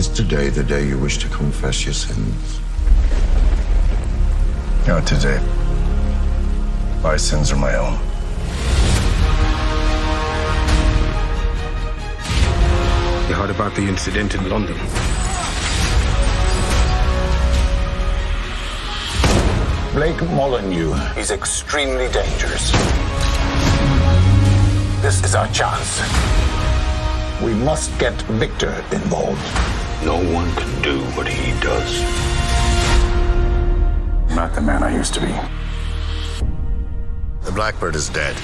Is today the day you wish to confess your sins? Not today. My sins are my own. You heard about the incident in London? Blake Molyneux is extremely dangerous. This is our chance. We must get Victor involved. No one can do what he does. I'm not the man I used to be. The Blackbird is dead.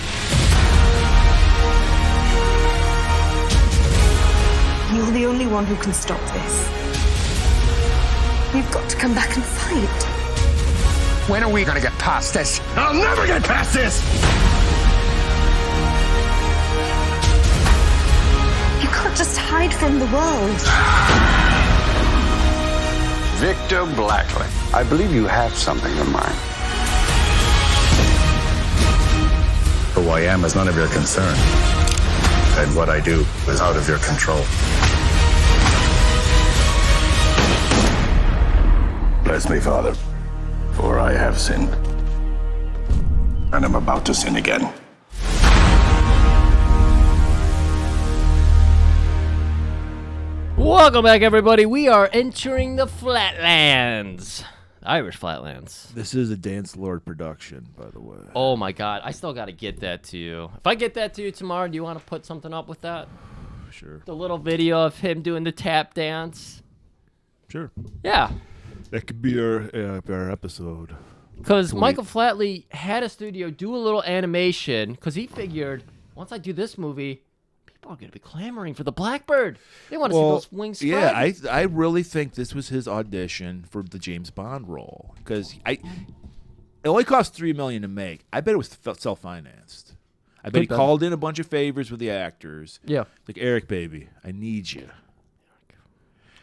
You're the only one who can stop this. You've got to come back and fight. When are we gonna get past this? I'll never get past this! You can't just hide from the world. Victor Blackley, I believe you have something in mind. Who I am is none of your concern. And what I do is out of your control. Bless me, Father, for I have sinned. And I'm about to sin again. Welcome back, everybody. We are entering the Flatlands. Irish Flatlands. This is a Dance Lord production, by the way. Oh, my God. I still got to get that to you. If I get that to you tomorrow, do you want to put something up with that? Sure. The little video of him doing the tap dance? Sure. Yeah. That could be our episode. Because Michael Flatley had a studio do a little animation because he figured, once I do this movie, people are going to be clamoring for the Blackbird. They want to see those wings spread. Yeah, I really think this was his audition for the James Bond role. Because it only cost $3 million to make. I bet it was self-financed. I bet he called in a bunch of favors with the actors. Yeah. Like, Eric, baby, I need you.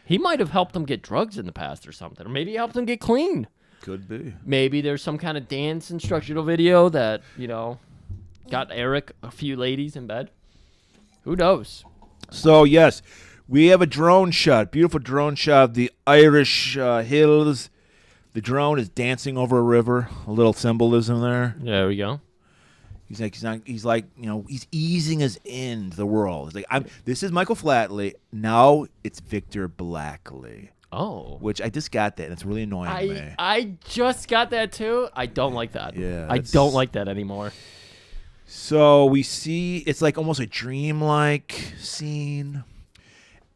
He might have helped them get drugs in the past or something. Or maybe he helped them get clean. Could be. Maybe there's some kind of dance instructional video that, got Eric a few ladies in bed. Who knows? So, yes, we have a drone shot, beautiful drone shot of the Irish hills. The drone is dancing over a river, a little symbolism there. There we go. He's easing us into the world. He's like, this is Michael Flatley. Now it's Victor Blackley. Oh. Which I just got that, and it's really annoying me. I just got that, too. I don't like that. Yeah. I don't like that anymore. So we see, it's like almost a dreamlike scene.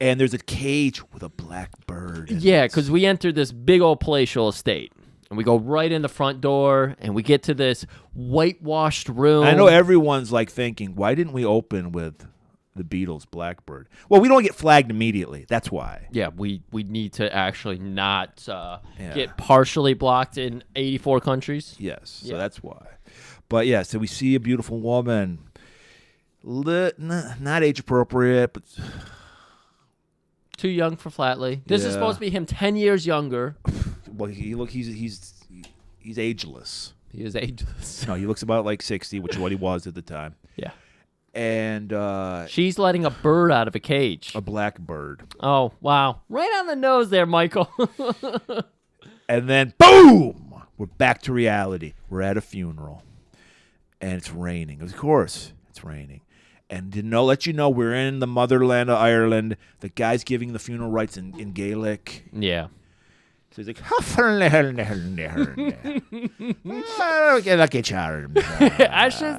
And there's a cage with a black bird. Yeah, because we enter this big old palatial estate. And we go right in the front door, and we get to this whitewashed room. I know everyone's like thinking, why didn't we open with the Beatles' Blackbird? Well, we don't get flagged immediately. That's why. Yeah, we need to actually not get partially blocked in 84 countries. Yes, so that's why. But yeah, so we see a beautiful woman, not age appropriate, but too young for Flatley. This is supposed to be him 10 years younger. Well, he's ageless. He is ageless. No, he looks about like 60, which is what he was at the time. Yeah. And she's letting a bird out of a cage. A blackbird. Oh, wow. Right on the nose there, Michael. And then, boom! We're back to reality. We're at a funeral. And it's raining. Of course, it's raining. And to let you know, we're in the motherland of Ireland. The guy's giving the funeral rites in Gaelic. Yeah. So he's like, ashes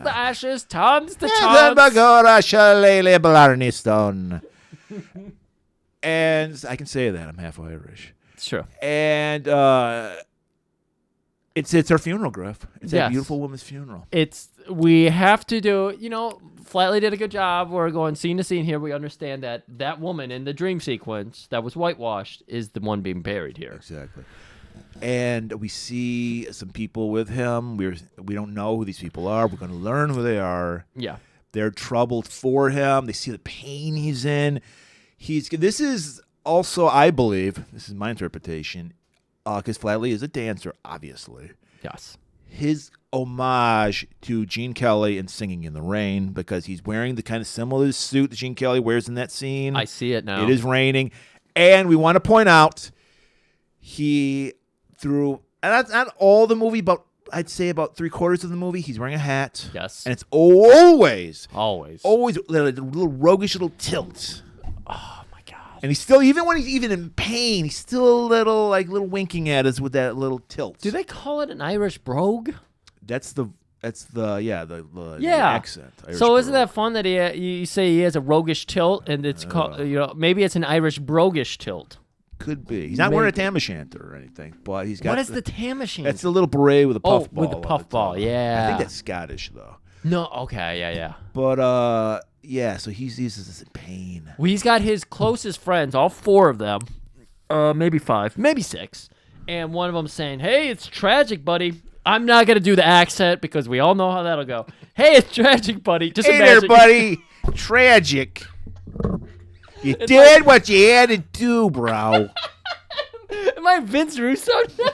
the ashes, tons the tons. And I can say that. I'm half Irish. Sure. And it's her funeral, Griff. It's a beautiful woman's funeral. We have to do, Flatley did a good job. We're going scene to scene here. We understand that woman in the dream sequence that was whitewashed is the one being buried here. Exactly. And we see some people with him. We don't know who these people are. We're going to learn who they are. Yeah. They're troubled for him. They see the pain he's in. This is also, I believe, this is my interpretation, because Flatley is a dancer, obviously. Yes. His homage to Gene Kelly in Singing in the Rain, because he's wearing the kind of similar suit that Gene Kelly wears in that scene. I see it now. It is raining. And we want to point out he through, and that's not all the movie, but I'd say about 3/4 of the movie, he's wearing a hat. Yes. And it's always little roguish little tilt. Oh my god. And he's still, even when he's even in pain, he's still a little winking at us with that little tilt. Do they call it an Irish brogue? That's the accent. Irish So isn't brogue. that fun that you say he has a roguish tilt, and it's called, maybe it's an Irish broguish tilt. Could be. He's not wearing a tam o' shanter or anything, but he's got. What is the tam o' shanter? That's the little beret with a puff ball. with the puff ball. Yeah. I think that's Scottish though. No. Okay. Yeah. But yeah. So he's in pain. Well, he's got his closest friends, all 4 of them, maybe 5, maybe 6, and one of them saying, "Hey, it's tragic, buddy." I'm not gonna do the accent because we all know how that'll go. Hey, it's tragic, buddy. Just Hey imagine. there, buddy. Tragic. You did what you had to do, bro. Am I Vince Russo now?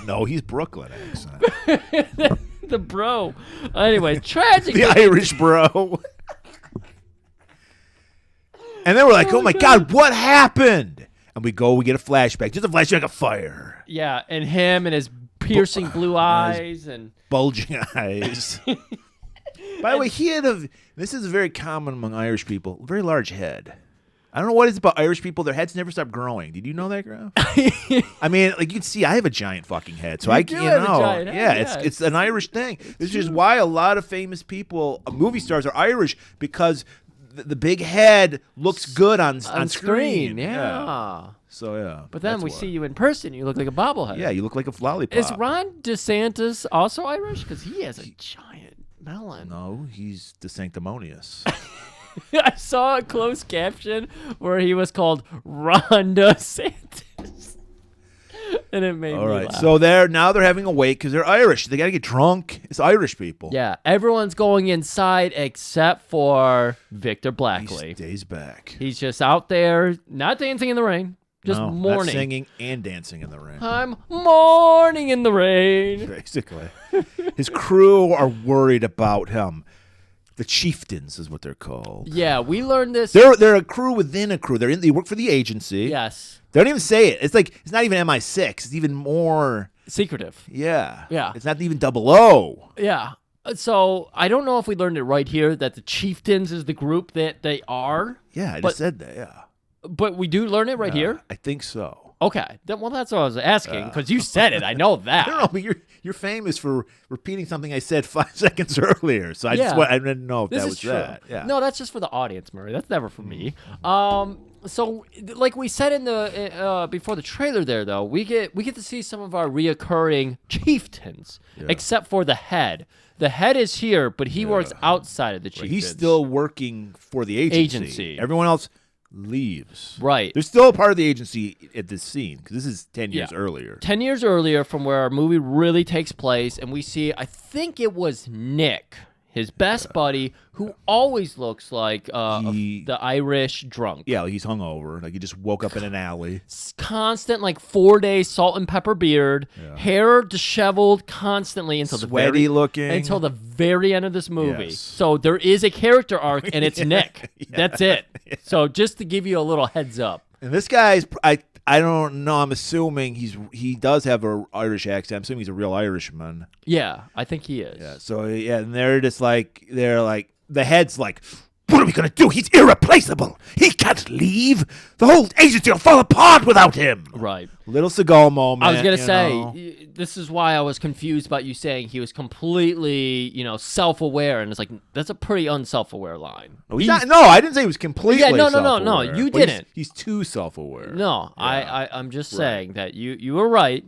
No, he's Brooklyn accent. The bro. Anyway, tragic. The Irish bro. And then we're like, oh my God, what happened? And we get a flashback. Just a flashback of fire. Yeah, and him and his piercing blue eyes and bulging eyes. By the way, this is very common among Irish people, very large head. I don't know what it is about Irish people. Their heads never stop growing. Did you know that, Graf? I mean, like you can see, I have a giant fucking head, so You I do can't have a know. giant head, yeah. It's an Irish thing. This is why a lot of famous people, movie stars, are Irish because the big head looks good on screen. Yeah. So yeah. But then that's we why. see you in person, you look like a bobblehead. Yeah, you look like a lollipop. Is Ron DeSantis also Irish? Because he has a giant melon. No, he's the sanctimonious. I saw a closed caption where he was called Ron DeSantis. And it made All me right, laugh. so they're having a wait because they're Irish. They got to get drunk. It's Irish people. Yeah, everyone's going inside except for Victor He Blackley. stays back. He's just out there, not dancing in the rain, just No, mourning. not singing and dancing in the rain. I'm mourning in the rain. Basically, his crew are worried about him. The chieftains is what they're called. Yeah, we learned this. They're a crew within a crew. They work for the agency. Yes. They don't even say it. It's like it's not even MI6. It's even more. Secretive. Yeah. Yeah. It's not even 00. Yeah. So I don't know if we learned it right here that the chieftains is the group that they are. Yeah, I But- just said that. Yeah. But we do learn it right here. I think so. Okay. Well, that's what I was asking because you said it. I know that. I don't know, but you're famous for repeating something I said 5 seconds earlier. So I didn't know if This that is was true. that. Yeah. No, that's just for the audience, Murray. That's never for me. So like we said in the before the trailer there, though, we get to see some of our reoccurring chieftains, except for the head. The head is here, but he works outside of the chieftains. He's still working for the agency. Everyone else leaves. Right. They're still a part of the agency at this scene because this is 10 years earlier. 10 years earlier from where our movie really takes place, and we see, I think it was Nick, his best buddy, who always looks like the Irish drunk. Yeah, he's hungover. Like he just woke up in an alley. Constant, like 4-day salt and pepper beard, hair disheveled constantly until Sweaty looking. until the very end of this movie. Yes. So there is a character arc, and it's Nick. That's it. So just to give you a little heads up. And this guy's, I don't know. I'm assuming he does have an Irish accent. I'm assuming he's a real Irishman. Yeah, I think he is. Yeah. So and they're like the head's like, what are we gonna do? He's irreplaceable. He can't leave. The whole agency will fall apart without him. Right. Little Seagal moment. I was gonna you say know. this is why I was confused about you saying he was completely, self-aware, and it's like that's a pretty unself-aware line. No, he's not. No, I didn't say he was completely. Yeah, no, self-aware. you But he's- didn't. He's too self-aware. No, I'm just saying that you were right.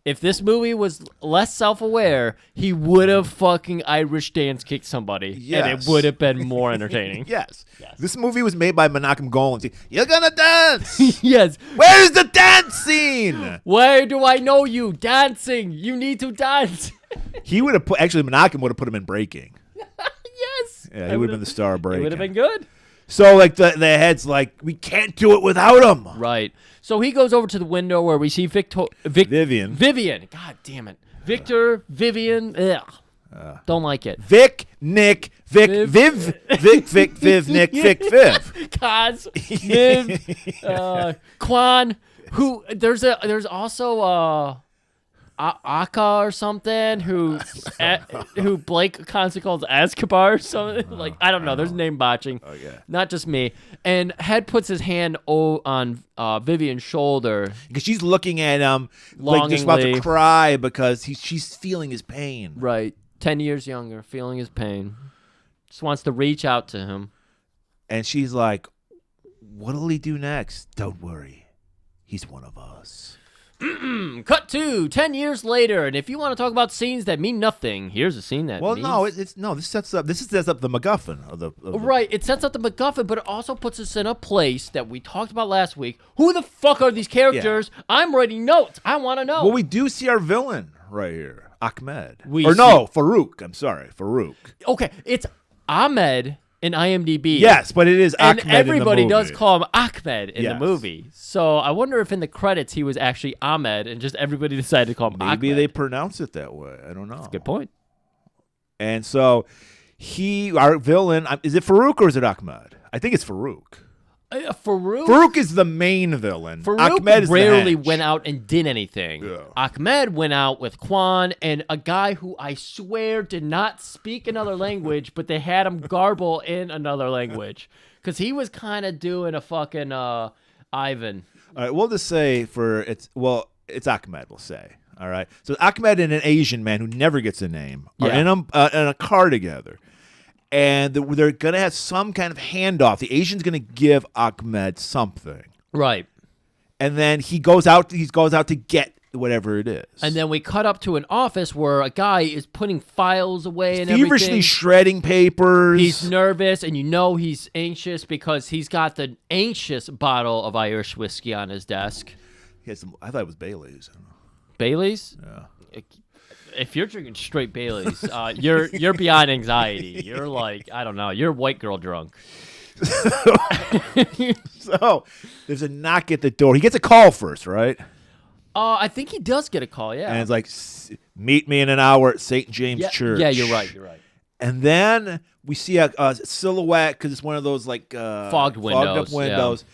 If this movie was less self-aware, he would have fucking Irish dance kicked somebody, and Yes. it would have been more entertaining. Yes. This movie was made by Menachem Golan. You're gonna dance. Yes. Where's the dance scene? Where do I know you dancing? You need to dance. He would have put. Actually, Menachem would have put him in breaking. Yes. Yeah, he would have been the star of It breaking. would have been good. So like the head's like, we can't do it without him. Right. So he goes over to the window where we see Vivian. Vivian. God damn it. Victor, Vivian. Ugh. Don't like it. Vic, Nick, Vic, Viv, Vic, Viv, Nick, Vic, Viv. Kaz, Viv, Quan. Who? There's also Aka or something who Blake constantly calls Escobar or something. Like, I don't know. There's name botching. Okay. Not just me. And Head puts his hand on Vivian's shoulder. Because she's looking at him like just about to Longingly. cry because she's feeling his pain. Right. 10 years younger, feeling his pain. Just wants to reach out to him. And she's like, what'll he do next? Don't worry. He's one of us. Cut to 10 years later, and if you want to talk about scenes that mean nothing, here's a scene that means... This sets up the MacGuffin of the Right, it sets up the MacGuffin, but it also puts us in a place that we talked about last week. Who the fuck are these characters? I'm writing notes. I want to know. Well, we do see our villain right here, Ahmed. Farouk. Farouk. I'm sorry, Farouk. Okay, it's Ahmed in IMDb. Yes, but it is Ahmed and everybody in the movie. does call him Ahmed in Yes. the movie. So I wonder if in the credits he was actually Ahmed and just everybody decided to call him Ahmed. Maybe they pronounce it that way. I don't know. Good point. And so our villain, is it Farouk or is it Ahmed? I think it's Farouk. Farouk is the main villain. Farouk Ahmed is rarely the hench. went out and did anything. Yeah. Ahmed went out with Quan and a guy who I swear did not speak another language, but they had him garble in another language. Because he was kind of doing a fucking Ivan. All right, we'll just say it's Ahmed, we'll say. All right. So Ahmed and an Asian man who never gets a name are Yeah. in a car together. And they're going to have some kind of handoff. The Asian's going to give Ahmed something. Right. And then he goes out to get whatever it is. And then we cut up to an office where a guy is putting files away and feverishly everything. shredding papers. He's nervous, and you know he's anxious because he's got the anxious bottle of Irish whiskey on his desk. He has I thought it was Bailey's. Bailey's? Yeah. If you're drinking straight Bailey's, you're beyond anxiety. You're like, I don't know, you're white girl drunk. So there's a knock at the door. He gets a call first, right? I think he does get a call, yeah. And it's like, meet me in an hour at St. James Church. Yeah, you're right. And then we see a silhouette because it's one of those like Fogged up windows. windows.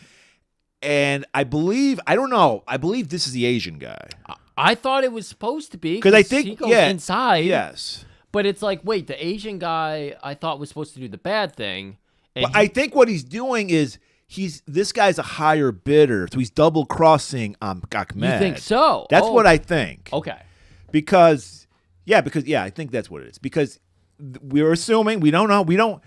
And I believe this is the Asian guy. I thought it was supposed to be Because I think he goes inside. Yes. But it's like, wait, the Asian guy I thought was supposed to do the bad thing. And But I think what he's doing is this guy's a higher bidder, so he's double crossing Ahmed. You think so? That's Oh, what I think. Okay. Because I think that's what it is. Because we're assuming we don't know. We don't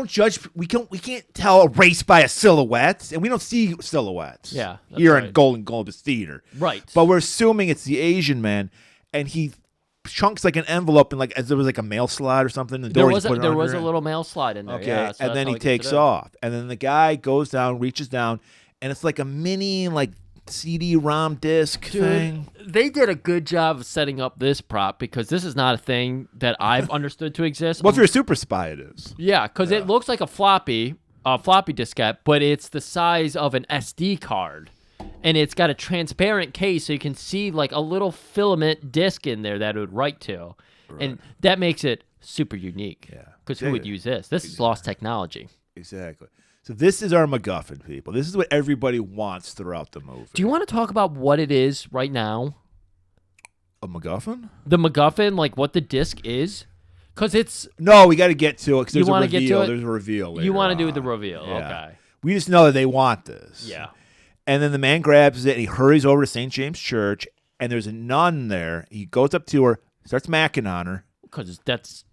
judge. We can't tell a race by a silhouette, and we don't see silhouettes. Yeah, that's here right. in Golan-globus Theater. Right. But we're assuming it's the Asian man, and he chunks like an envelope and as there was like a mail slot or something. The door There was a little mail slide in there. Okay, yeah, so and that's then how he gets takes it in. off, and then the guy goes down, reaches down, and it's like a mini CD-ROM disc thing. They did a good job of setting up this prop because this is not a thing that I've understood to exist. Well, if you're a super spy, it is. Yeah, because it looks like a floppy diskette, but it's the size of an SD card. And it's got a transparent case so you can see like a little filament disc in there that it would write to. Right. And that makes it super unique. Yeah. Because who would use this? This is lost technology. Exactly. So this is our MacGuffin, people. This is what everybody wants throughout the movie. Do you want to talk about what it is right now? A MacGuffin? The MacGuffin, like what the disc is? Because it's... No, we got to get to it because there's a wanna reveal. get to it? There's a reveal. You want to later do the on. reveal. Yeah. Okay. We just know that they want this. Yeah. And then the man grabs it and he hurries over to St. James Church, and there's a nun there. He goes up to her, starts macking on her. Because that's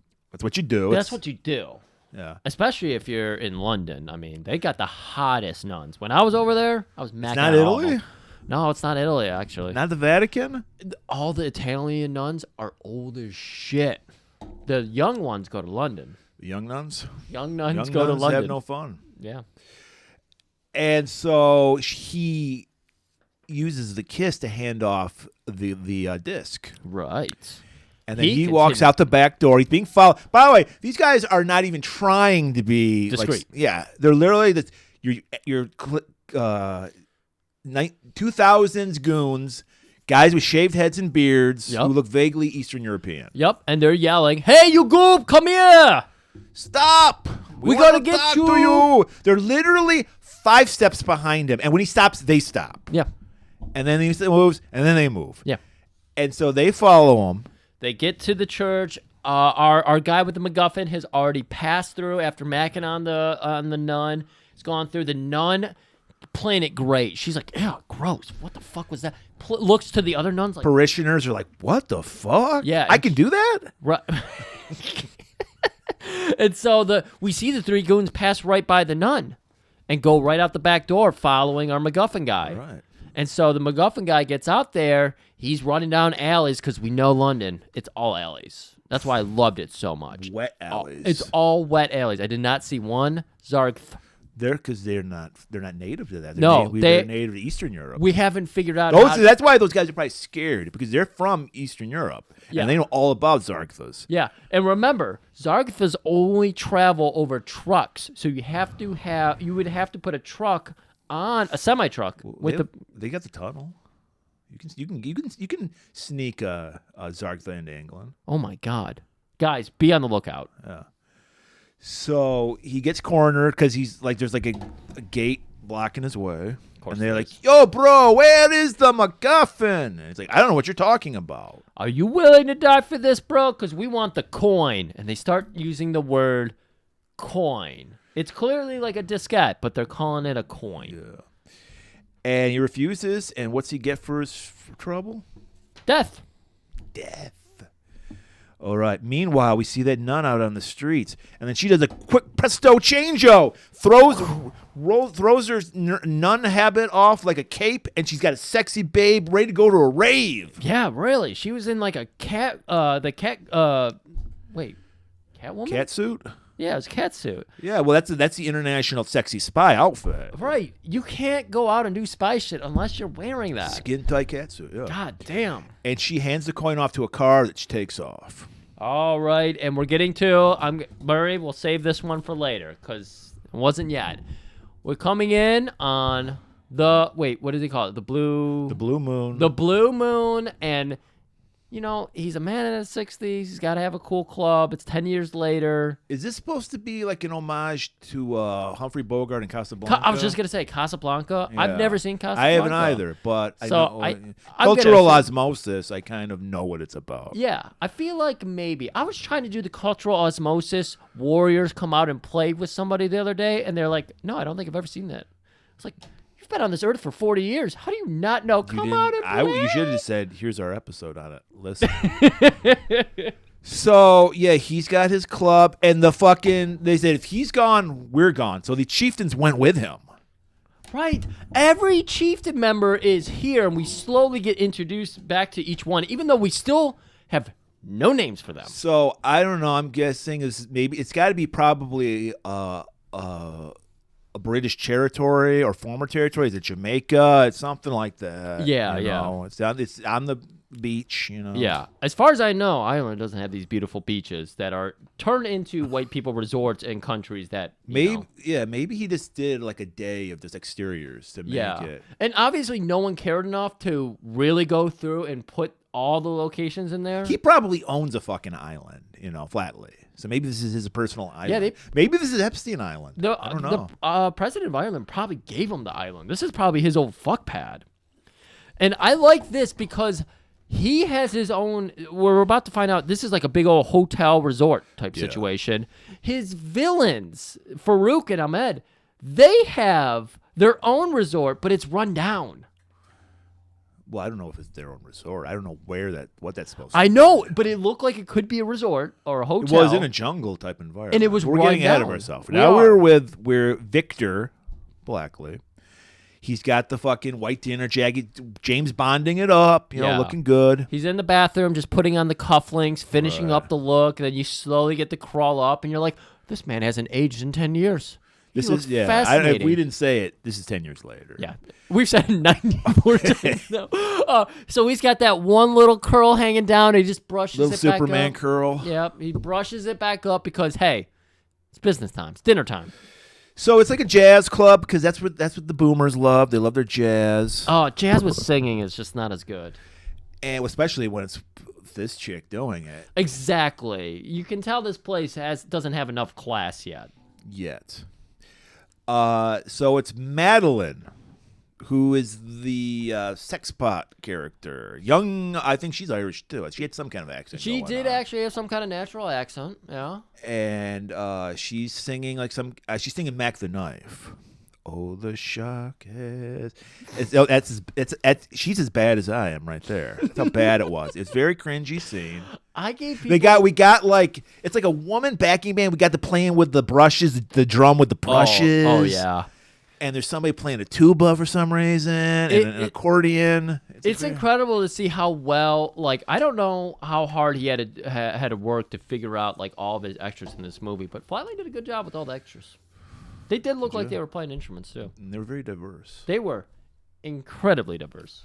what you do. That's what you do. Yeah. Especially if you're in London. I mean, they got the hottest nuns. When I was over there, I was macking It's not on all of Italy? them. No, it's not Italy, actually. Not the Vatican? All the Italian nuns are old as shit. The young ones go to London. The young nuns? Young nuns Young go nuns to London. have no fun. Yeah. And so he uses the kiss to hand off the disc. Right. And then He he walks continues- out the back door. He's being followed. By the way, these guys are not even trying to be Discreet. They're literally your 2000s goons Guys with shaved heads and beards Yep. who look vaguely Eastern European. Yep, and they're yelling, "Hey, you goob, come here!" Stop! We wanna gotta get talk you. to you. They're literally 5 steps behind him, and when he stops, they stop. Yeah, And then he moves, and then they move. yeah. And so they follow him. They get to the church. Our guy with the MacGuffin has already passed through after macking on the nun. He's gone through. The nun playing it great. She's like, "Ew, gross. What the fuck was that?" Looks to the other nuns like, Parishioners are like, "What the fuck? Yeah, I can do that." right. And so we see the 3 goons pass right by the nun and go right out the back door following our MacGuffin guy. Right. And so the MacGuffin guy gets out there. He's running down alleys because we know London. It's all alleys. That's why I loved it so much. Wet alleys. It's all wet alleys. I did not see one Zargth. Because they're not native to that. No, they're native to Eastern Europe. We haven't figured out That's why those guys are probably scared, because they're from Eastern Europe. Yeah. And they know all about Zargthas. Yeah, and remember, Zargthas only travel over trucks, so you would have to put a truck on a semi truck They got the tunnel. You can sneak a Zargtha into England. Oh my God, guys, be on the lookout. So he gets cornered because he's like, there's like a gate blocking his way. And they're there like, "Yo, bro, where is the MacGuffin?" And it's like, "I don't know what you're talking about." Are you willing to die for this, bro? Because we want the coin. And they start using the word coin. It's clearly like a diskette, but they're calling it a coin. And he refuses. And what's he get for his trouble? Death. Death. All right. Meanwhile, we see that nun out on the streets, and then she does a quick presto changeo, throws her nun habit off like a cape, and she's got a sexy babe ready to go to a rave. Yeah, really. She was in like a cat, Catwoman? Cat suit. Yeah, it was a cat suit. Yeah. Well, that's the international sexy spy outfit. Right. You can't go out and do spy shit unless you're wearing that. Skin tight cat suit. Yeah. God damn. And she hands the coin off to a car that she takes off. All right, and we're getting to Murray. We'll save this one for later because it wasn't yet. We're coming in on what does he call it? The blue moon. The blue moon, and he's a man in his 60s. He's got to have a cool club. It's 10 years later. Is this supposed to be like an homage to Humphrey Bogart and Casablanca? I was just gonna say Casablanca. Yeah. I've never seen Casablanca. I haven't either, but I So know I'm cultural gonna say- osmosis. I kind of know what it's about. Yeah, I feel like maybe. I was trying to do the cultural osmosis. Warriors come out and played with somebody the other day, and they're like, "No, I don't think I've ever seen that." It's like, you've been on this earth for 40 years. How do you not know? Come out and play. You should have just said, "Here's our episode on it. Listen." So yeah, he's got his club, and they said if he's gone, we're gone. So the chieftains went with him. Right. Every chieftain member is here, and we slowly get introduced back to each one, even though we still have no names for them. So I don't know. I'm guessing maybe it's got to be probably a British territory or former territory. Is it Jamaica? It's something like that. Yeah, you yeah. know? It's on the beach. Yeah. As far as I know, Ireland doesn't have these beautiful beaches that are turned into white people resorts in countries that Maybe he just did like a day of just exteriors to make it. And obviously, no one cared enough to really go through and put all the locations in there. He probably owns a fucking island, Flatley. So maybe this is his personal island. Yeah, maybe this is Epstein Island. I don't know. The president of Ireland probably gave him the island. This is probably his old fuck pad. And I like this because he has his own. We're about to find out. This is like a big old hotel resort type situation. His villains, Farouk and Ahmed, they have their own resort, but it's run down. Well, I don't know if it's their own resort. I don't know what that's supposed to be. I know, but it looked like it could be a resort or a hotel. It was in a jungle type environment. And it was We're run getting ahead of down. ourselves. We Now are. we're Victor Blackley. He's got the fucking white dinner jacket, James Bonding it up, looking good. He's in the bathroom just putting on the cufflinks, finishing up the look, and then you slowly get to crawl up, and you're like, this man hasn't aged in 10 years. This He looks is if fascinating. we didn't say it, this is 10 years later. Yeah. We've said it 94 times now. So he's got that one little curl hanging down, and he just brushes Little it back Superman up. curl. Yep, he brushes it back up because, hey, it's business time. It's dinner time. So it's like a jazz club because that's what the boomers love. They love their jazz. Oh, jazz with singing is just not as good. and especially when it's this chick doing it. Exactly. You can tell this place doesn't have enough class yet. So it's Madeline, who is the sex pot character. Young, I think she's Irish too. She had some kind of accent. She going did on. actually have some kind of natural accent. Yeah. And she's singing like she's singing Mac the Knife. Oh, the shark is. She's as bad as I am right there. That's how bad it was. It's a very cringy scene. I gave people. We got like it's like a woman backing band. We got the playing with the brushes, the drum with the brushes. Oh yeah. And there's somebody playing a tuba for some reason, and an accordion. It's incredible to see how well, like, I don't know how hard he had to work to figure out like all of his extras in this movie, but Flatley did a good job with all the extras. They did look like they were playing instruments too. And they were very diverse. They were incredibly diverse.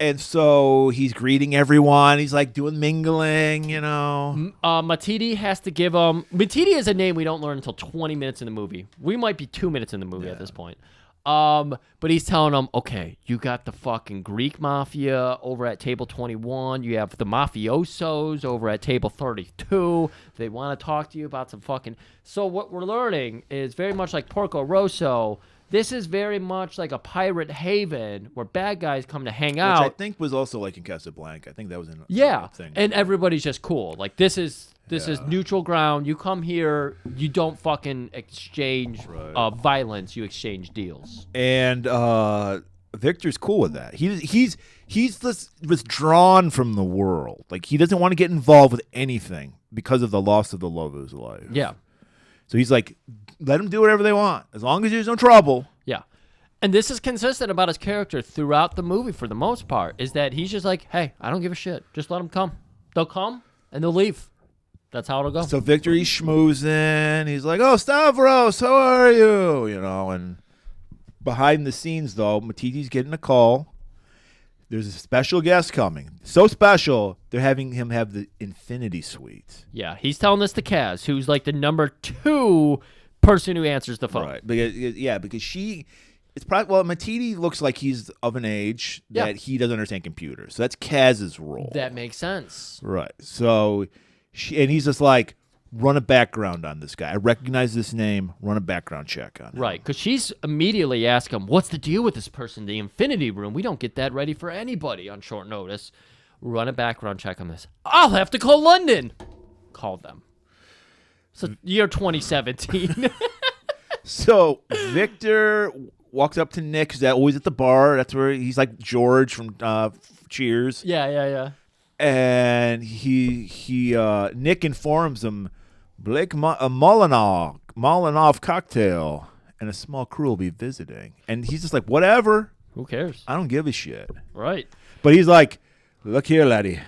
And so he's greeting everyone. He's like doing mingling, you know. Matidi has to give him. Matidi is a name we don't learn until 20 minutes in the movie. We might be 2 minutes in the movie at this point. But he's telling them, okay, you got the fucking Greek mafia over at table 21. You have the mafiosos over at table 32. They want to talk to you about some fucking. So what we're learning is very much like Porco Rosso. This is very much like a pirate haven where bad guys come to hang out. Which I think was also like in Casablanca. I think that was in yeah, thing. and everybody's just cool. Like this is neutral ground. You come here, you don't fucking exchange violence. You exchange deals. And Victor's cool with that. He's just withdrawn from the world. Like he doesn't want to get involved with anything because of the loss of the love of his life. Yeah. So he's like, let them do whatever they want as long as there's no trouble. Yeah. And this is consistent about his character throughout the movie for the most part, is that he's just like, hey, I don't give a shit. Just let them come. They'll come and they'll leave. That's how it'll go. So Victor, he's schmoozing. He's like, oh, Stavros, how are you? You know, and behind the scenes, though, Matidi's getting a call. There's a special guest coming. So special, they're having him have the Infinity Suite. Yeah, he's telling this to Kaz, who's like the number 2 person who answers the phone. Right. Because she... It's probably Matidi looks like he's of an age that he doesn't understand computers. So that's Kaz's role. That makes sense. Right. So he's just like, run a background on this guy. I recognize this name. Run a background check on him. Right, because she's immediately asking him, what's the deal with this person? The Infinity Room. We don't get that ready for anybody on short notice. Run a background check on this. I'll have to call London. Call them. So year 2017. So Victor walks up to Nick, who's always at the bar. That's where he's like George from Cheers. Yeah. And Nick informs him, Blake Molinov cocktail and a small crew will be visiting. And he's just like, whatever. Who cares? I don't give a shit. Right. But he's like, look here, laddie.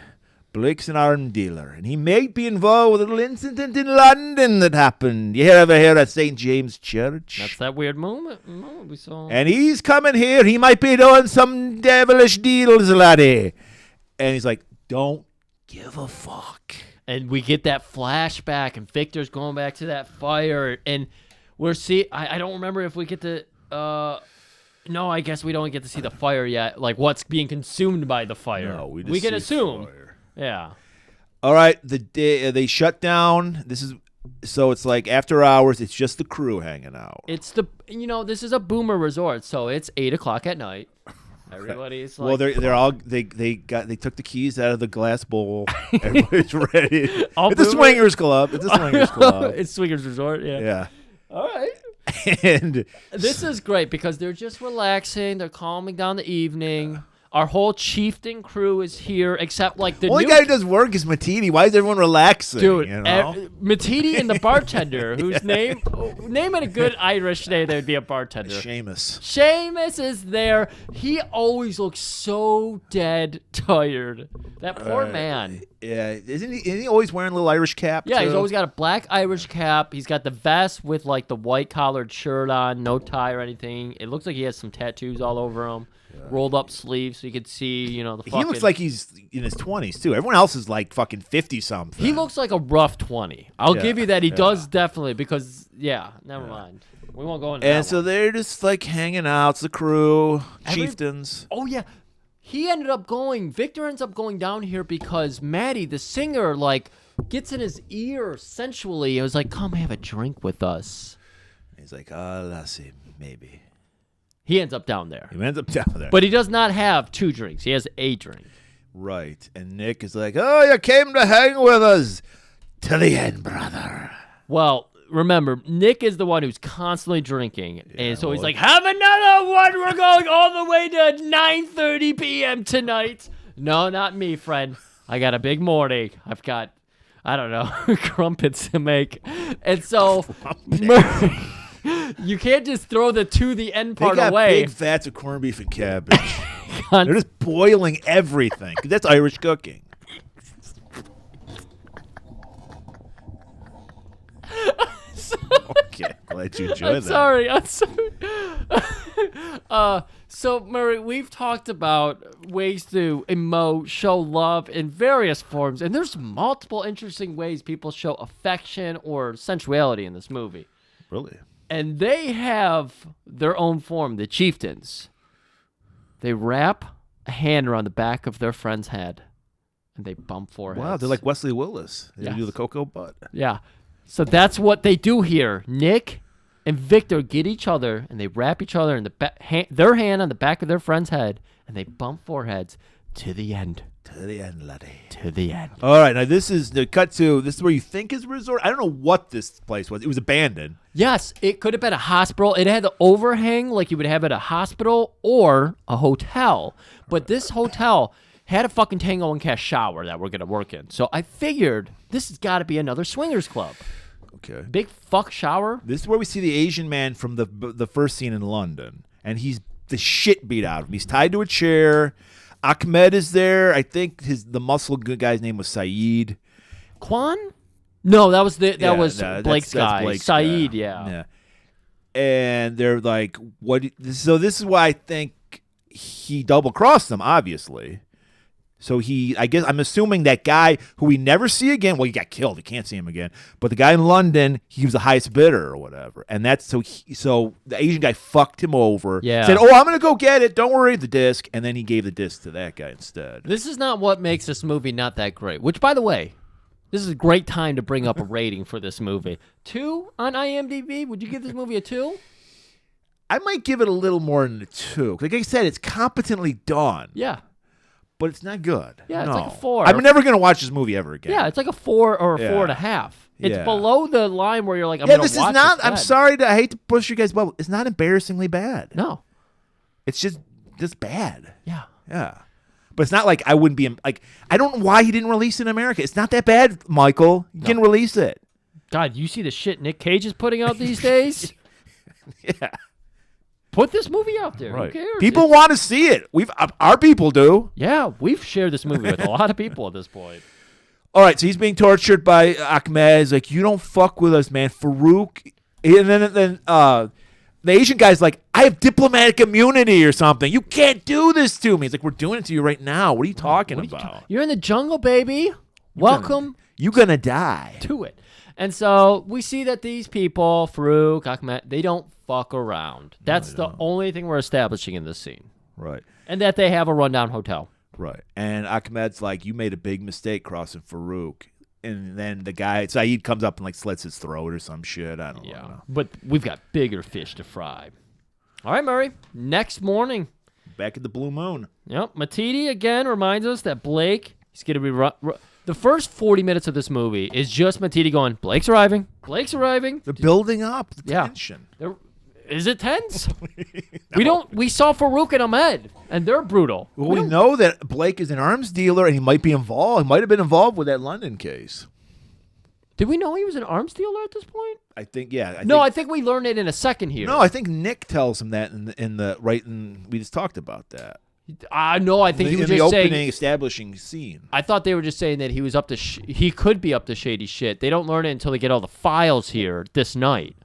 Blake's an arms dealer, and he may be involved with a little incident in London that happened. You ever hear at St. James Church? That's that weird moment we saw. And he's coming here. He might be doing some devilish deals, laddie. And he's like, don't give a fuck. And we get that flashback, and Victor's going back to that fire, and we're I don't remember if we get to. No, I guess we don't get to see the fire yet. Like what's being consumed by the fire. No, we can assume. Fire. Yeah. All right. They shut down. So it's like after hours. It's just the crew hanging out. It's this is a boomer resort, so it's 8:00 at night. Everybody's like, well, they're all they took the keys out of the glass bowl. Everybody's ready. It's a swingers club. It's a swingers club. It's swingers resort. Yeah. Yeah. All right. And this is great because they're just relaxing. They're calming down the evening. Our whole chieftain crew is here, except like the only guy who does work is Matidi. Why is everyone relaxing? Dude, you know? Matidi and the bartender, whose name it a good Irish name, there would be a bartender. Seamus. Seamus is there. He always looks so dead tired. That poor man. Yeah, isn't he always wearing a little Irish cap? Yeah, too? he's always got a black Irish cap. He's got the vest with like the white collared shirt on, no tie or anything. It looks like he has some tattoos all over him. Rolled up sleeves so you could see, the fucking... He looks like he's in his 20s, too. Everyone else is like fucking 50-something. He looks like a rough 20. I'll give you that. He does definitely because, never mind. We won't go into that so they're just like hanging out. It's the crew, chieftains. Oh, yeah. Victor ends up going down here because Maddie, the singer, like, gets in his ear sensually. It was like, come have a drink with us. He's like, let's see, maybe. He ends up down there. He ends up down there. But he does not have 2 drinks. He has a drink. Right. And Nick is like, oh, you came to hang with us. To the end, brother. Well, remember, Nick is the one who's constantly drinking. And so he's like, have another one. We're going all the way to 9:30 p.m. tonight. No, not me, friend. I got a big morning. I've got, I don't know, crumpets to make. And so, you can't just throw the to the end part they got away. big vats of corned beef and cabbage. They're just boiling everything. 'Cause that's Irish cooking. Okay, glad you enjoyed that. I'm sorry. So, Murray, we've talked about ways to emote, show love in various forms, and there's multiple interesting ways people show affection or sensuality in this movie. Really? And they have their own form, the chieftains. They wrap a hand around the back of their friend's head, and they bump foreheads. Wow, they're like Wesley Willis. They Yes. do the cocoa butt. Yeah. So that's what they do here. Nick and Victor get each other, and they wrap each other in the their hand on the back of their friend's head, and they bump foreheads to the end. To the end, laddie. To the end. All right, now this is the cut to. This is where you think is a resort. I don't know what this place was. It was abandoned. Yes, it could have been a hospital. It had the overhang like you would have at a hospital or a hotel. But this hotel had a fucking Tango and Cash shower that we're going to work in. So I figured this has got to be another swingers club. Okay. Big fuck shower. This is where we see the Asian man from the first scene in London, and he's the shit beat out of him. He's tied to a chair. Ahmed is there. I think the muscle guy's name was Saeed. Quan? No, that was Blake's that's guy. Blake's Saeed, guy. yeah. And they're like, "What?" So this is why I think he double crossed them. Obviously. So I guess I'm assuming that guy who we never see again. Well, he got killed. We can't see him again. But the guy in London, he was the highest bidder or whatever. And that's so the Asian guy fucked him over. Yeah. Said, "Oh, I'm gonna go get it. Don't worry, the disc." And then he gave the disc to that guy instead. This is not what makes this movie not that great. Which, by the way, this is a great time to bring up a rating for this movie. 2 on IMDb. Would you give this movie a 2? I might give it a little more than a 2. Like I said, it's competently done. Yeah. But it's not good. Yeah, it's No. like a 4. I'm never going to watch this movie ever again. Yeah, it's like a 4 or a Yeah. 4.5. It's Yeah. below the line where you're like, I'm Yeah, gonna this is watch not. this I'm bad. sorry. I hate to push you guys' bubble. It's not embarrassingly bad. No. It's just bad. Yeah. Yeah. But it's not like I wouldn't be like. I don't know why he didn't release it in America. It's not that bad, Michael. You can release it. God, you see the shit Nick Cage is putting out these days? Yeah. Put this movie out there. Right. Who cares? People want to see it. Our people do. Yeah, we've shared this movie with a lot of people at this point. All right, so he's being tortured by Ahmed. He's like, "You don't fuck with us, man." Farouk, and then the Asian guy's like, "I have diplomatic immunity or something. You can't do this to me." He's like, "We're doing it to you right now. What are you talking about? You're in the jungle, baby. Welcome You're gonna die." to it. And so we see that these people, Farouk, Ahmed, they don't fuck around. That's the only thing we're establishing in this scene. Right, And that they have a rundown hotel. right. And Ahmed's like, "You made a big mistake crossing Farouk." And then the guy Saeed comes up and like slits his throat or some shit. I don't know. But we've got bigger fish to fry. All right, Murray. Next morning. Back at the Blue Moon. Yep. Matidi again reminds us that Blake is going to be... The first 40 minutes of this movie is just Matidi going, Blake's arriving. Blake's arriving. They're building up the Yeah. tension. Is it tense? We saw Farouk and Ahmed, and they're brutal. Well, we know that Blake is an arms dealer, and he might be involved. He might have been involved with that London case. Did we know he was an arms dealer at this point? I think, yeah. I think we learned it in a second here. No, I think Nick tells him that we just talked about that. No, I think he in was the just opening saying. establishing scene. I thought they were just saying that he was up to. He could be up to shady shit. They don't learn it until they get all the files here this night.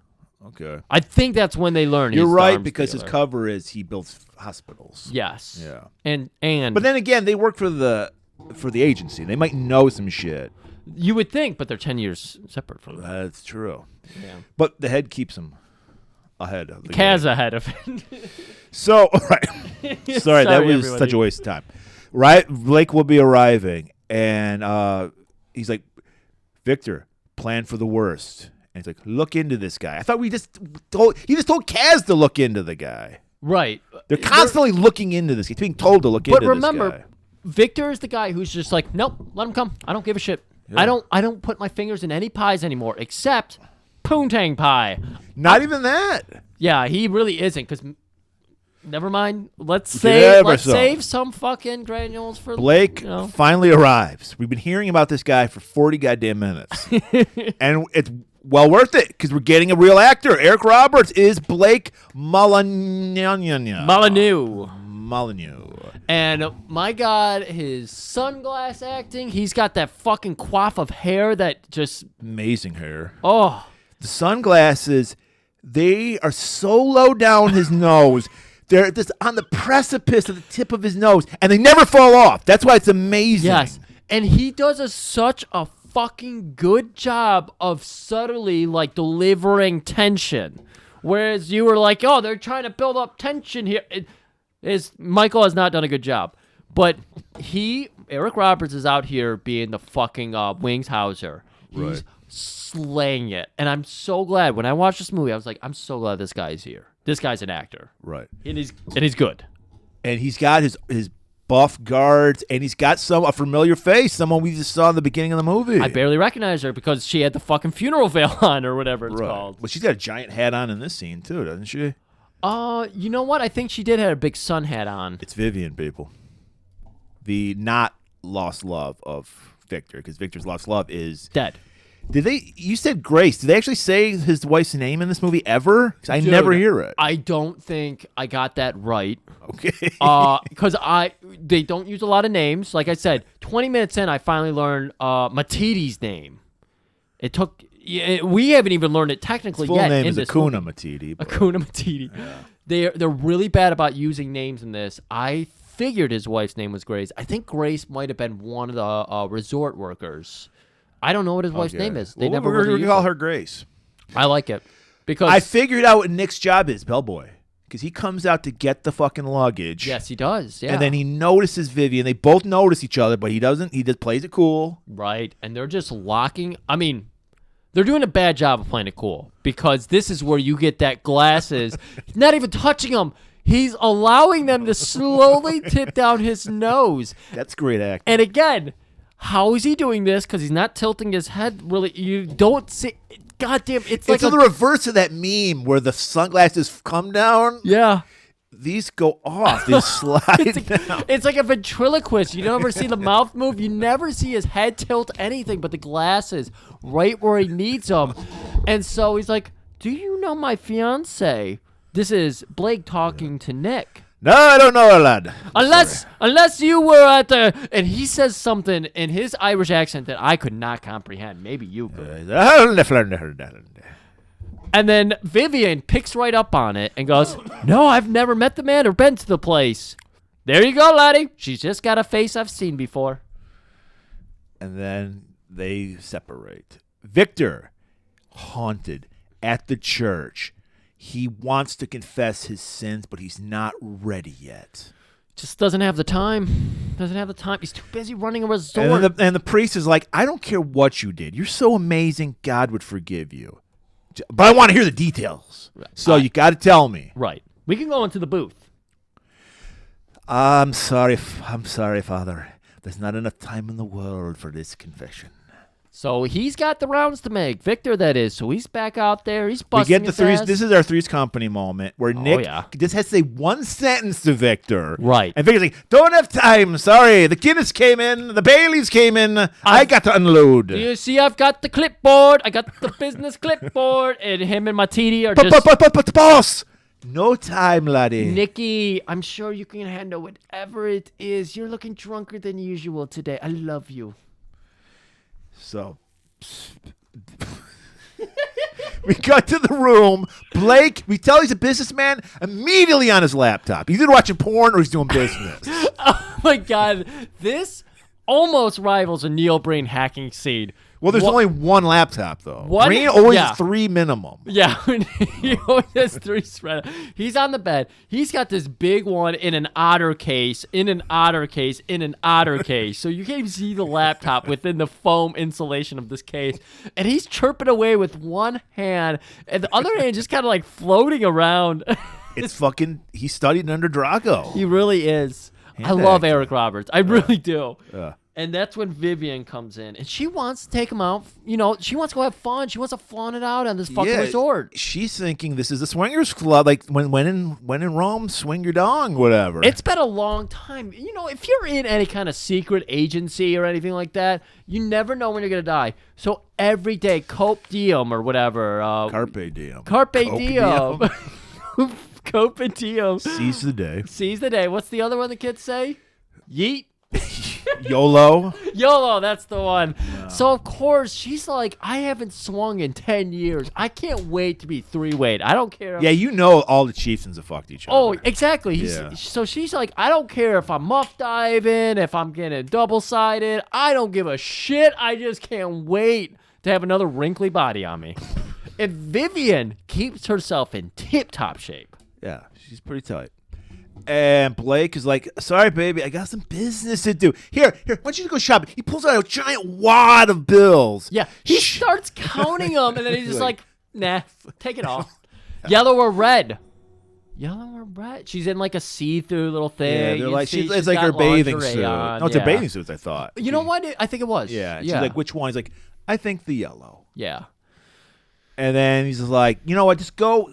Okay. I think that's when they learn. You're he's the right, arms because dealer. his cover is he builds hospitals. Yes. Yeah. And But then again, they work for the agency. They might know some shit. you would think, but they're 10 years separate from that. That's true. Yeah. But the head keeps him ahead of the Kaz game. ahead of it. So, all right. Sorry, that was everybody. such a waste of time. Right, Blake will be arriving, and he's like, Victor, plan for the worst. And he's like, look into this guy. I thought he just told Kaz to look into the guy. Right. They're constantly looking into this. He's being told to look into this guy. But remember, Victor is the guy who's just like, nope, let him come. I don't give a shit. Yeah. I don't put my fingers in any pies anymore except poontang pie. Not even that. Yeah, he really isn't. Because never mind. Let's save some fucking granules for Blake you know. finally arrives. We've been hearing about this guy for 40 goddamn minutes, and it's well worth it because we're getting a real actor. Eric Roberts is Blake Molyneux. And my God, his sunglass acting, he's got that fucking coif of hair that just... Amazing hair. Oh. The sunglasses, they are so low down his nose. They're just on the precipice of the tip of his nose, and they never fall off. That's why it's amazing. Yes. And he does such a fucking good job of subtly, like, delivering tension. Whereas you were like, oh, they're trying to build up tension here. Michael has not done a good job. But Eric Roberts is out here being the fucking Wings Hauser. He's slaying it. And I'm so glad. When I watched this movie, I was like, I'm so glad this guy's here. This guy's an actor. Right. And he's good. And he's got his buff guards, and he's got a familiar face, someone we just saw in the beginning of the movie. I barely recognized her because she had the fucking funeral veil on or whatever it's called. Well, she's got a giant hat on in this scene, too, doesn't she? You know what? I think she did have a big sun hat on. It's Vivian, people. The not lost love of Victor, because Victor's lost love is... Dead. You said Grace. Did they actually say his wife's name in this movie ever? 'Cause I never hear it. I don't think I got that right. Okay. Because they don't use a lot of names. Like I said, 20 minutes in, I finally learned Matiti's name. It took... we haven't even learned it technically His full yet. name in is this Akuna movie. Matiti. Akuna Matiti. Yeah. They're really bad about using names in this. I figured his wife's name was Grace. I think Grace might have been one of the resort workers. I don't know what his wife's name is. They never really call her Grace. I like it because I figured out what Nick's job is, bellboy, because he comes out to get the fucking luggage. Yes, he does. Yeah, and then he notices Vivian. They both notice each other, but he doesn't. He just plays it cool. Right, and they're just locking. I mean, they're doing a bad job of playing it cool because this is where you get that glasses. He's not even touching them. He's allowing them to slowly tip down his nose. That's great acting. And again, how is he doing this? Because he's not tilting his head really. You don't see. Goddamn, it's like the reverse of that meme where the sunglasses come down. Yeah. These go off. They slide down. It's like a ventriloquist. You never see the mouth move. You never see his head tilt anything but the glasses right where he needs them. And so he's like, do you know my fiance? This is Blake talking to Nick. No, I don't know, lad. Unless you were at the... And he says something in his Irish accent that I could not comprehend. Maybe you could. And then Vivian picks right up on it and goes, no, I've never met the man or been to the place. There you go, laddie. She's just got a face I've seen before. And then they separate. Victor, haunted at the church. He wants to confess his sins, but he's not ready yet. Just doesn't have the time. He's too busy running a resort. And the priest is like, I don't care what you did. You're so amazing, God would forgive you. But I want to hear the details. So you got to tell me. Right. We can go into the booth. I'm sorry, Father. There's not enough time in the world for this confession. So he's got the rounds to make. Victor, that is. So he's back out there. He's busting We get the his Three's. ass. This is our Three's Company moment where Nick just has to say one sentence to Victor. Right. And Victor's like, don't have time. Sorry. The Guinness came in. The Baileys came in. I got to unload. You see, I've got the clipboard. I got the business clipboard. And him and Matiti are just... But boss! No time, laddie. Nikki, I'm sure you can handle whatever it is. You're looking drunker than usual today. I love you. So, we got to the room. Blake, we tell he's a businessman, immediately on his laptop. He's either watching porn or he's doing business. Oh, my God. This almost rivals a Neil Brain hacking scene. Well, there's only one laptop though. One? Green always Yeah. has 3 minimum. Yeah, he always has 3 spread. He's on the bed. He's got this big one in an otter case, in an otter case, in an otter case. So you can't even see the laptop within the foam insulation of this case. And he's chirping away with one hand, and the other hand just kind of like floating around. It's fucking. He studied under Drago. He really is. I Hand love actor. Eric Roberts. I really do. Yeah. And that's when Vivian comes in, and she wants to take him out. You know, she wants to go have fun. She wants to flaunt it out on this fucking resort. She's thinking this is a swingers club. Like when in Rome, swing your dong, whatever. It's been a long time. You know, if you're in any kind of secret agency or anything like that, you never know when you're gonna die. So every day, cope diem or whatever. Carpe diem. Carpe Cope diem. Cope diem. Seize the day. Seize the day. What's the other one the kids say? Yeet. YOLO. YOLO, that's the one. No. So, of course, she's like, I haven't swung in 10 years. I can't wait to be 3-weight. I don't care. Yeah, you know all the chieftains have fucked each other. Oh, exactly. Yeah. So she's like, I don't care if I'm muff diving, if I'm getting double-sided. I don't give a shit. I just can't wait to have another wrinkly body on me. And Vivian keeps herself in tip-top shape. Yeah, she's pretty tight. And Blake is like, sorry, baby, I got some business to do. Here, why don't you go shopping? He pulls out a giant wad of bills. Yeah, he starts counting them, and then he's just like, nah, take it all. Yellow or red? Yellow or red? She's in like a see-through little thing. Yeah, they're like, it's like her bathing suit. No, it's her bathing suits, I thought. You know what? I think it was. Yeah, she's like, which one? He's like, I think the yellow. Yeah. And then he's just like, you know what, just go...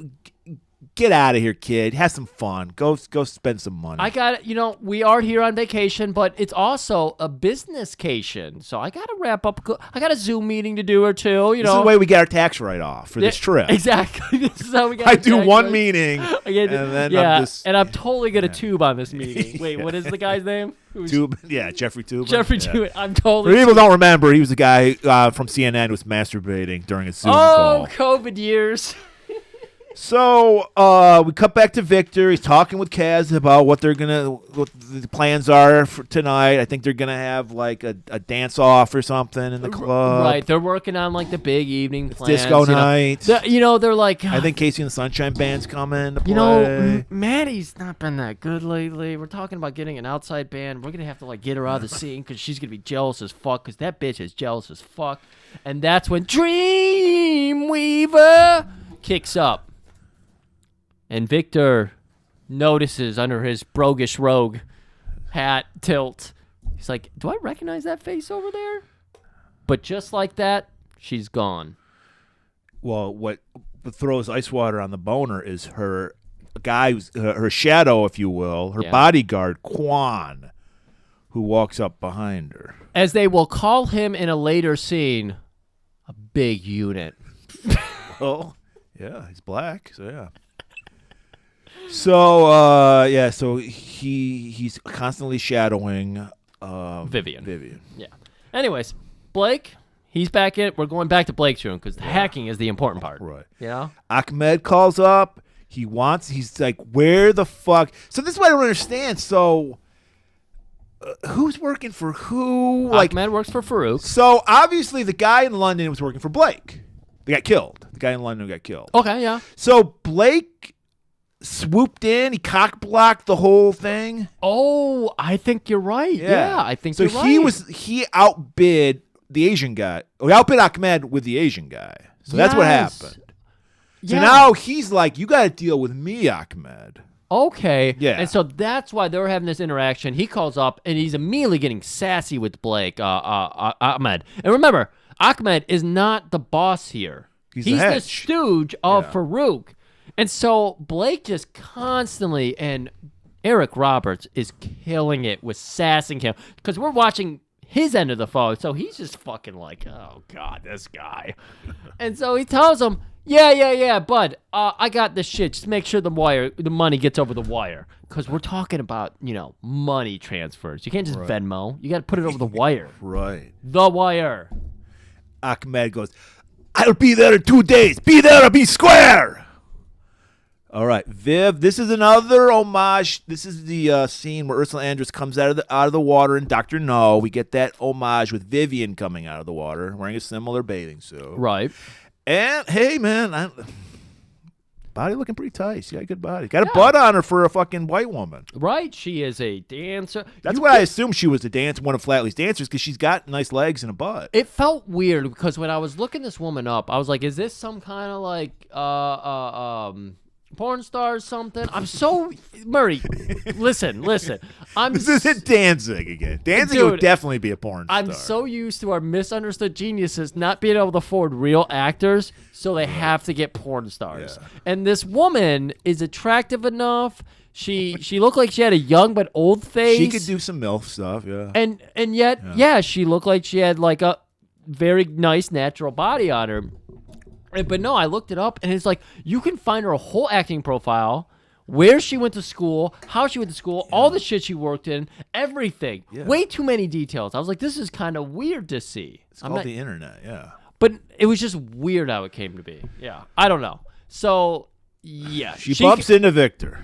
Get out of here, kid. Have some fun. Go spend some money. I got it. You know, we are here on vacation, but it's also a business-cation. So I got to wrap up. I got a Zoom meeting to do or two. You know, this is the way we get our tax write-off for this trip. Exactly. This is how we got. I do one meeting, and then I'm totally gonna tube on this meeting. Wait, what is the guy's name? Tube. Yeah, Jeffrey Tube. Jeffrey Tube. I'm totally. For people don't remember, he was the guy from CNN who was masturbating during a Zoom call. Oh, COVID years. So we cut back to Victor. He's talking with Kaz about what the plans are for tonight. I think they're gonna have like a dance off or something in the club. Right, they're working on like the big evening plans. Disco night. They're like. I think Casey and the Sunshine Band's coming to play. You know, Maddie's not been that good lately. We're talking about getting an outside band. We're gonna have to like get her out of the scene because she's gonna be jealous as fuck. Because that bitch is jealous as fuck. And that's when Dreamweaver kicks up. And Victor notices under his Brogish Rogue hat tilt. He's like, do I recognize that face over there? But just like that, she's gone. Well, what throws ice water on the boner is her guy, her shadow, if you will, her bodyguard, Quan, who walks up behind her. As they will call him in a later scene, a big unit. Oh, yeah, he's black, so yeah. So so he's constantly shadowing Vivian. Yeah. Anyways, Blake, he's back in. We're going back to Blake's room because the hacking is the important part. Right. Yeah. Ahmed calls up. He's like, where the fuck? So this is what I don't understand. So who's working for who? Ahmed works for Farouk. So obviously the guy in London was working for Blake. They got killed. The guy in London got killed. Okay, yeah. So Blake swooped in. He cock blocked the whole thing. Oh, I think you're right. Yeah, I think so. You're right. He outbid the Asian guy. Or he outbid Ahmed with the Asian guy. So that's what happened. So now he's like, you got to deal with me, Ahmed. Okay. Yeah. And so that's why they're having this interaction. He calls up and he's immediately getting sassy with Blake, Ahmed. And remember, Ahmed is not the boss here. He's the stooge of Farouk. And so Blake just constantly, and Eric Roberts is killing it with sassing him because we're watching his end of the phone. So he's just fucking like, oh, God, this guy. And so he tells him, yeah, bud, I got this shit. Just make sure the money gets over the wire. Because we're talking about, money transfers. You can't just Venmo. You got to put it over the wire. Right. The wire. Ahmed goes, I'll be there in 2 days. Be there or be square. All right, Viv. This is another homage. This is the scene where Ursula Andress comes out of the water in Doctor No. We get that homage with Vivian coming out of the water, wearing a similar bathing suit. Right. And hey, man, body looking pretty tight. She got a good body. Got a butt on her for a fucking white woman. Right. She is a dancer. That's why I assumed she was one of Flatley's dancers, because she's got nice legs and a butt. It felt weird because when I was looking this woman up, I was like, is this some kind of like porn star or something? I'm so Murray. Listen. This isn't Danzig again. Danzig would definitely be a porn star. I'm so used to our misunderstood geniuses not being able to afford real actors, so they have to get porn stars. Yeah. And this woman is attractive enough. She looked like she had a young but old face. She could do some MILF stuff, yeah. And yet, she looked like she had like a very nice natural body on her. But no, I looked it up, and it's like you can find her whole acting profile, where she went to school, how she went to school, all the shit she worked in, everything. Yeah. Way too many details. I was like, this is kind of weird to see. It's called the internet, yeah. But it was just weird how it came to be. Yeah, I don't know. So, yeah. She bumps into Victor.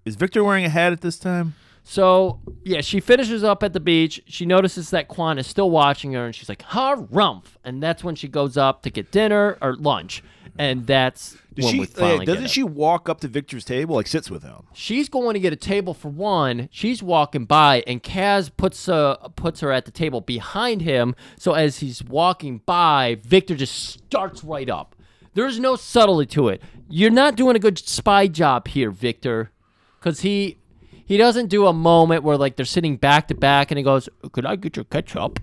Is Victor wearing a hat at this time? So, yeah, she finishes up at the beach. She notices that Quan is still watching her, and she's like, harumph. And that's when she goes up to get dinner or lunch. And that's when we finally get Doesn't she walk up to Victor's table, like sits with him? She's going to get a table for one. She's walking by, and Kaz puts her at the table behind him. So as he's walking by, Victor just starts right up. There's no subtlety to it. You're not doing a good spy job here, Victor, because he doesn't do a moment where like they're sitting back to back and he goes, "Could I get your ketchup?"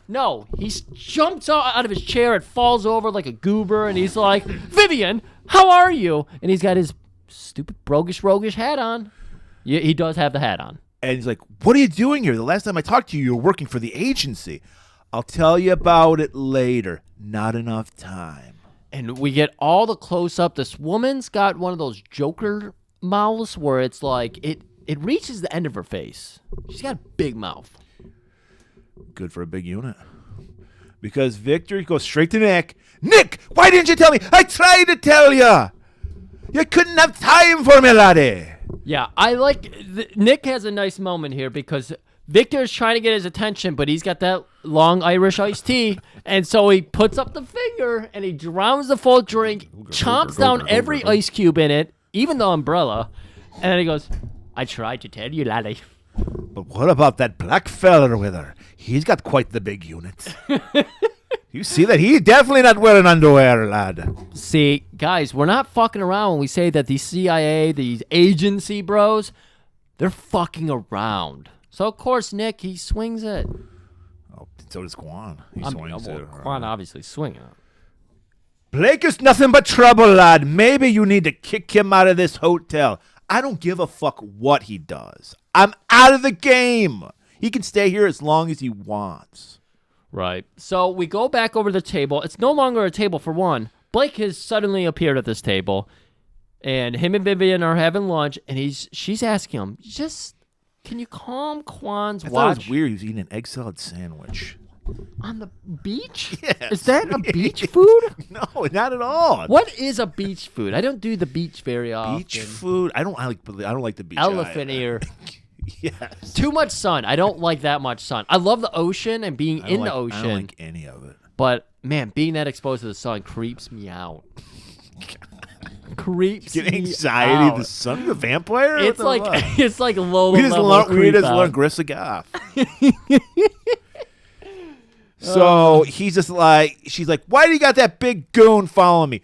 No, he jumps out of his chair, it falls over like a goober, and he's like, "Vivian, how are you?" And he's got his stupid roguish hat on. Yeah, he does have the hat on. And he's like, "What are you doing here? The last time I talked to you, you were working for the agency." "I'll tell you about it later. Not enough time." And we get all the close-up. This woman's got one of those Joker mouths where it's like, it reaches the end of her face. She's got a big mouth. Good for a big unit. Because Victor goes straight to Nick. "Nick, why didn't you tell me? I tried to tell you. You couldn't have time for me, laddie." Yeah, I like... Nick has a nice moment here because Victor's trying to get his attention, but he's got that long Irish iced tea, and so he puts up the finger, and he drowns the full drink, chomps down every ice cube in it, even the umbrella, and then he goes, "I tried to tell you, laddie." "But what about that black feller with her? He's got quite the big unit." You see that? He's definitely not wearing underwear, lad. See, guys, we're not fucking around when we say that the CIA, these agency bros, they're fucking around. So, of course, Nick, he swings it. Oh, so does Quan. He swings it. Quan obviously swinging it. "Blake is nothing but trouble, lad. Maybe you need to kick him out of this hotel." "I don't give a fuck what he does. I'm out of the game. He can stay here as long as he wants." Right. So we go back over the table. It's no longer a table for one. Blake has suddenly appeared at this table, and him and Vivian are having lunch, and she's asking him, can you calm Quan's watch? I thought it was weird. He was eating an egg salad sandwich. On the beach? Yes. Is that a beach food? No, not at all. What is a beach food? I don't do the beach very often. Beach food? I don't like the beach. Elephant ear. Yes. Too much sun. I don't like that much sun. I love the ocean and being in the ocean. I don't like any of it. But, man, being that exposed to the sun creeps me out. Creeps Get me anxiety. out. The sun? You a vampire? It's like low we level creep just out. learned Grissa Goff. So he's just like, she's like, "Why do you got that big goon following me?"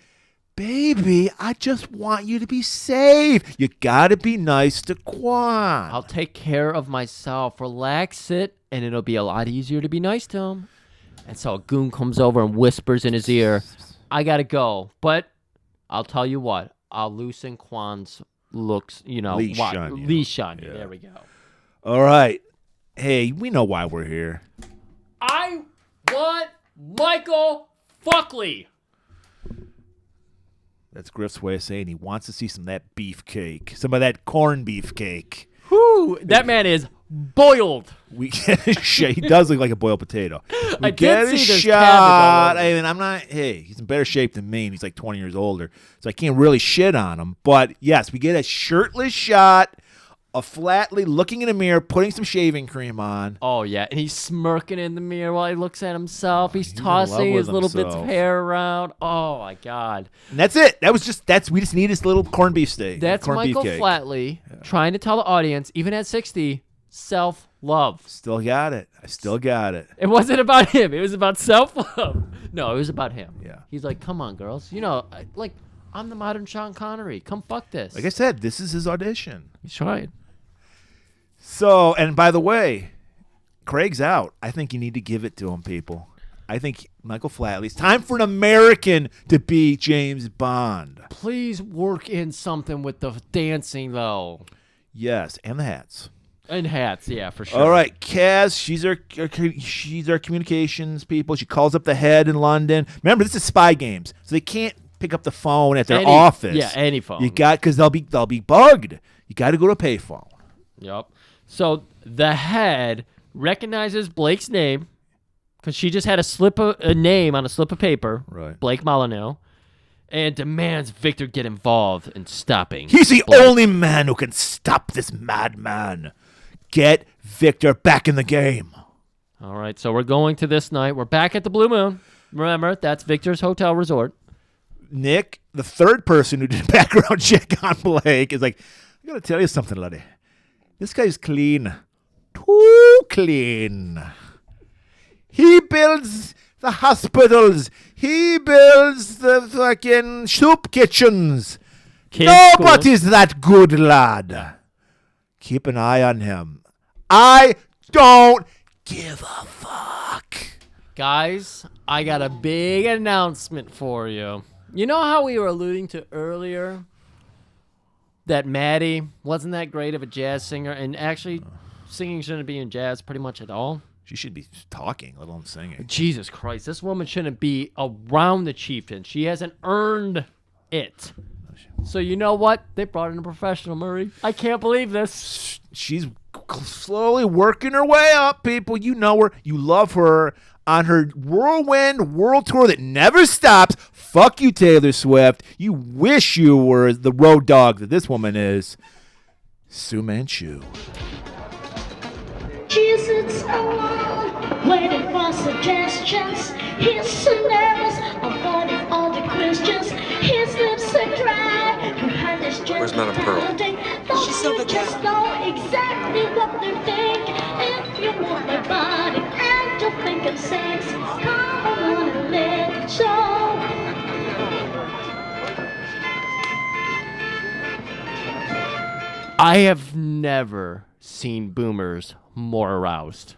"Baby, I just want you to be safe. You gotta be nice to Quan." I'll take care of myself. Relax it, and it'll be a lot easier to be nice to him. And so a goon comes over and whispers in his ear, "I gotta go, but I'll tell you what. I'll loosen Quan's leash on you." Yeah. There we go. All right. Hey, we know why we're here. I want Michael Flatley. That's Griff's way of saying he wants to see some of that beefcake. Some of that corned beefcake. Whew, that man is boiled. We get a shot. He does look like a boiled potato. We I get did a see this shot. cabbage all over. And I'm not. Hey, he's in better shape than me, and he's like 20 years older, so I can't really shit on him. But yes, we get a shirtless shot of Flatley looking in a mirror, putting some shaving cream on. Oh yeah, and he's smirking in the mirror while he looks at himself. He's He's in love tossing with his little bits of himself. hair around. Oh my God. And that's it. We just need this little corned beef steak. That's corned Michael beef cake. Flatley trying to tell the audience, even at 60, self-love. Still got it. I still got it. It wasn't about him. It was about self-love. No, it was about him. Yeah. He's like, come on, girls. I'm the modern Sean Connery. Come fuck this. Like I said, this is his audition. He's trying. So, and by the way, Craig's out. I think you need to give it to him, people. I think Michael Flatley. It's time for an American to be James Bond. Please work in something with the dancing, though. Yes, and the hats. And hats, yeah, for sure. All right, Kaz. She's our communications people. She calls up the head in London. Remember, this is spy games, so they can't pick up the phone at their office. Yeah, any phone. You got because they'll be bugged. You got to go to a payphone. Yep. So the head recognizes Blake's name because she just had a name on a slip of paper. Right. Blake Molyneux. And demands Victor get involved in stopping. He's the Blake. only man who can stop this madman. Get Victor back in the game. All right, so we're going to this night. We're back at the Blue Moon. Remember, that's Victor's hotel resort. Nick, the third person who did a background check on Blake, is like, I gotta tell you something, laddie. This guy's clean. Too clean. He builds the hospitals. He builds the fucking soup kitchens. Kids' Nobody's that good, lad. Keep an eye on him. I don't give a fuck. Guys, I got a big announcement for you. You know how we were alluding to earlier that Maddie wasn't that great of a jazz singer, and actually singing shouldn't be in jazz pretty much at all? She should be talking, let alone singing. Jesus Christ, this woman shouldn't be around the chieftain. She hasn't earned it. So you know what? They brought in a professional, Murray. I can't believe this. She's slowly working her way up, people. You know her. You love her. On her whirlwind world tour that never stops. Fuck you, Taylor Swift. You wish you were the road dog that this woman is. Sue Manchu. She sits alone, waiting for suggestions. His sinners, avoiding all the Christians. His lips are dry, behind his Where's Madame Pearl? She's over there. Just know exactly what they think. If you want my body and you think of sex, come on and let it show. I have never seen boomers more aroused.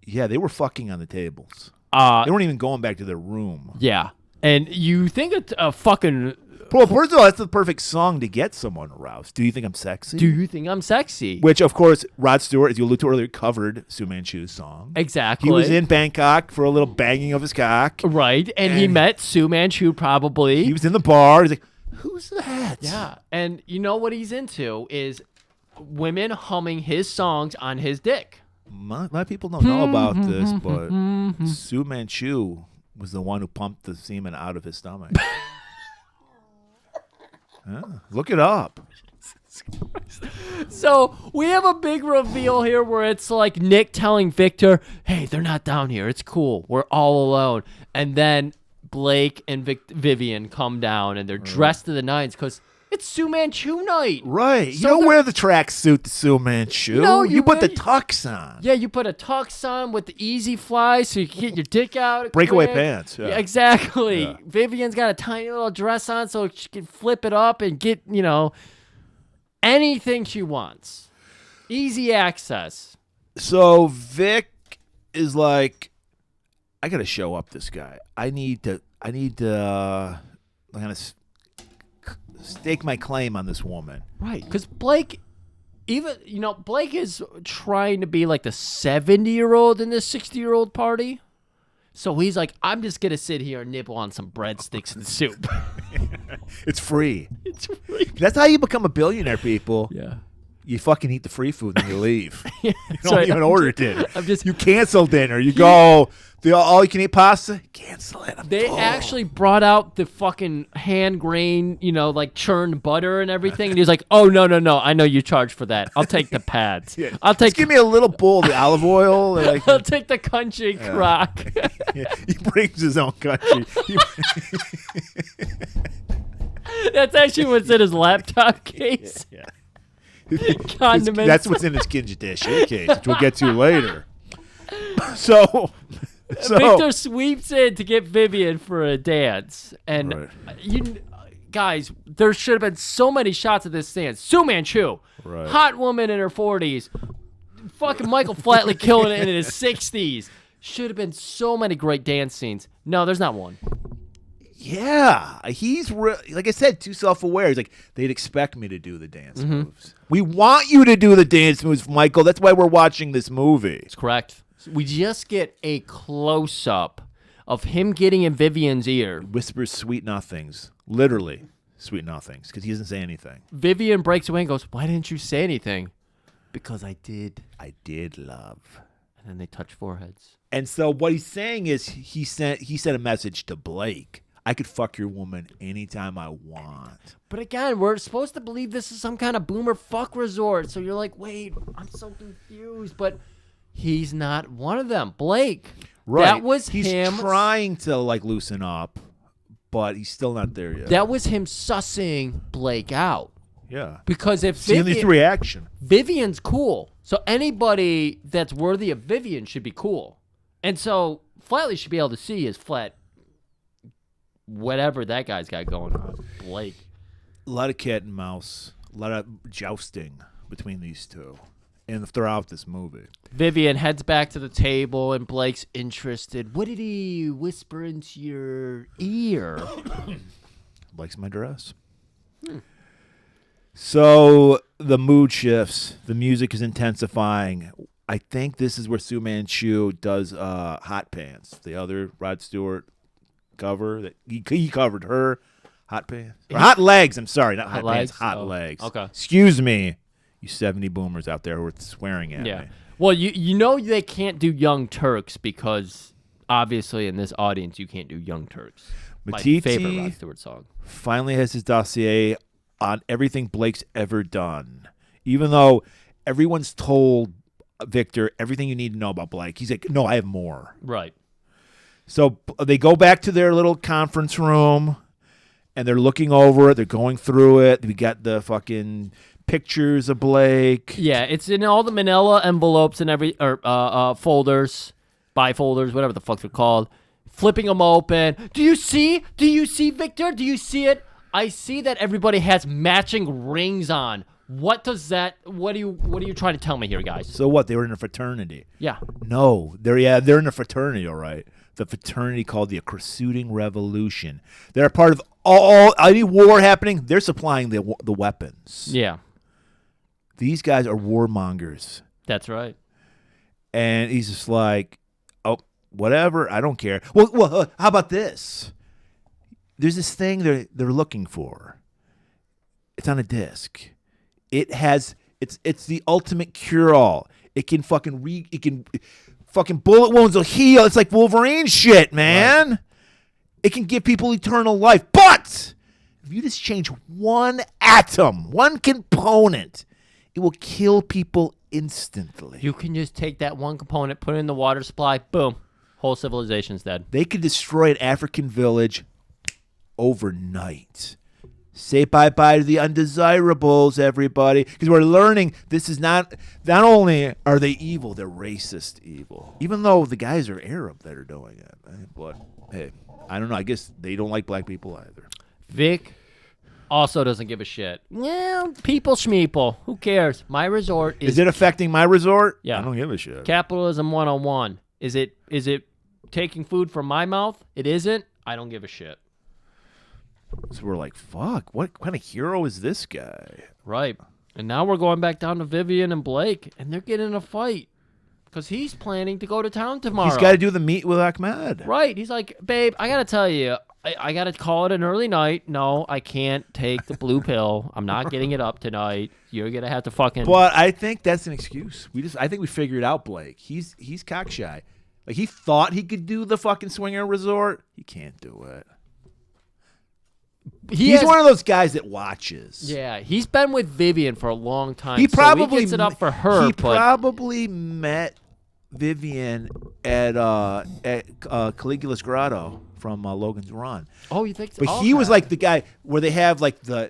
Yeah, they were fucking on the tables. Uh, They weren't even going back to their room. yeah. And you think it's a fucking... Well, first of all, that's the perfect song to get someone aroused. Do you think I'm sexy? Do you think I'm sexy? Which, of course, Rod Stewart, as you alluded to earlier, covered Sue Manchu's song. Exactly. He was in Bangkok for a little banging of his cock. Right, and he And- met Sue Manchu probably. He was in the bar. He's like, who's that? Yeah, and you know what he's into is women humming his songs on his dick. A lot of people don't know about this, but Sue Manchu was the one who pumped the semen out of his stomach. Yeah, look it up. So we have a big reveal here where it's like Nick telling Victor, hey, they're not down here. It's cool. We're all alone. And then Blake and Vivian come down and they're dressed to the nines because it's Sue Manchu night. Right. So you don't they're- wear the tracksuit to Sue Manchu. No, you you put the wear- tux on. Yeah, you put a tux on with the easy fly so you can get your dick out. Breakaway quick. pants, yeah. Exactly. Yeah. Vivian's got a tiny little dress on so she can flip it up and get, anything she wants. Easy access. So Vic is like, I got to show up this guy. I need to kind of stake my claim on this woman. Right, because Blake, Blake is trying to be like the 70-year-old in this 60-year-old party. So he's like, I'm just going to sit here and nibble on some breadsticks and soup. It's free. It's free. That's how you become a billionaire, people. Yeah. You fucking eat the free food and you leave. You don't Sorry, even order dinner. I'm just- You cancel dinner. You go, all you can eat pasta? Cancel it. They actually brought out the fucking hand grain, like churned butter and everything. And he's like, oh, no. I know you charge for that. I'll take the pads. I'll take Just give me a little bowl of the olive oil. I'll take the country crock. He brings his own country. That's actually what's in his laptop case. Yeah. Condiments. That's what's in his Kinjideshire case, which we'll get to later. So Victor sweeps in to get Vivian for a dance, and Right. guys, there should have been so many shots of this dance. Su Manchu, Right. hot woman in her 40s, fucking Michael Flatley killing it in his 60s. Should have been so many great dance scenes. No, there's not one. Yeah, he's like I said, too self-aware. He's like, they'd expect me to do the dance moves. We want you to do the dance moves, Michael. That's why we're watching this movie. It's correct. We just get a close-up of him getting in Vivian's ear. Whispers sweet nothings, literally sweet nothings, because he doesn't say anything. Vivian breaks away and goes, why didn't you say anything? Because I did. I did love. And then they touch foreheads. And so what he's saying is he sent a message to Blake. I could fuck your woman anytime I want. But again, we're supposed to believe this is some kind of boomer fuck resort. So you're like, wait, I'm so confused. But he's not one of them. Blake. Right. That was he's him. trying to loosen up, but he's still not there yet. That was him sussing Blake out. Yeah. Because if Seeing his reaction. Vivian's cool. So anybody that's worthy of Vivian should be cool. And so Flatley should be able to see his flat whatever that guy's got going on. Blake. A lot of cat and mouse. A lot of jousting between these two. And throughout this movie. Vivian heads back to the table and Blake's interested. What did he whisper into your ear? Likes my dress. So the mood shifts. The music is intensifying. I think this is where Su Manchu does Hot Pants, the other Rod Stewart cover that he covered her Hot Pants or Hot Legs. I'm sorry, not Hot Pants, Hot Legs. Okay, excuse me, you 70 boomers out there who are swearing at me. Well, you know they can't do Young Turks because obviously in this audience you can't do Young Turks. My favorite Rod Stewart song. Finally has his dossier on everything Blake's ever done, even though everyone's told Victor everything you need to know about Blake. He's like, no, I have more. Right. So they go back to their little conference room, and they're looking over it. They're going through it. We got the fucking pictures of Blake. Yeah, it's in all the manila envelopes and folders, bifolders, whatever the fuck they're called. Flipping them open. Do you see, Victor? Do you see it? I see that everybody has matching rings on. What are you trying to tell me here, guys? So what? They were in a fraternity. Yeah. No, they're in a fraternity, all right. The fraternity called the Cressuding Revolution. They're a part of any war happening. They're supplying the weapons. Yeah. These guys are warmongers. That's right. And he's just like, oh, whatever. I don't care. Well, how about this? There's this thing they're looking for. It's on a disc. It's the ultimate cure-all. It can fucking bullet wounds will heal. It's like Wolverine shit, man. Right. It can give people eternal life. But if you just change one atom, one component, it will kill people instantly. You can just take that one component, put it in the water supply, boom, whole civilization's dead. They could destroy an African village overnight. Say bye-bye to the undesirables, everybody. Because we're learning this is not only are they evil, they're racist evil. Even though the guys are Arab that are doing it. But, hey, I don't know. I guess they don't like black people either. Vic also doesn't give a shit. Yeah, people schmeeple. Who cares? My resort is... Is it affecting my resort? Yeah. I don't give a shit. Capitalism 101. Is it taking food from my mouth? It isn't? I don't give a shit. So we're like, fuck, what kind of hero is this guy? Right. And now we're going back down to Vivian and Blake, and they're getting in a fight because he's planning to go to town tomorrow. He's got to do the meet with Ahmed. Right. He's like, babe, I got to tell you, I got to call it an early night. No, I can't take the blue pill. I'm not getting it up tonight. You're going to have to fucking... But I think that's an excuse. I think we figured out Blake. He's cockshy. Like, he thought he could do the fucking swinger resort. He can't do it. He's one of those guys that watches. Yeah, he's been with Vivian for a long time. He probably so he gets it up for her. He probably met Vivian at Caligula's Grotto from Logan's Run. Oh, you think so? But he was like the guy where they have like the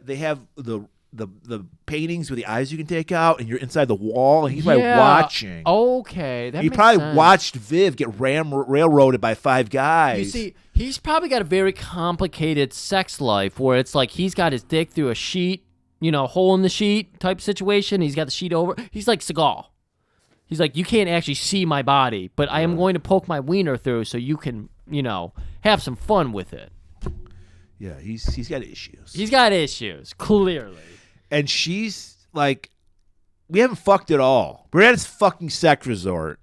paintings with the eyes you can take out, and you're inside the wall, and he's like watching. Okay, that he makes probably sense. watched Viv get railroaded by 5 guys. You see, he's probably got a very complicated sex life where it's like he's got his dick through a sheet, hole in the sheet type situation. He's got the sheet over. He's like Seagal. He's like, you can't actually see my body, but I am going to poke my wiener through so you can, have some fun with it. Yeah, he's got issues. He's got issues, clearly. And she's like, we haven't fucked at all. We're at his fucking sex resort,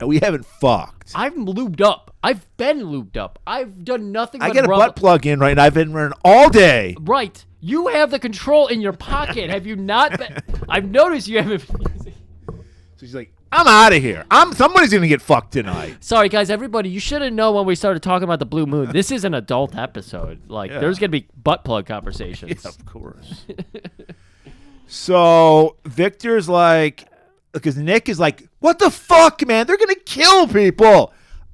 and we haven't fucked. I'm lubed up. I've been lubed up. I've done nothing but I got a rub- butt plug in right now. I've been running all day. Right. You have the control in your pocket. Have you not been? I've noticed you haven't been using. So she's like, I'm out of here. Somebody's going to get fucked tonight. Sorry, guys, everybody. You should have known when we started talking about the blue moon. This is an adult episode. There's going to be butt plug conversations. Yeah, of course. So Victor's like, because Nick is like, what the fuck, man? They're going to kill people.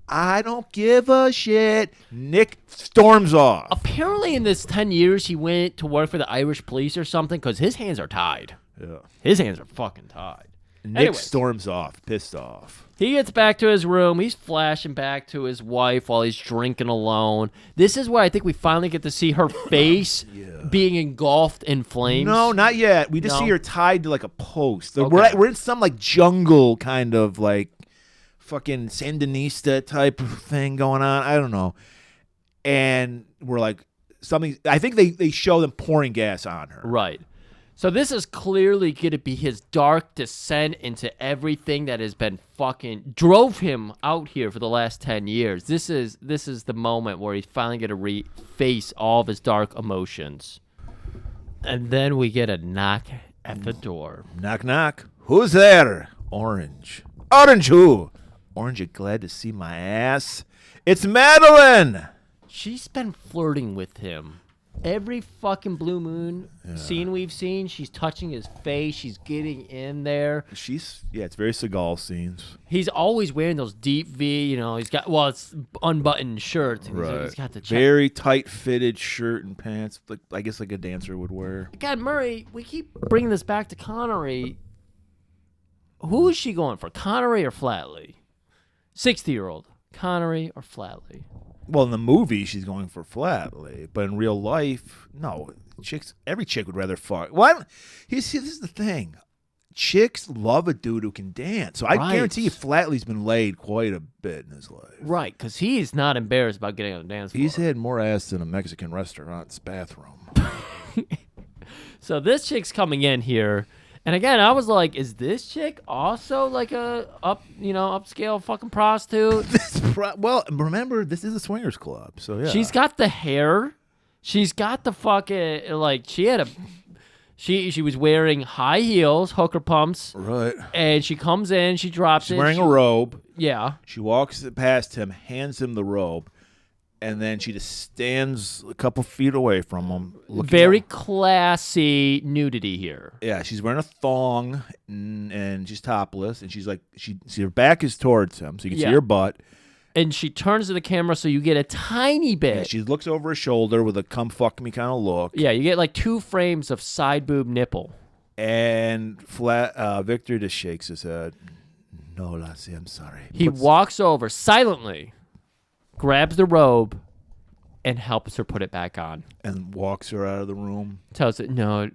I don't give a shit. Nick storms off. Apparently, in this 10 years, he went to work for the Irish police or something because his hands are tied. Yeah. His hands are fucking tied. Nick storms off, pissed off. He gets back to his room. He's flashing back to his wife while he's drinking alone. This is where I think we finally get to see her face being engulfed in flames. No, not yet. We just see her tied to like a post. Okay. We're in some like jungle kind of like fucking Sandinista type of thing going on. I don't know. And we're like something. I think they show them pouring gas on her. Right. So this is clearly going to be his dark descent into everything that has been fucking drove him out here for the last 10 years. This is the moment where he's finally going to face all of his dark emotions. And then we get a knock at the door. Knock, knock. Who's there? Orange. Orange who? Orange, you glad to see my ass? It's Madeline. She's been flirting with him. Every fucking blue moon scene we've seen, she's touching his face. She's getting in there. It's very Seagal scenes. He's always wearing those deep V, he's got, it's unbuttoned shirts. Right. He's got the very tight-fitted shirt and pants, like I guess like a dancer would wear. God, Murray, we keep bringing this back to Connery. Who is she going for, Connery or Flatley? 60-year-old, Connery or Flatley? Well, in the movie, she's going for Flatley, but in real life, no. Every chick would rather fuck. What? This is the thing. Chicks love a dude who can dance. So I guarantee you Flatley's been laid quite a bit in his life. Right, because he's not embarrassed about getting on the dance floor. He's had more ass than a Mexican restaurant's bathroom. So this chick's coming in here. And again, I was like, is this chick also like a upscale fucking prostitute? Well, remember, this is a swingers club, so yeah. She's got the hair. She's got the fucking, she was wearing high heels, hooker pumps. Right. And she comes in, she drops She's wearing a robe. Yeah. She walks past him, hands him the robe, and then she just stands a couple feet away from him. Very classy nudity here. Yeah, she's wearing a thong and she's topless, and she's like, her back is towards him, so you can see her butt. And she turns to the camera so you get a tiny bit. Yeah, she looks over her shoulder with a come fuck me kind of look. Yeah, you get like 2 frames of side boob nipple. And Victor just shakes his head. No, Lassie, I'm sorry. He walks over silently, grabs the robe, and helps her put it back on. And walks her out of the room. Tells her, no,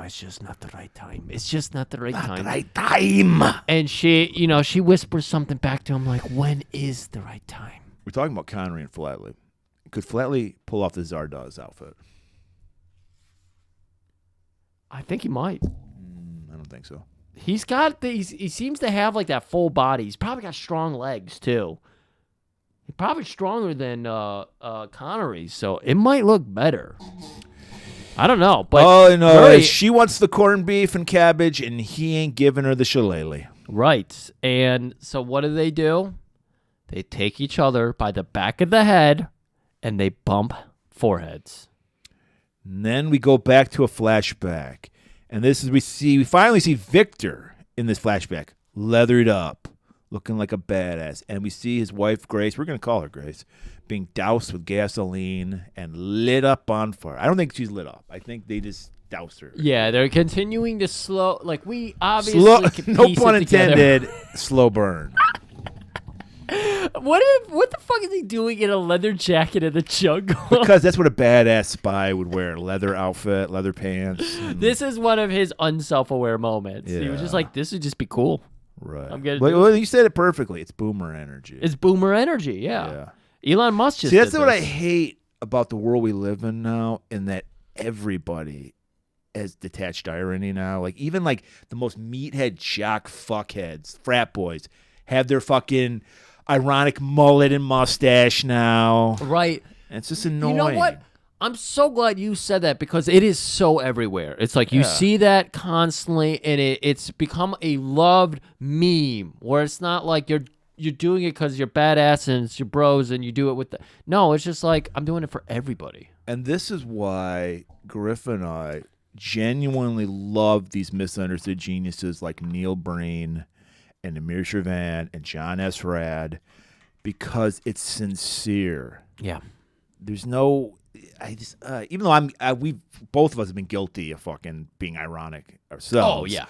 it's just not the right time. It's just not the right time. Not the right time. And she whispers something back to him like, when is the right time? We're talking about Connery and Flatley. Could Flatley pull off the Zardoz outfit? I think he might. I don't think so. He's got he seems to have like that full body. He's probably got strong legs too. Probably stronger than Connery, so it might look better. I don't know, but all I know is she wants the corned beef and cabbage, and he ain't giving her the shillelagh. Right. And so what do? They take each other by the back of the head, and they bump foreheads. And then we go back to a flashback, and this is we finally see Victor in this flashback, leathered up, looking like a badass, and we see his wife Grace. We're gonna call her Grace, being doused with gasoline and lit up on fire. I don't think she's lit up. I think they just doused her. Yeah, they're continuing to we obviously can no piece pun it together. intended. Slow burn. What the fuck is he doing in a leather jacket in the jungle? Because that's what a badass spy would wear: leather outfit, leather pants. This is one of his unself-aware moments. He was just Yeah. like, "This would just be cool." Right. I'm gonna well, you said it perfectly. It's boomer energy. It's boomer energy. Yeah. Elon Musk just See, that's did what I this. hate about the world we live in now, in that everybody has detached irony now. Like, even like the most meathead jock fuckheads, frat boys, have their fucking ironic mullet and mustache now. Right. And it's just annoying. You know what? I'm so glad you said that because it is so everywhere. It's like you see that constantly, and it's become a loved meme where it's not like you're doing it because you're badass and it's your bros and you do it with the. No, it's just like I'm doing it for everybody. And this is why Griff and I genuinely love these misunderstood geniuses like Neil Breen and Amir Shervan and John S. Rad, because it's sincere. Yeah. There's no, I just, even though we both of us have been guilty of fucking being ironic ourselves. Oh, yeah.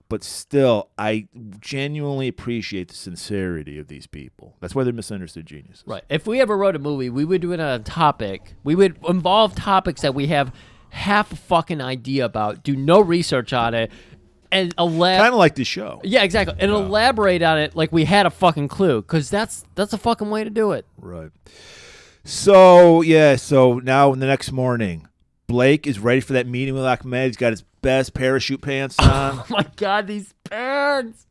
But still, I genuinely appreciate the sincerity of these people. That's why they're misunderstood geniuses. Right. If we ever wrote a movie, we would do it on a topic. We would involve topics that we have half a fucking idea about, do no research on it, and Kind of like this show. Yeah, exactly. And elaborate on it like we had a fucking clue, because that's a fucking way to do it. Right. So now in the next morning, Blake is ready for that meeting with Ahmed. He's got his best parachute pants on. Oh my God, these pants!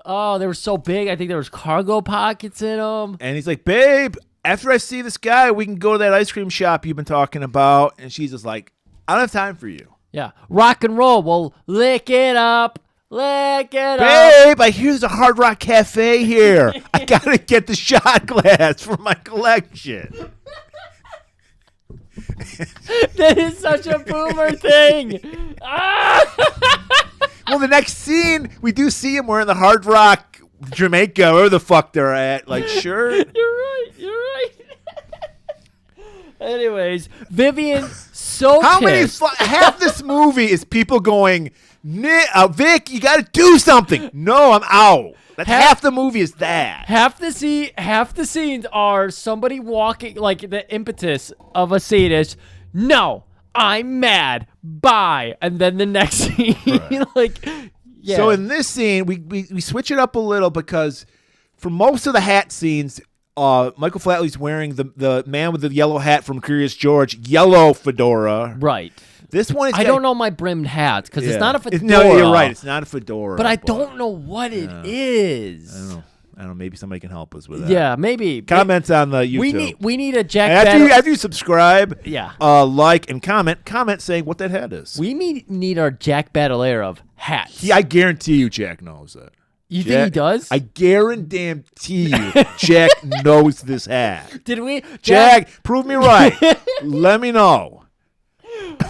Oh, they were so big. I think there was cargo pockets in them. And he's like, babe, after I see this guy, we can go to that ice cream shop you've been talking about. And she's just like, I don't have time for you. Yeah, rock and roll. Well, lick it up. Lick it up. Babe, I hear there's a Hard Rock Cafe here. I got to get the shot glass for my collection. That is such a boomer thing. Well, the next scene, we do see him wearing the Hard Rock Jamaica, wherever the fuck they're at. Like, sure. You're right. Anyways, Vivian, so How many? pissed. Half this movie is people going, Vic, you got to do something. No, I'm out. That's half the movie is that. Half the scenes are somebody walking, like the impetus of a scene is, no, I'm mad. Bye. And then the next scene, like, yeah. So in this scene, we switch it up a little because for most of the hat scenes, Michael Flatley's wearing the man with the yellow hat from Curious George, yellow fedora. Right. This one is. I don't know my brimmed hats because it's not a fedora. No, you're right. It's not a fedora. But I don't know what it is. I don't know. Maybe somebody can help us with that. Yeah, maybe. Comments on the YouTube. We need a Jack. After you subscribe, Yeah. like and comment saying what that hat is. We need our Jack Battleair of hats. Yeah, I guarantee you, Jack knows that. You think he does? I guarantee you, Jack knows this hat. Did we? Jack, prove me right. Let me know.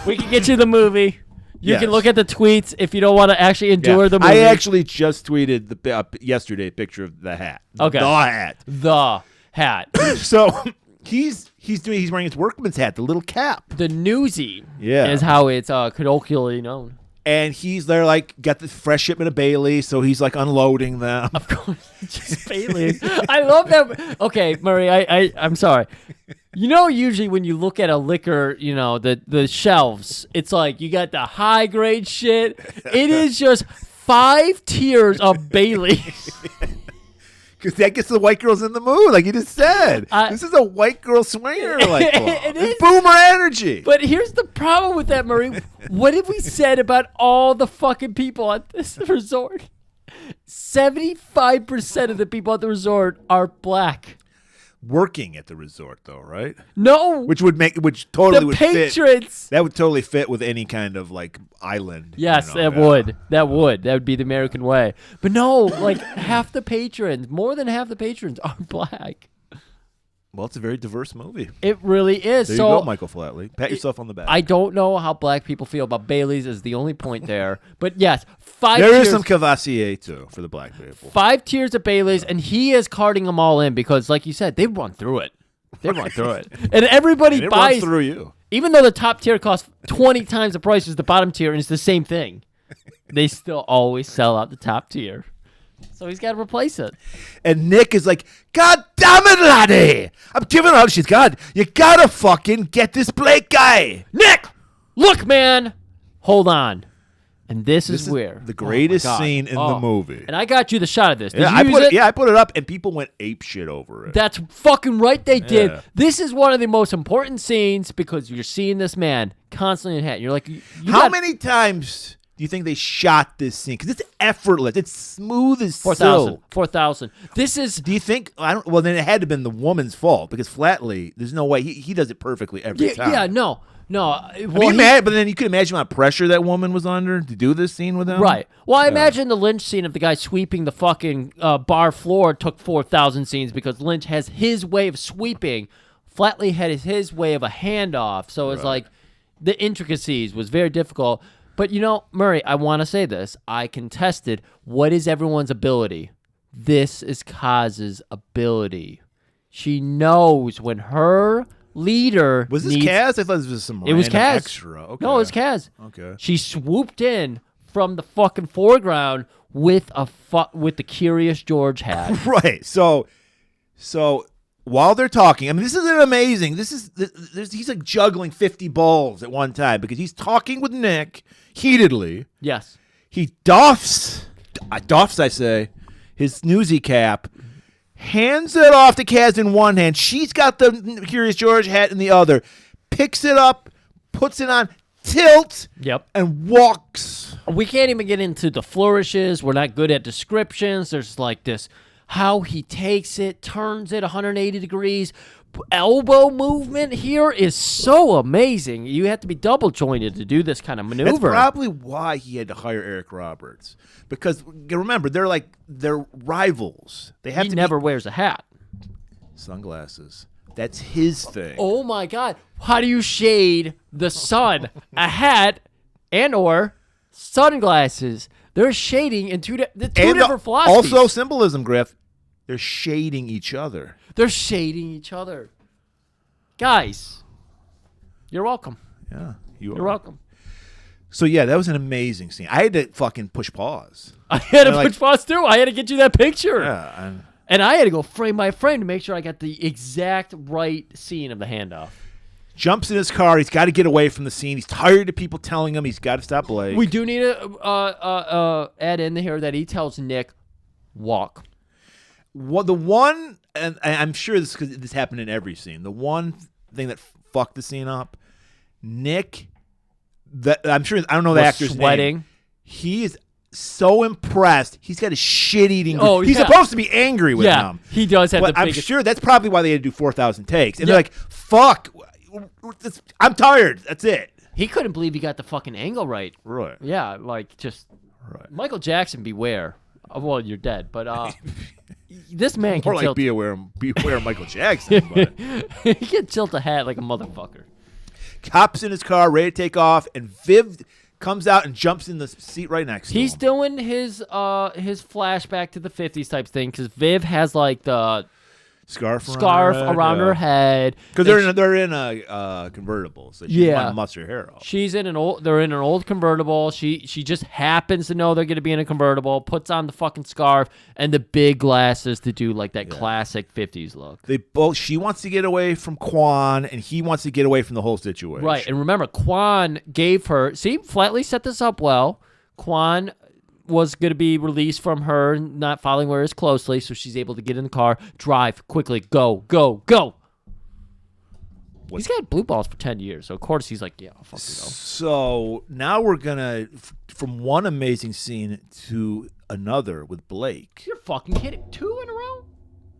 We can get you the movie. You Yes. can look at the tweets if you don't want to actually endure the movie. I actually just tweeted yesterday a picture of the hat. Okay. The hat. The hat. So he's wearing his workman's hat, the little cap. The newsie Yeah. is how it's colloquially known. And he's there, like, got the fresh shipment of Bailey, so he's like unloading them. Of course, just Bailey's. I love that. Okay, Murray, I'm sorry. You know, usually when you look at a liquor, you know, the shelves, it's like you got the high grade shit. It is just 5 tiers of Bailey's. Because that gets the white girls in the mood, like you just said. This is a white girl swinger. Like, It is. It's boomer energy. But here's the problem with that, Murray. What have we said about all the fucking people at this resort? 75% of the people at the resort are black. working at the resort, though, right? No, Which totally the would patrons. fit. That would totally fit with any kind of like island. Yes, you know, that would. That would. That would be the American way. But no, like half the patrons, more than half the patrons are black. Well, it's a very diverse movie. It really is. There so you go, Michael Flatley. Pat yourself on the back. I don't know how black people feel about Bailey's is the only point there. But yes, There tiers, is some Cavassier too for the black people. 5 tiers of Bailey's, and he is carting them all in because, like you said, they run through it. They run through it. And everybody And it buys runs through you. Even though the top tier costs 20 times the price as the bottom tier and it's the same thing, they still always sell out the top tier. So he's got to replace it. And Nick is like, God damn it, laddie! I'm giving her all she's got. You gotta fucking get this Blake guy. Nick, look, man. Hold on. And this is where the greatest oh my God. scene in the movie. And I got you the shot of this. Did Yeah, you use it? I put it up, and people went ape shit over it. That's fucking right, they did. Yeah. This is one of the most important scenes because you're seeing this man constantly in hat. You're like, How many times do you think they shot this scene? Because it's effortless. It's smooth as 4,000. silk. 4,000. This is. Do you think? Well, then it had to have been the woman's fault because Flatley, there's no way he does it perfectly every time. Yeah, no. But then you could imagine what pressure that woman was under to do this scene with him. Right. Well, I imagine the Lynch scene of the guy sweeping the fucking bar floor took 4,000 scenes because Lynch has his way of sweeping. Flatley had his way of a handoff. So it's like the intricacies was very difficult. But, Murray, I want to say this. I contested what is everyone's ability. This is Kaz's ability. She knows when her leader Was this needs... Kaz? I thought this was some It was random Kaz. extra. Okay. No, it was Kaz. Okay. She swooped in from the fucking foreground with with the Curious George hat. Right. So while they're talking, I mean, this is an amazing. He's like juggling 50 balls at one time because he's talking with Nick heatedly. Yes. He doffs, I say, his newsy cap, hands it off to Kaz in one hand. She's got the Curious George hat in the other. Picks it up, puts it on, tilts, Yep. and walks. We can't even get into the flourishes. We're not good at descriptions. There's like this how he takes it, turns it 180 degrees. Elbow movement here is so amazing. You have to be double jointed to do this kind of maneuver. That's probably why he had to hire Eric Roberts. Because remember, they're rivals. They have He to never wears a hat. sunglasses. That's his thing. Oh my God. How do you shade the sun? A hat and/or sunglasses. They're shading in two different philosophies. Also symbolism, Griff. They're shading each other. They're shading each other. Guys, you're welcome. Yeah, You're welcome. So yeah, that was an amazing scene. I had to fucking push pause. I had to like- push pause too. I had to get you that picture. Yeah, And I had to go frame by frame to make sure I got the exact right scene of the handoff. jumps in his car. He's got to get away from the scene. He's tired of people telling him he's got to stop Blake. We do need to add in here that he tells Nick, walk. Well, the one, and I'm sure this happened in every scene. The one thing that fucked the scene up, Nick. I'm sure I don't know the Was actor's sweating. name. He is so impressed. He's got a shit-eating. Oh, he's yeah. supposed to be angry with Yeah, him. he does have But the I'm biggest. sure that's probably why they had to do 4,000 takes. And Yeah. they're like, "Fuck, I'm tired. That's it." He couldn't believe he got the fucking angle right. Right. Yeah, like just Right. Michael Jackson, beware. Well, you're dead, but this man can More like tilt. beware of Michael Jackson. But. He can tilt a hat like a motherfucker. Hops in his car, ready to take off, and Viv comes out and jumps in the seat right next to He's him. doing his flashback to the 50s type thing because Viv has like the Scarf around her head. Because And they're in a convertible, so she Yeah. want to muss her hair off. She's in they're in an old convertible. She just happens to know they're going to be in a convertible, puts on the fucking scarf and the big glasses to do like that classic 50s look. She wants to get away from Quan, and he wants to get away from the whole situation. Right. And remember, Quan gave her, Flatley set this up well. Quan was going to be released from her, not following her as closely, so she's able to get in the car, drive quickly, go. He's got blue balls for 10 years, so of course he's like, yeah, I'll fucking go. So now we're going to, from one amazing scene to another with Blake. You're fucking kidding. 2 in a row?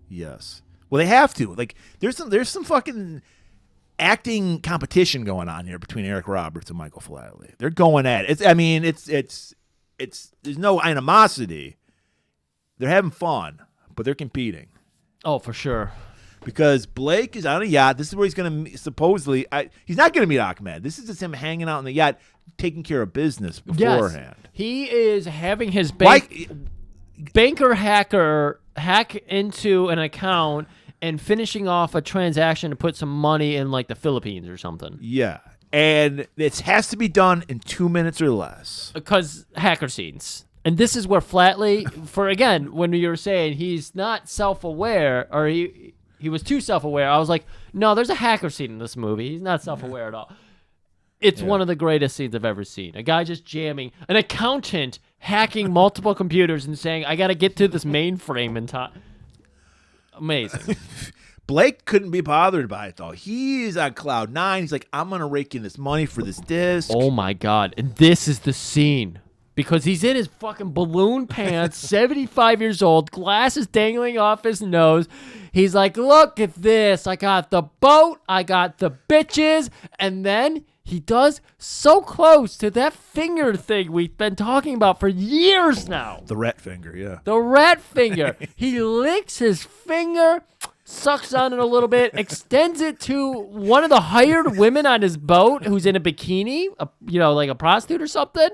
Yes. Well, they have to. Like, there's some fucking acting competition going on here between Eric Roberts and Michael Flatley. They're going at it. It's there's no animosity. They're having fun, but they're competing. Oh, for sure. Because Blake is on a yacht. This is where he's going to supposedly. He's not going to meet Ahmed. This is just him hanging out on the yacht, taking care of business beforehand. Yes. He is having his banker hack into an account and finishing off a transaction to put some money in like the Philippines or something. Yeah. And it has to be done in 2 minutes or less. Because hacker scenes. And this is where Flatley, again, when you were saying he's not self-aware, or he was too self-aware, I was like, no, there's a hacker scene in this movie. He's not self-aware at all. It's one of the greatest scenes I've ever seen. A guy just jamming, an accountant hacking multiple computers and saying, I got to get to this mainframe in time. Amazing. Blake couldn't be bothered by it, though. He's on cloud nine. He's like, I'm going to rake in this money for this disc. Oh, my God. And this is the scene. Because he's in his fucking balloon pants, 75 years old, glasses dangling off his nose. He's like, look at this. I got the boat. I got the bitches. And then he does so close to that finger thing we've been talking about for years now. The rat finger, yeah. The rat finger. He licks his finger, sucks on it a little bit, extends it to one of the hired women on his boat who's in a bikini, like a prostitute or something.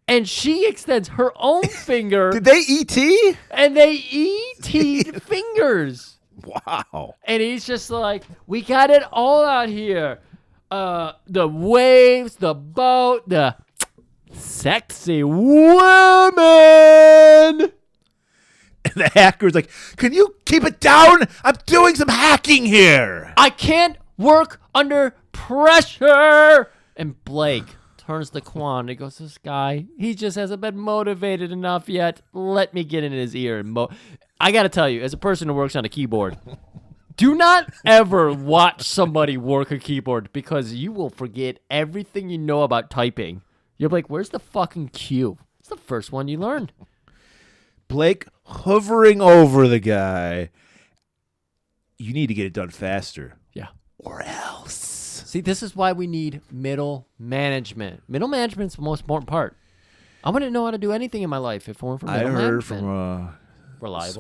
And she extends her own finger. Did they E.T.? And they E.T'd fingers. Wow. And he's just like, we got it all out here. The waves, the boat, the sexy women. And the hacker's like, can you keep it down? I'm doing some hacking here. I can't work under pressure. And Blake turns to Quan and he goes, this guy, he just hasn't been motivated enough yet. Let me get in his ear. And I got to tell you, as a person who works on a keyboard, do not ever watch somebody work a keyboard because you will forget everything you know about typing. You'll be like, where's the fucking Q? It's the first one you learned. Blake hovering over the guy. You need to get it done faster. Yeah. Or else. See, this is why we need middle management. Middle management's the most important part. I wouldn't know how to do anything in my life if it weren't for middle management. I heard from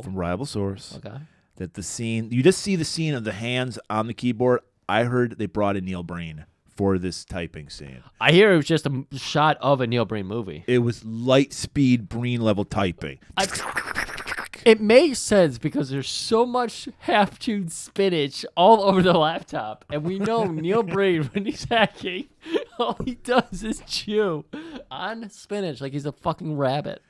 reliable source. Okay. That the scene, you just see the scene of the hands on the keyboard. I heard they brought in Neil Breen for this typing scene. I hear it was just a shot of a Neil Breen movie. It was light speed Breen level typing. It makes sense because there's so much half-chewed spinach all over the laptop. And we know Neil Breen, when he's hacking, all he does is chew on spinach like he's a fucking rabbit.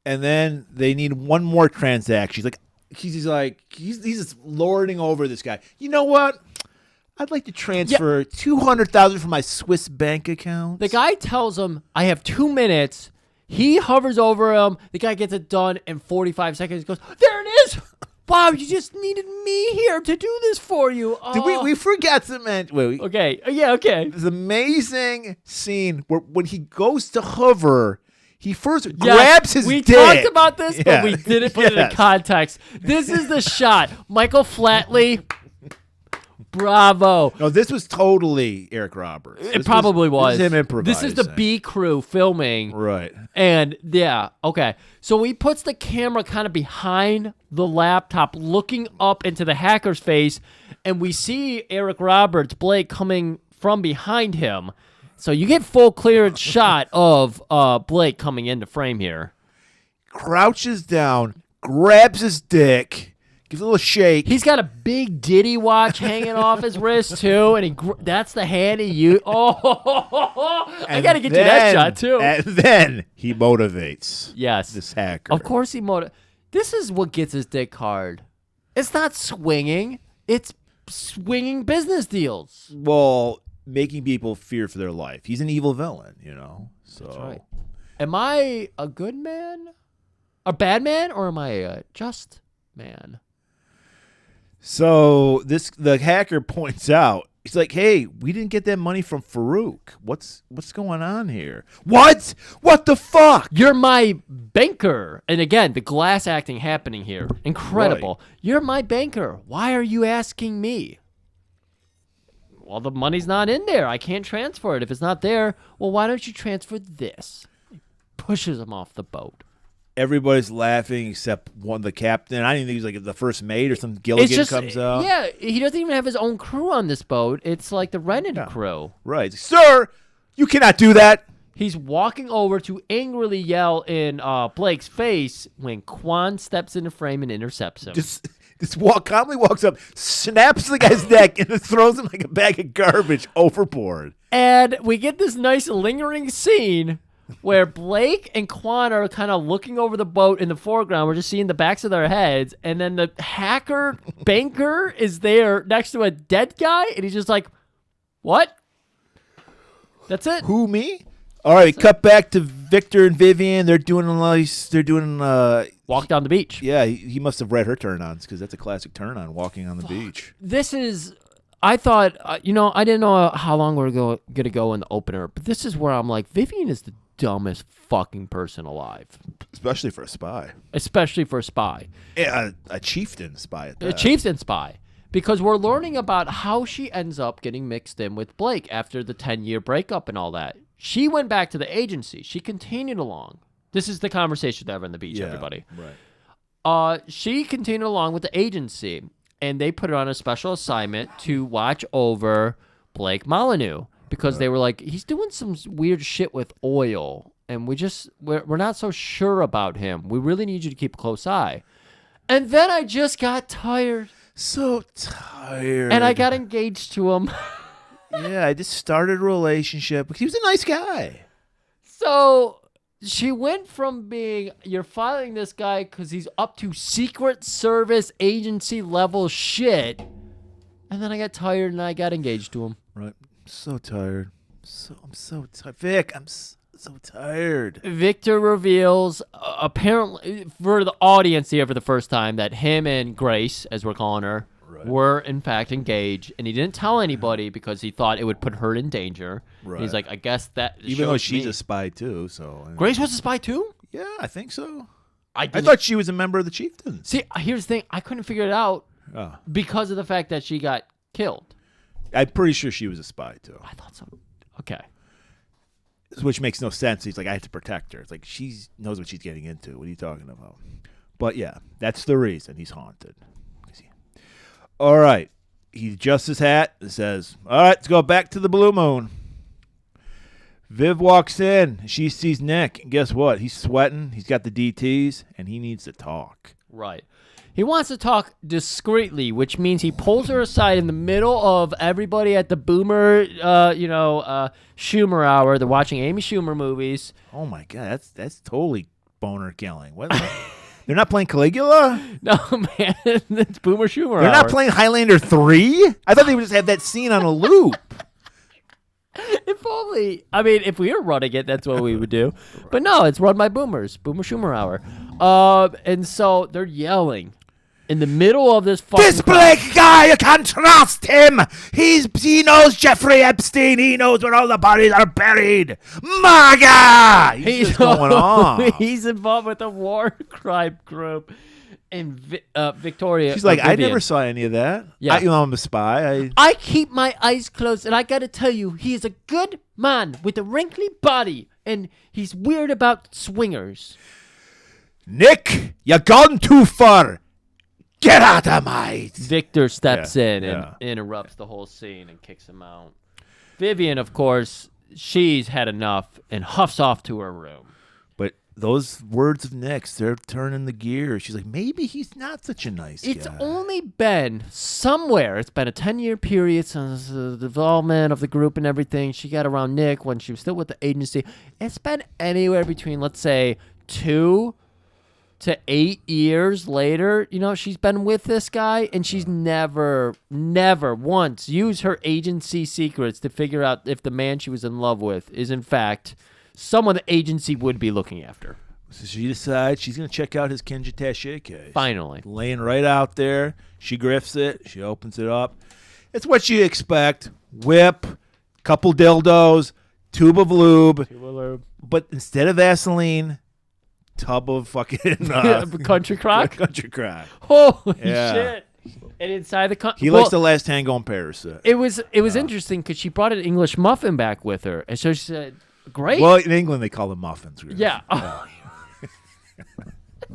And then they need one more transaction. He's just lording over this guy. You know what? I'd like to transfer $200,000 from my Swiss bank account. The guy tells him, I have 2 minutes. He hovers over him. The guy gets it done in 45 seconds. He goes, there it is. Wow, you just needed me here to do this for you. Did we forgot to mention? Okay. Yeah, okay. This amazing scene where when he goes to hover, he first grabs his dick. We talked about this, but we didn't put it in context. This is the shot. Michael Flatley. Bravo. No, this was totally Eric Roberts. It probably was. This is him improvising. This is the B crew filming. Right. And yeah, okay. So he puts the camera kind of behind the laptop, looking up into the hacker's face, and we see Eric Roberts, Blake, coming from behind him. So you get full clearance shot of Blake coming into frame here. Crouches down, grabs his dick, gives a little shake. He's got a big Diddy watch hanging off his wrist, too, and that's the hand he used. I got to get you that shot, too. And then he motivates. Yes. This hacker. Of course he motivates. This is what gets his dick hard. It's not swinging. It's swinging business deals. Well, making people fear for their life. He's an evil villain, So. That's right. Am I a good man? A bad man? Or am I a just man? So the hacker points out, He's like, hey, we didn't get that money from Farouk. What's going on here? What? What the fuck? You're my banker. And again, the glass acting happening here. Incredible. Right. You're my banker. Why are you asking me? Well, the money's not in there. I can't transfer it. If it's not there, well, why don't you transfer this? He pushes him off the boat. Everybody's laughing except the captain. I didn't think he was like the first mate or something. Gilligan comes out. Yeah, he doesn't even have his own crew on this boat. It's like the rented crew. Right. Sir, you cannot do that. He's walking over to angrily yell in Blake's face when Quan steps into frame and intercepts him. Calmly walks up, snaps the guy's neck, and then throws him like a bag of garbage overboard. And we get this nice lingering scene where Blake and Quan are kind of looking over the boat in the foreground. We're just seeing the backs of their heads. And then the hacker banker is there next to a dead guy. And he's just like, what? That's it. Who, me? All right, cut back to Victor and Vivian. They're doing Walk down the beach. Yeah, he must have read her turn-ons because that's a classic turn-on, walking on the beach. This is, I thought, I didn't know how long we were going to go in the opener. But this is where I'm like, Vivian is the dumbest fucking person alive. Especially for a spy. Yeah, a chieftain spy at that. A chieftain spy. Because we're learning about how she ends up getting mixed in with Blake after the 10-year breakup and all that. She went back to the agency. She continued along. This is the conversation they're having on the beach, everybody. Right. She continued along with the agency, and they put her on a special assignment to watch over Blake Molyneux because they were like, he's doing some weird shit with oil, and we're not so sure about him. We really need you to keep a close eye. And then I just got tired. So tired. And I got engaged to him. Yeah, I just started a relationship because he was a nice guy. So she went from being, you're filing this guy because he's up to Secret Service agency level shit. And then I got tired and I got engaged to him. Right. So tired. I'm so tired. Vic, I'm so tired. Victor reveals, apparently, for the audience here for the first time, that him and Grace, as we're calling her, were in fact engaged. And he didn't tell anybody because he thought it would put her in danger. Right. And he's like, I guess that even though shows she's me. a spy too. So Grace was a spy too? Yeah, I think so. I thought she was a member of the Chieftains. See, here's the thing. I couldn't figure it out because of the fact that she got killed. I'm pretty sure she was a spy too. I thought so. Okay. Which makes no sense. He's like, I have to protect her. It's like, she knows what she's getting into. What are you talking about? But yeah, that's the reason he's haunted. All right. He adjusts his hat and says, all right, let's go back to the Blue Moon. Viv walks in. She sees Nick. And guess what? He's sweating. He's got the DTs, and he needs to talk. Right. He wants to talk discreetly, which means he pulls her aside in the middle of everybody at the Boomer, Schumer hour. They're watching Amy Schumer movies. Oh, my God. That's totally boner killing. What? They're not playing Caligula? No, man. It's Boomer Schumer They're hour. not playing Highlander 3? I thought they would just have that scene on a loop. If only. I mean, if we were running it, that's what we would do. But no, it's run by Boomers. Boomer Schumer hour. And so they're yelling in the middle of this fucking This Blake guy, you can't trust him. He knows Jeffrey Epstein. He knows where all the bodies are buried. MAGA! He's just going on. He's involved with a war crime group. And Victoria. She's like, I Vivian. never saw any of that. Yeah. I'm a spy. I keep my eyes closed, and I gotta tell you, he is a good man with a wrinkly body, and he's weird about swingers. Nick, you gone too far. Get out of my... Victor steps in and interrupts the whole scene and kicks him out. Vivian, of course, she's had enough and huffs off to her room. But those words of Nick's, they're turning the gear. She's like, maybe he's not such a nice guy. It's only been somewhere. It's been a 10-year period since the development of the group and everything. She got around Nick when she was still with the agency. It's been anywhere between, let's say, 2 to 8 years later. She's been with this guy, and she's never once used her agency secrets to figure out if the man she was in love with is, in fact, someone the agency would be looking after. So she decides she's going to check out his Kenja Taché case. Finally. Laying right out there. She grifts it. She opens it up. It's what you expect. Whip, couple dildos, tube of lube. But instead of Vaseline, tub of fucking Country crock. Country crock. Holy Yeah. shit! And inside the He likes the last tango in Paris. It was interesting because she brought an English muffin back with her, and so she said, "Great." Well, in England they call them muffins. Yeah.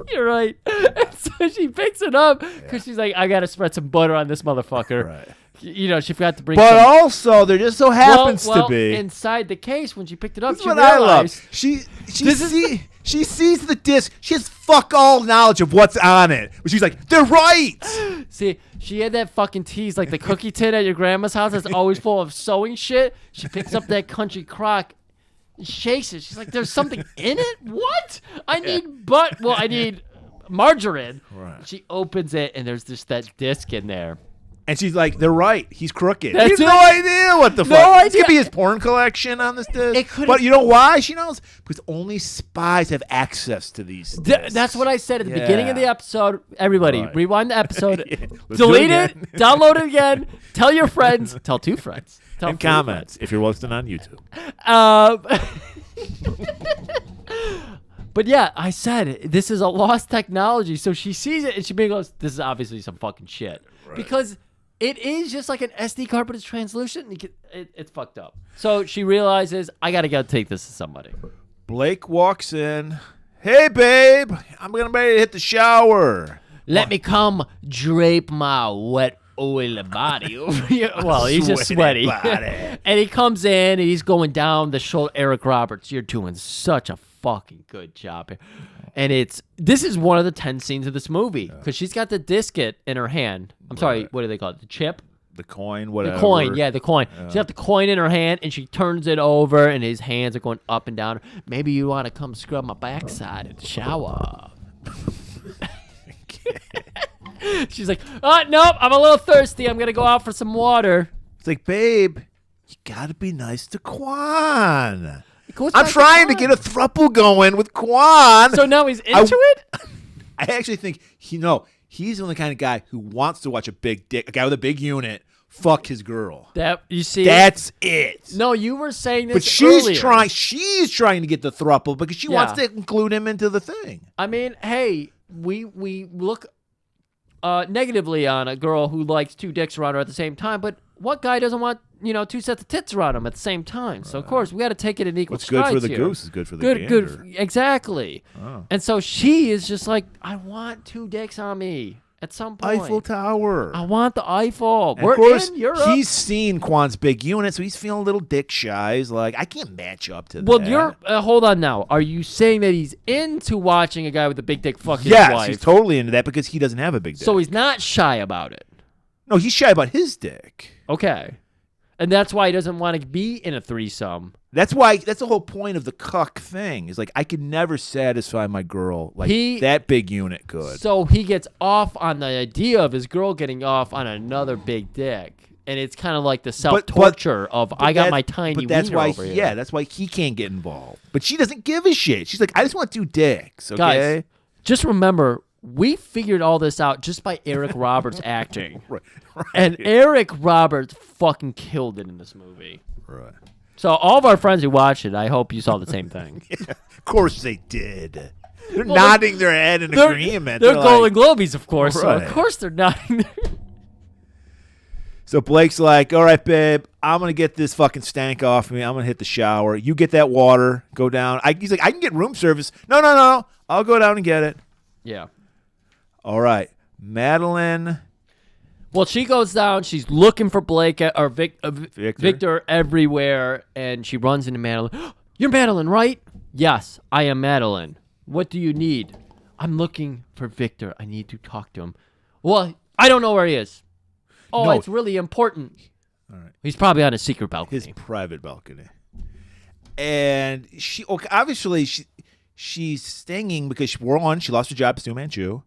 You're right. And so she picks it up because she's like, I got to spread some butter on this motherfucker. Right. You know, she forgot to bring But some. also, there just so happens well, to be. inside the case, when she picked it up, This is she what I love. realized. She sees the disc. She has fuck all knowledge of what's on it. But she's like, they're right. See, she had that fucking tease like the cookie tin at your grandma's house that's always full of sewing shit. She picks up that country crock, shakes it. She's like, there's something in it? What? I need I need margarine. Right. She opens it and there's just that disc in there. And she's like, they're right. He's crooked. That's He has it. no idea what the No fuck. idea. It's going to be his porn collection on this disc. It could've- But you know why she knows? Because only spies have access to these discs. That's what I said at the beginning of the episode. Everybody, Right. rewind the episode, Let's do delete it it, download it again, tell your friends, tell 2 friends. Tell And 3 comments if you're listening on YouTube. But yeah, I said this is a lost technology. So she sees it and she goes, "This is obviously some fucking shit," because it is just like an SD card, but it's translucent. And it's fucked up. So she realizes I gotta take this to somebody. Blake walks in. Hey, babe. I'm going to ready to hit the shower. Let me come drape my wet oily body over here. Well, he's just Sweaty sweaty. body. And he comes in and he's going down the shoulder. Eric Roberts, you're doing such a fucking good job here. And this is one of the 10 scenes of this movie because she's got the disket in her hand. I'm sorry, what do they call it? The chip? The coin, whatever. The coin, yeah, the coin. She's got the coin in her hand, and she turns it over, and his hands are going up and down. Maybe you want to come scrub my backside in the shower. She's like, oh, nope, I'm a little thirsty. I'm going to go out for some water. It's like, babe, you got to be nice to Quan. Goes I'm back trying to Quan. get a throuple going with Quan. So now he's into it? I actually think he's the only kind of guy who wants to watch a big dick, a guy with a big unit, fuck his girl. That you see? That's it. No, you were saying this But she's earlier. trying to get the throuple because she wants Yeah. to include him into the thing. I mean, hey, we look negatively on a girl who likes 2 dicks around her at the same time, but what guy doesn't want 2 sets of tits around him at the same time? So of course we got to take it in equal What's good for strides the here. goose is good for the Good, gander. exactly. Oh. And so she is just like, I want 2 dicks on me at some point. Eiffel Tower. I want the Eiffel. And We're of course, in Europe. he's seen Quan's big unit, so he's feeling a little dick shy. He's like, I can't match up to well, that. you're hold on now. Are you saying that he's into watching a guy with a big dick fuck his Yes, wife? he's totally into that because he doesn't have a big dick. So he's not shy about it. No, he's shy about his dick. Okay. And that's why he doesn't want to be in a threesome. That's the whole point of the cuck thing. Is like I could never satisfy my girl like that big unit could. So he gets off on the idea of his girl getting off on another big dick. And it's kind of like the self-torture of, I got my tiny wiener over here. Yeah, that's why he can't get involved. But she doesn't give a shit. She's like, I just want 2 dicks, okay? Guys, just remember, we figured all this out just by Eric Roberts acting. Right. And Eric Roberts fucking killed it in this movie. Right. So all of our friends who watched it, I hope you saw the same thing. Of course they did. They're nodding their head in agreement. They're like, golan-globus, of course. So Right. of course they're nodding their So Blake's like, all right, babe, I'm going to get this fucking stank off me. I'm going to hit the shower. You get that water. Go down. He's like, I can get room service. No. I'll go down and get it. Yeah. All right. Madeline. Well, she goes down. She's looking for Blake or Victor everywhere, and she runs into Madeline. You're Madeline, right? Yes, I am Madeline. What do you need? I'm looking for Victor. I need to talk to him. Well, I don't know where he is. Oh, No. it's really important. All right. He's probably on his secret balcony. His private balcony. And she, obviously, she's stinging because she lost her job as Fu Manchu.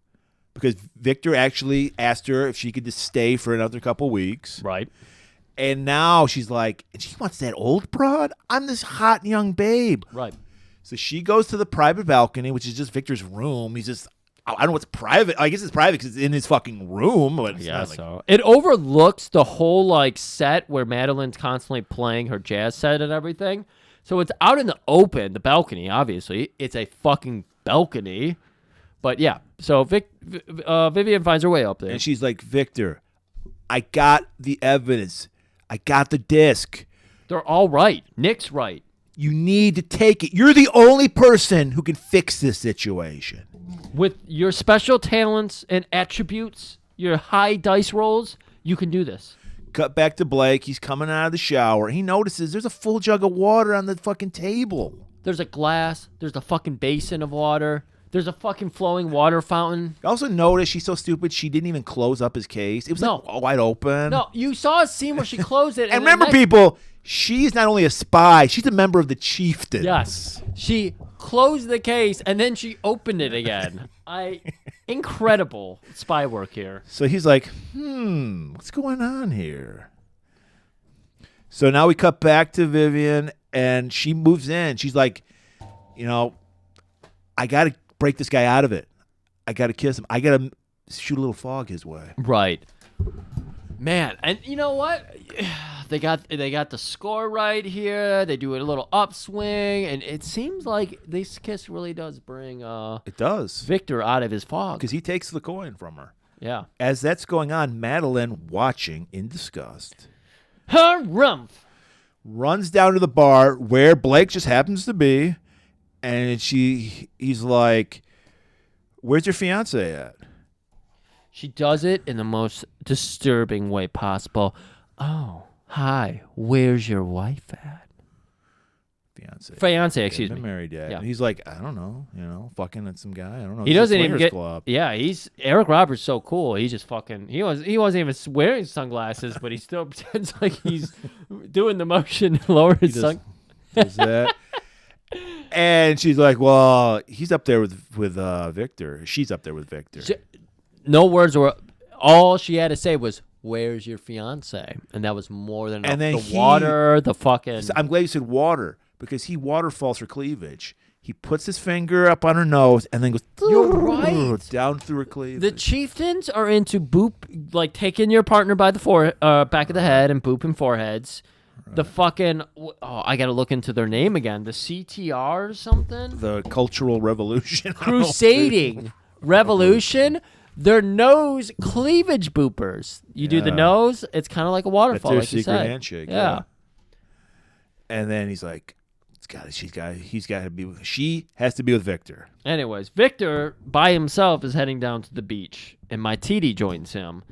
Because Victor actually asked her if she could just stay for another couple weeks. Right. And now she's like, and she wants that old broad? I'm this hot young babe. Right. So she goes to the private balcony, which is just Victor's room. He's just I don't know what's private. I guess it's private because it's in his fucking room. But it's Yeah, not like, so it overlooks the whole like set where Madeline's constantly playing her jazz set and everything. So it's out in the open, the balcony. Obviously, it's a fucking balcony. But yeah, so Vivian finds her way up there, and she's like, Victor, I got the evidence. I got the disc. They're all right. Nick's right. You need to take it. You're the only person who can fix this situation. With your special talents and attributes, your high dice rolls, you can do this. Cut back to Blake. He's coming out of the shower. He notices there's a full jug of water on the fucking table. There's a glass. There's a fucking basin of water. There's a fucking flowing water fountain. I also noticed she's so stupid she didn't even close up his case. It was like wide open. No, you saw a scene where she closed it. And remember, people, she's not only a spy, she's a member of the chieftains. Yes. She closed the case and then she opened it again. Incredible spy work here. So he's like, what's going on here? So now we cut back to Vivian and she moves in. She's like, I got to break this guy out of it. I got to kiss him. I got to shoot a little fog his way. Right. Man, and you know what? They got the score right here. They do a little upswing, and it seems like this kiss really does bring it does Victor out of his fog because he takes the coin from her. Yeah. As that's going on, Madeline, watching in disgust, Harumph runs down to the bar where Blake just happens to be, and he's like, "Where's your fiance at?" She does it in the most disturbing way possible. Oh, hi. Where's your wife at? Fiance, excuse me. Married yet? Yeah. And he's like, I don't know, fucking at some guy. I don't know. He It's a doesn't even swingers get. club. Yeah, Eric Roberts. So cool. He just fucking. He wasn't even wearing sunglasses, but he still pretends like he's doing the motion to lower his sun. Does that? And she's like, well, he's up there with Victor. She's up there with Victor. No words were. All she had to say was, "Where's your fiance?" And that was more than enough. And then water, the fucking. I'm glad you said water because he waterfalls her cleavage. He puts his finger up on her nose and then goes. You're right. Down through her cleavage. The chieftains are into boop, like taking your partner by the back of the head and booping foreheads. Right. The fucking. I got to look into their name again. The CTR or something. The Cultural Revolution. Crusading Revolution. Their nose cleavage boopers. You do the nose, it's kind of like a waterfall. That's their like secret you said. handshake. Yeah. And then he's like, she has to be with Victor. Anyways, Victor by himself is heading down to the beach, and Matidi joins him.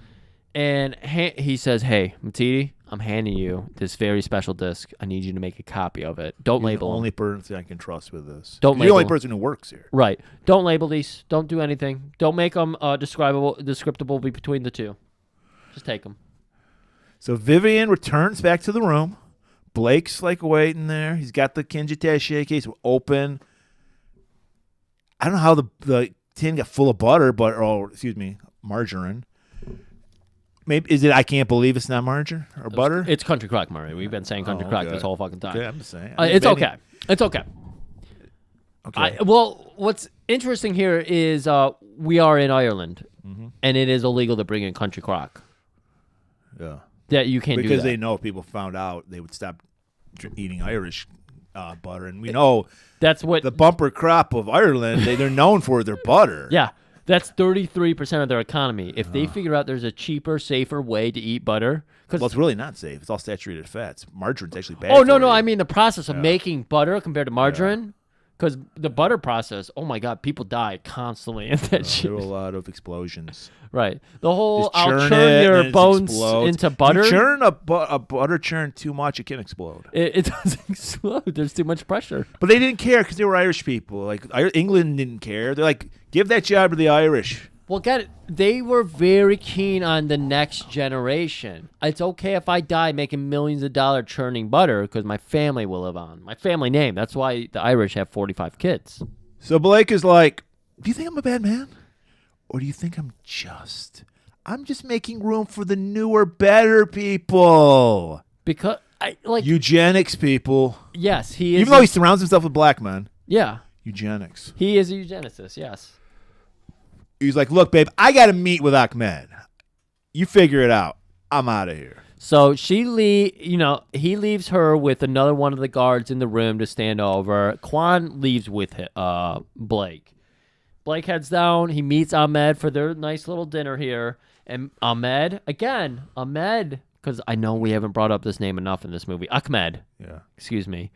And he says, "Hey, Matidi, I'm handing you this very special disc. I need you to make a copy of it. Don't label the them. only person I can trust with this. Don't You're label the only them. person who works here. Right. Don't label these. Don't do anything. Don't make them descriptable between the two. Just take them." So Vivian returns back to the room. Blake's like waiting there. He's got the Kinjitashi case open. I don't know how the tin got full of butter, margarine. Maybe is it? I can't believe it's not margarine or butter. It's Country Crock, Murray. We've been saying Country Crock this whole fucking time. Yeah, I'm just saying. It's okay. It's okay. Okay. Well, what's interesting here is we are in Ireland, and it is illegal to bring in Country Crock. Yeah. That you can't do because that. they know if people found out, they would stop eating Irish butter, and we know that's what the bumper crop of Ireland. They're known for their butter. Yeah. That's 33% of their economy. If they figure out there's a cheaper, safer way to eat butter, well, it's really not safe. It's all saturated fats. Margarine's actually bad. Oh no, for no! you. I mean the process of making butter compared to margarine, because the butter process. Oh my God, people die constantly in that shit. There were a lot of explosions. Right. The whole Just I'll churn churn it, your and it bones explodes. into butter. You churn a butter churn too much, it can explode. It doesn't explode. There's too much pressure. But they didn't care because they were Irish people. Like England didn't care. They're like, give that job to the Irish. Well, get it. They were very keen on the next generation. It's okay if I die making millions of dollars churning butter because my family will live on. My family name. That's why the Irish have 45 kids. So Blake is like, do you think I'm a bad man? Or do you think I'm just making room for the newer, better people? Because I like eugenics people. Yes, he is. Even though he surrounds himself with black men. Yeah. Eugenics. He is a eugenicist, yes. He's like, look, babe, I got to meet with Ahmed. You figure it out. I'm out of here. So he leaves her with another one of the guards in the room to stand over. Quan leaves with Blake. Blake heads down. He meets Ahmed for their nice little dinner here. And Ahmed, because I know we haven't brought up this name enough in this movie. Ahmed. Yeah. Excuse me.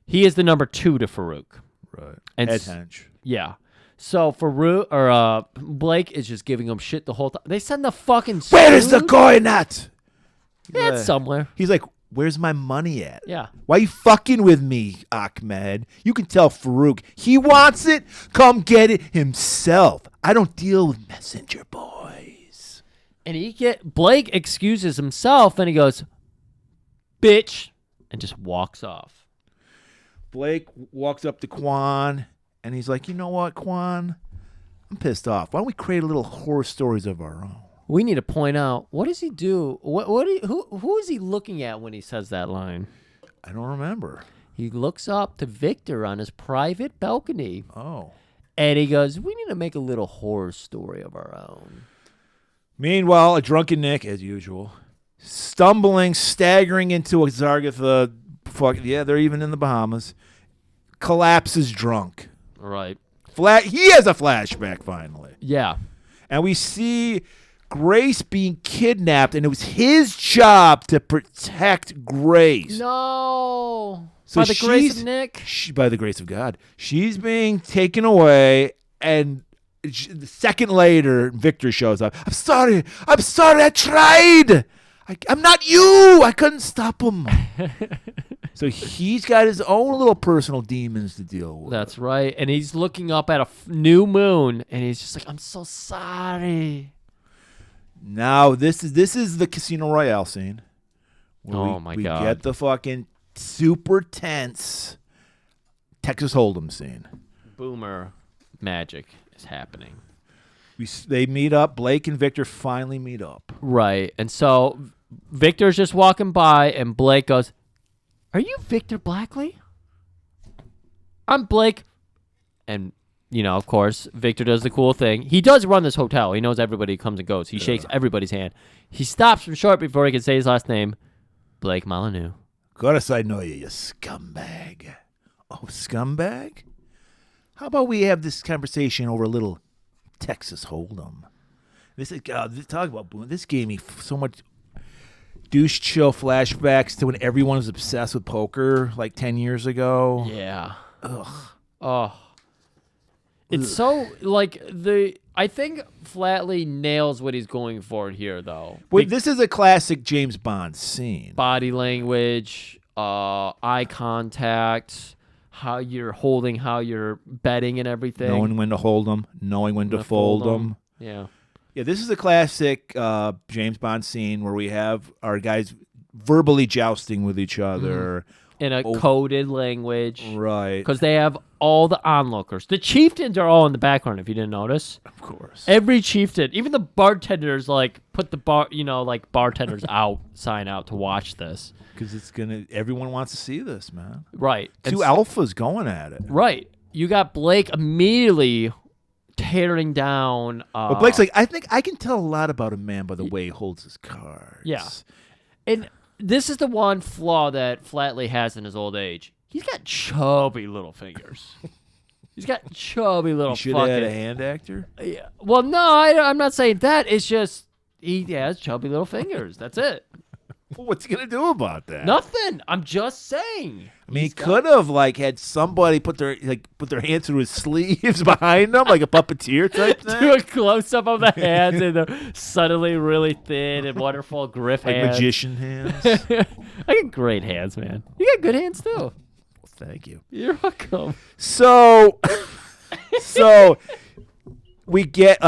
He is the number 2 to Farouk. Right. And Head hench. Yeah. So Blake is just giving him shit the whole time. They send the fucking Where is the suit? coin at? It's somewhere. He's like, where's my money at? Yeah. Why you fucking with me, Ahmed? You can tell Farouk. He wants it. Come get it himself. I don't deal with messenger boys. And Blake excuses himself and he goes, bitch, and just walks off. Blake walks up to Quan and he's like, you know what, Quan? I'm pissed off. Why don't we create a little horror stories of our own? We need to point out, what does he do? Who is he looking at when he says that line? I don't remember. He looks up to Victor on his private balcony. Oh. And he goes, we need to make a little horror story of our own. Meanwhile, a drunken Nick, as usual, staggering into a Zargatha, they're even in the Bahamas, collapses drunk. Right. He has a flashback, finally. Yeah. And we see Grace being kidnapped, and it was his job to protect Grace. No. So By the grace of Nick? By the grace of God. She's being taken away, and the second later, Victor shows up. I'm sorry. I tried. I'm not you. I couldn't stop him. So he's got his own little personal demons to deal with. That's right. And he's looking up at a new moon, and he's just like, I'm so sorry. Now, this is the Casino Royale scene. Oh, we God. get the fucking super tense Texas Hold'em scene. Boomer magic is happening. They meet up. Blake and Victor finally meet up. Right. And so Victor's just walking by, and Blake goes, are you Victor Blackley? I'm Blake. And, of course, Victor does the cool thing. He does run this hotel. He knows everybody comes and goes. He shakes everybody's hand. He stops him short before he can say his last name. Blake Molyneux. Of course I know you scumbag. Oh, scumbag? How about we have this conversation over a little Texas Hold'em? This is talk about boom. This gave me so much douche chill flashbacks to when everyone was obsessed with poker like 10 years ago. Yeah. Ugh. Oh. It's so, I think Flatley nails what he's going for here, though. Wait, this is a classic James Bond scene. Body language, eye contact, how you're holding, how you're betting and everything. Knowing when to hold them, knowing when to fold them. Yeah. Yeah, this is a classic James Bond scene where we have our guys verbally jousting with each other. In a coded language. Right. Because they have all the onlookers. The chieftains are all in the background, if you didn't notice. Of course. Every chieftain, even the bartenders, put the bartenders out, sign out to watch this. Because everyone wants to see this, man. Right. Two alphas going at it. Right. You got Blake immediately tearing down. But Blake's like, I think I can tell a lot about a man by the way he holds his cards. Yeah. And this is the one flaw that Flatley has in his old age. He's got chubby little fingers. He's got chubby little You should have had a hand actor? Yeah. Well, no, I'm not saying that. It's just he has chubby little fingers. That's it. Well, what's he going to do about that? Nothing. I'm just saying. I mean, he could have had somebody put their hands through his sleeves behind him, like a puppeteer type thing. Do a close up of the hands and they're suddenly really thin and wonderful griff like hands. magician hands. I got great hands, man. You got good hands too. Well, thank you. You're welcome. So we get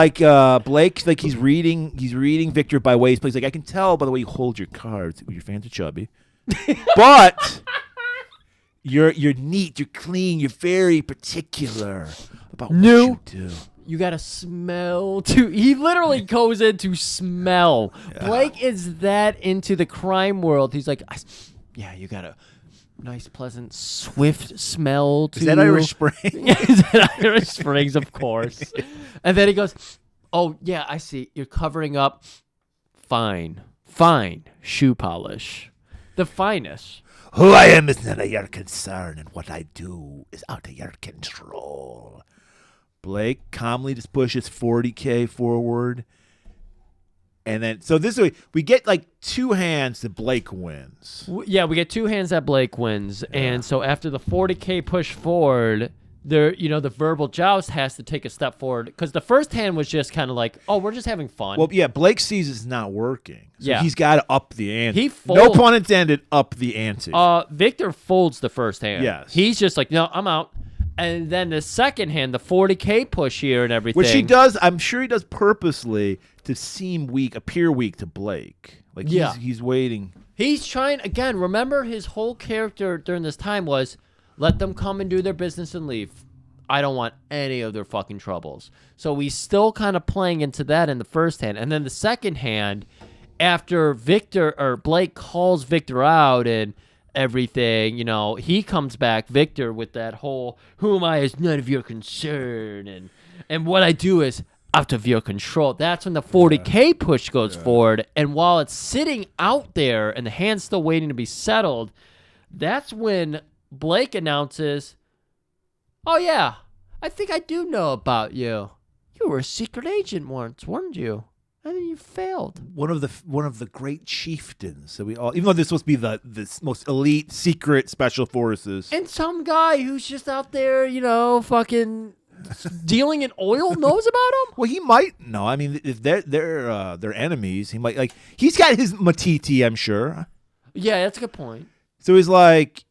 Blake, he's reading Victor by way he's playing. He's like, I can tell by the way you hold your cards. Your fans are chubby, but you're neat, you're clean, you're very particular about what you do. You gotta smell too. He literally goes into smell. Yeah. Blake is that into the crime world. He's like, you gotta. Nice, pleasant, swift smell to Is that Irish Spring? Is that Irish Springs, of course. And then he goes, Oh, yeah, I see. You're covering up fine shoe polish. The finest. Who I am is none of your concern, and what I do is out of your control. Blake calmly just pushes 40K forward. And then, so this way, we get like 2 hands that Blake wins. Yeah, we get 2 hands that Blake wins. Yeah. And so after the 40K push forward, there, the verbal joust has to take a step forward. Because the first hand was just kind of like, oh, we're just having fun. Well, yeah, Blake sees it's not working. So he's got to up the ante. No pun intended, up the ante. Victor folds the first hand. Yes. He's just like, no, I'm out. And then the second hand, the 40K push here and everything. Which he does, I'm sure he does purposely to seem weak, appear weak to Blake. Like, he's waiting. He's trying, again, remember his whole character during this time was, let them come and do their business and leave. I don't want any of their fucking troubles. So he's still kind of playing into that in the first hand. And then the second hand, after Blake calls Victor out and everything, he comes back, Victor, with that whole, who am I is none of your concern, and what I do is out of your control. That's when the 40K push goes forward, and while it's sitting out there and the hand's still waiting to be settled, that's when Blake announces, oh yeah, I think I do know about you. You were a secret agent once, weren't you? And then you failed. One of the great chieftains that we all, even though this supposed to be the most elite secret special forces, and some guy who's just out there, fucking dealing in oil knows about him. Well, he might know. I mean, if they're enemies, he might he's got his Matiti, I'm sure. Yeah, that's a good point. So he's like,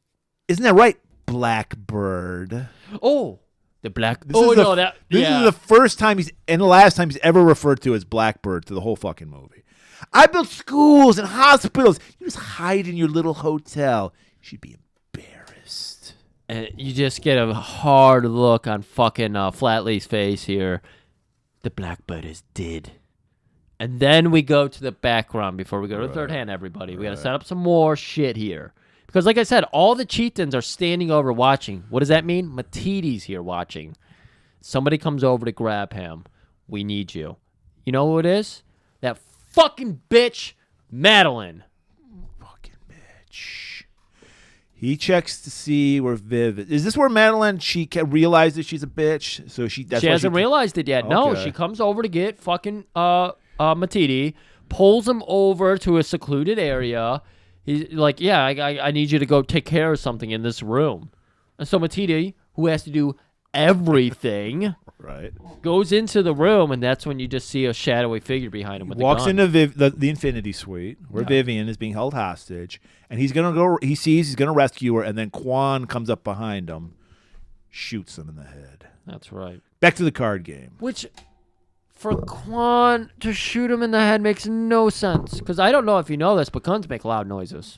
isn't that right, Blackbird? Oh. The Black. This is the first time and the last time he's ever referred to as Blackbird to the whole fucking movie. I built schools and hospitals. You just hide in your little hotel. You should be embarrassed. And you just get a hard look on fucking Flatley's face here. The Blackbird is dead. And then we go to the background before we go to the third hand, everybody. We got to set up some more shit here. Because like I said, all the chieftains are standing over watching. What does that mean? Matiti's here watching. Somebody comes over to grab him. We need you. You know who it is? That fucking bitch, Madeline. Fucking bitch. He checks to see where Viv is. Is this where Madeline, she realizes she's a bitch? So she hasn't realized it yet. Okay. No, she comes over to get fucking Matiti, pulls him over to a secluded area. He's like, yeah, I need you to go take care of something in this room. And so Matiti, who has to do everything, right, goes into the room, and that's when you just see a shadowy figure behind him with walks the gun. into the Infinity Suite, where Vivian is being held hostage, and he's going to go, he sees he's going to rescue her, and then Quan comes up behind him, shoots him in the head. That's right. Back to the card game. Which, for Quan to shoot him in the head makes no sense. Because I don't know if you know this, but guns make loud noises.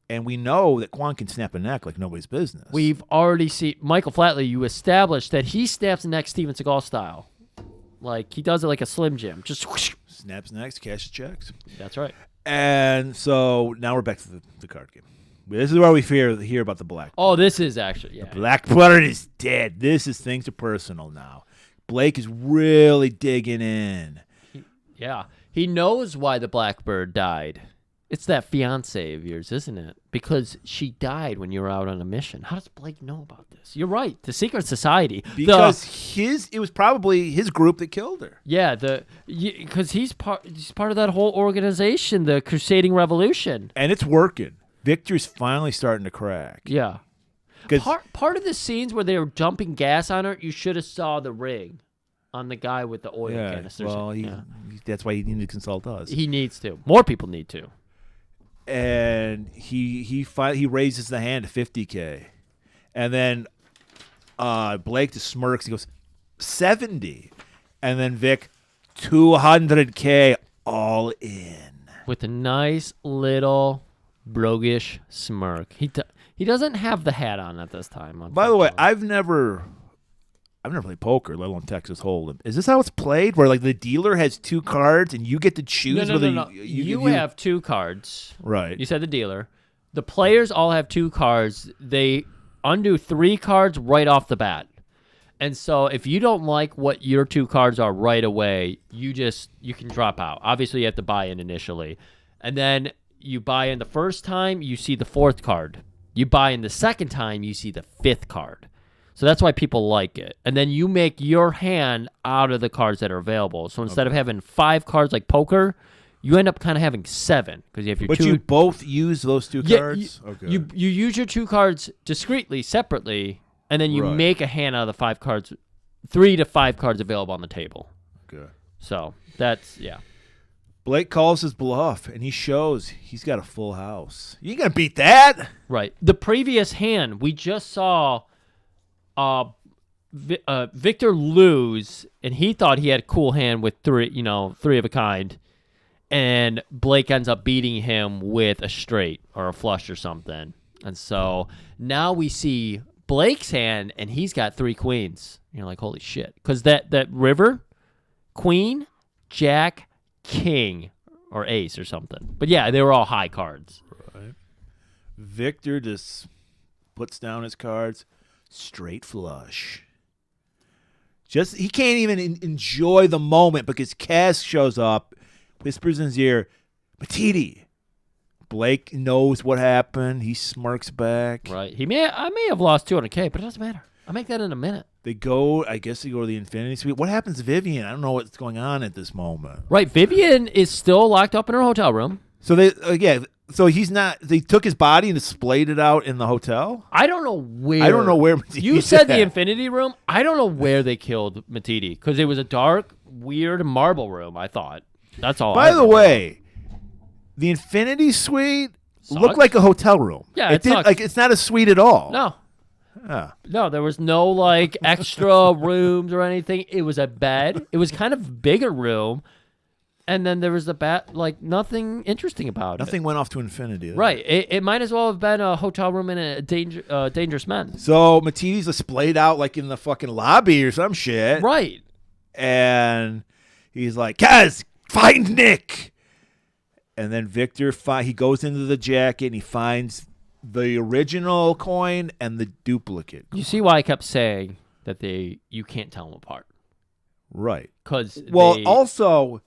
And we know that Quan can snap a neck like nobody's business. We've already seen Michael Flatley. You established that he snaps the neck Steven Seagal style. Like, he does it like a Slim Jim. Just whoosh. Snaps necks, cashes checks. That's right. And so now we're back to the card game. This is where we hear about the Blackbird. Oh, this is actually, yeah. The Blackbird is dead. Things are personal now. Blake is really digging in. He knows why the Blackbird died. It's that fiancée of yours, isn't it? Because she died when you were out on a mission. How does Blake know about this? You're right. The secret society. Because it was probably his group that killed her. Yeah, because he's part of that whole organization, the Crusading Revolution. And it's working. Victor's finally starting to crack. Yeah. Part of the scenes where they were dumping gas on her, you should have saw the ring on the guy with the oil canisters. Well, that's why he needed to consult us. He needs to. More people need to. And he raises the hand to 50K, and then Blake just smirks. He goes 70, and then Vic 200K all in with a nice little roguish smirk. He doesn't have the hat on at this time. By the way, I've never played poker, let alone Texas Hold'em. Is this how it's played? Where like the dealer has 2 cards and you get to choose whether no. You have 2 cards. Right. You said the dealer. The players all have 2 cards. They undo 3 cards right off the bat. And so if you don't like what your 2 cards are right away, you can drop out. Obviously, you have to buy in initially. And then you buy in the first time, you see the 4th card. You buy in the second time, you see the 5th card. So that's why people like it. And then you make your hand out of the cards that are available. So instead of having 5 cards like poker, you end up kind of having 7 because you have your But 2. you both use those 2 cards? Okay. You use your 2 cards discreetly, separately, and then you make a hand out of the 5 cards, 3 to 5 cards available on the table. Okay. So that's, yeah. Blake calls his bluff, and he shows he's got a full house. You ain't going to beat that. Right. The previous hand, we just saw Victor lose, and he thought he had a cool hand with 3 of a kind, and Blake ends up beating him with a straight or a flush or something. And so now we see Blake's hand, and he's got 3 queens. You're like, holy shit. Because that river, queen, jack, king, or ace or something. But yeah, they were all high cards. Right. Victor just puts down his cards. Straight flush. He can't even enjoy the moment because Cass shows up, whispers in his ear, Matiti. Blake knows what happened. He smirks back. Right. I may have lost 200K, but it doesn't matter. I'll make that in a minute. They go to the Infinity Suite. What happens to Vivian? I don't know what's going on at this moment. Right. Vivian is still locked up in her hotel room. So so he's not. They took his body and displayed it out in the hotel. I don't know where. Matiti You said the Infinity Room. I don't know where they killed Matiti because it was a dark, weird marble room. I thought. That's all. By the way, the Infinity Suite looked like a hotel room. Yeah, it did. Like it's not a suite at all. No. No, there was no like extra rooms or anything. It was a bed. It was kind of bigger room. And then there was nothing interesting about it. Nothing went off to infinity. Right. It might as well have been a hotel room in a Dangerous Men. So Matiti's displayed out like in the fucking lobby or some shit. Right. And he's like, Kaz, find Nick. And then Victor, he goes into the jacket and he finds the original coin and the duplicate coin. You see why I kept saying that you can't tell them apart. Right. Well, also...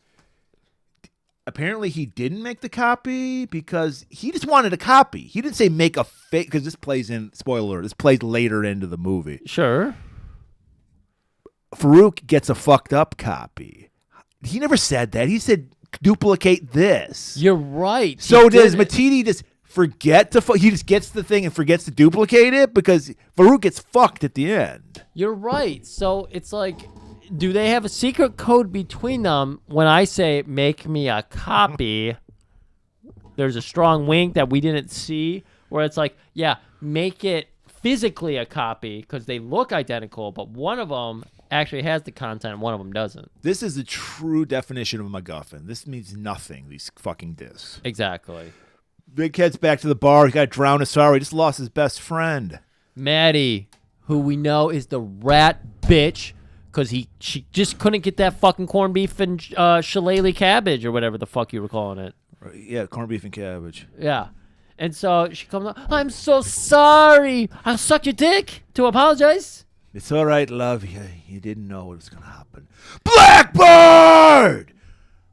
Apparently, he didn't make the copy because he just wanted a copy. He didn't say make a fake because this plays in, spoiler, this plays later into the movie. Sure. Farouk gets a fucked up copy. He never said that. He said duplicate this. You're right. So does Matiti just forget to, he just gets the thing and forgets to duplicate it because Farouk gets fucked at the end. You're right. So it's like... Do they have a secret code between them when I say, make me a copy? There's a strong wink that we didn't see where it's like, yeah, make it physically a copy because they look identical, but one of them actually has the content and one of them doesn't. This is the true definition of a MacGuffin. This means nothing, these fucking discs. Exactly. Big heads back to the bar. He got drowned. Sorry, he just lost his best friend. Maddie, who we know is the rat bitch. Because she just couldn't get that fucking corned beef and shillelagh cabbage or whatever the fuck you were calling it. Yeah, corned beef and cabbage. Yeah. And so she comes up, I'm so sorry. I'll suck your dick to apologize. It's all right, love. You didn't know what was going to happen. Blackbird!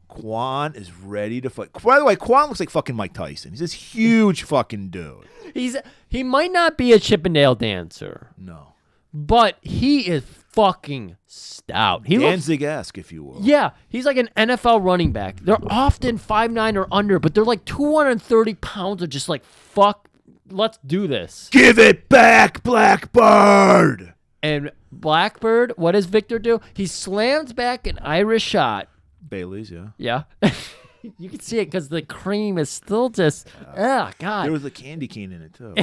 Quan is ready to fight. By the way, Quan looks like fucking Mike Tyson. He's this huge fucking dude. He might not be a Chippendale dancer. No. But he is fucking stout. Danzig-esque, if you will. Yeah, he's like an NFL running back. They're often 5'9" or under, but they're like 230 pounds of just like, fuck, let's do this. Give it back, Blackbird! And Blackbird, what does Victor do? He slams back an Irish shot. Bailey's, yeah. Yeah. You can see it because the cream is still just, God. There was a candy cane in it, too.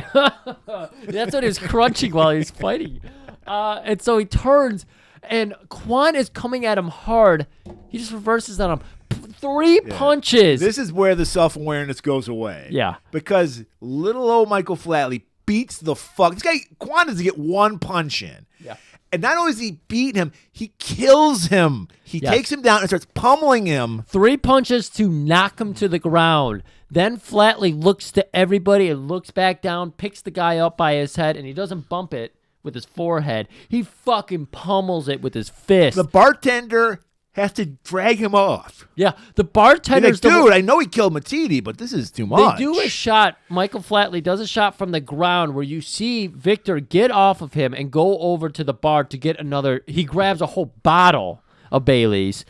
That's what he was crunching while he was fighting. And so he turns, and Quan is coming at him hard. He just reverses on him. 3 punches. This is where the self-awareness goes away. Yeah. Because little old Michael Flatley beats the fuck. This guy, Quan doesn't get 1 punch in. Yeah. And not only does he beat him, he kills him. He takes him down and starts pummeling him. 3 punches to knock him to the ground. Then Flatley looks to everybody and looks back down, picks the guy up by his head, and he doesn't bump it. with his forehead. He fucking pummels it with his fist. The bartender has to drag him off. Yeah, the He's bartender's like, dude, I know he killed Matiti, but this is too much. They do a shot. Michael Flatley does a shot from the ground where you see Victor get off of him and go over to the bar to get another. He grabs a whole bottle of Bailey's,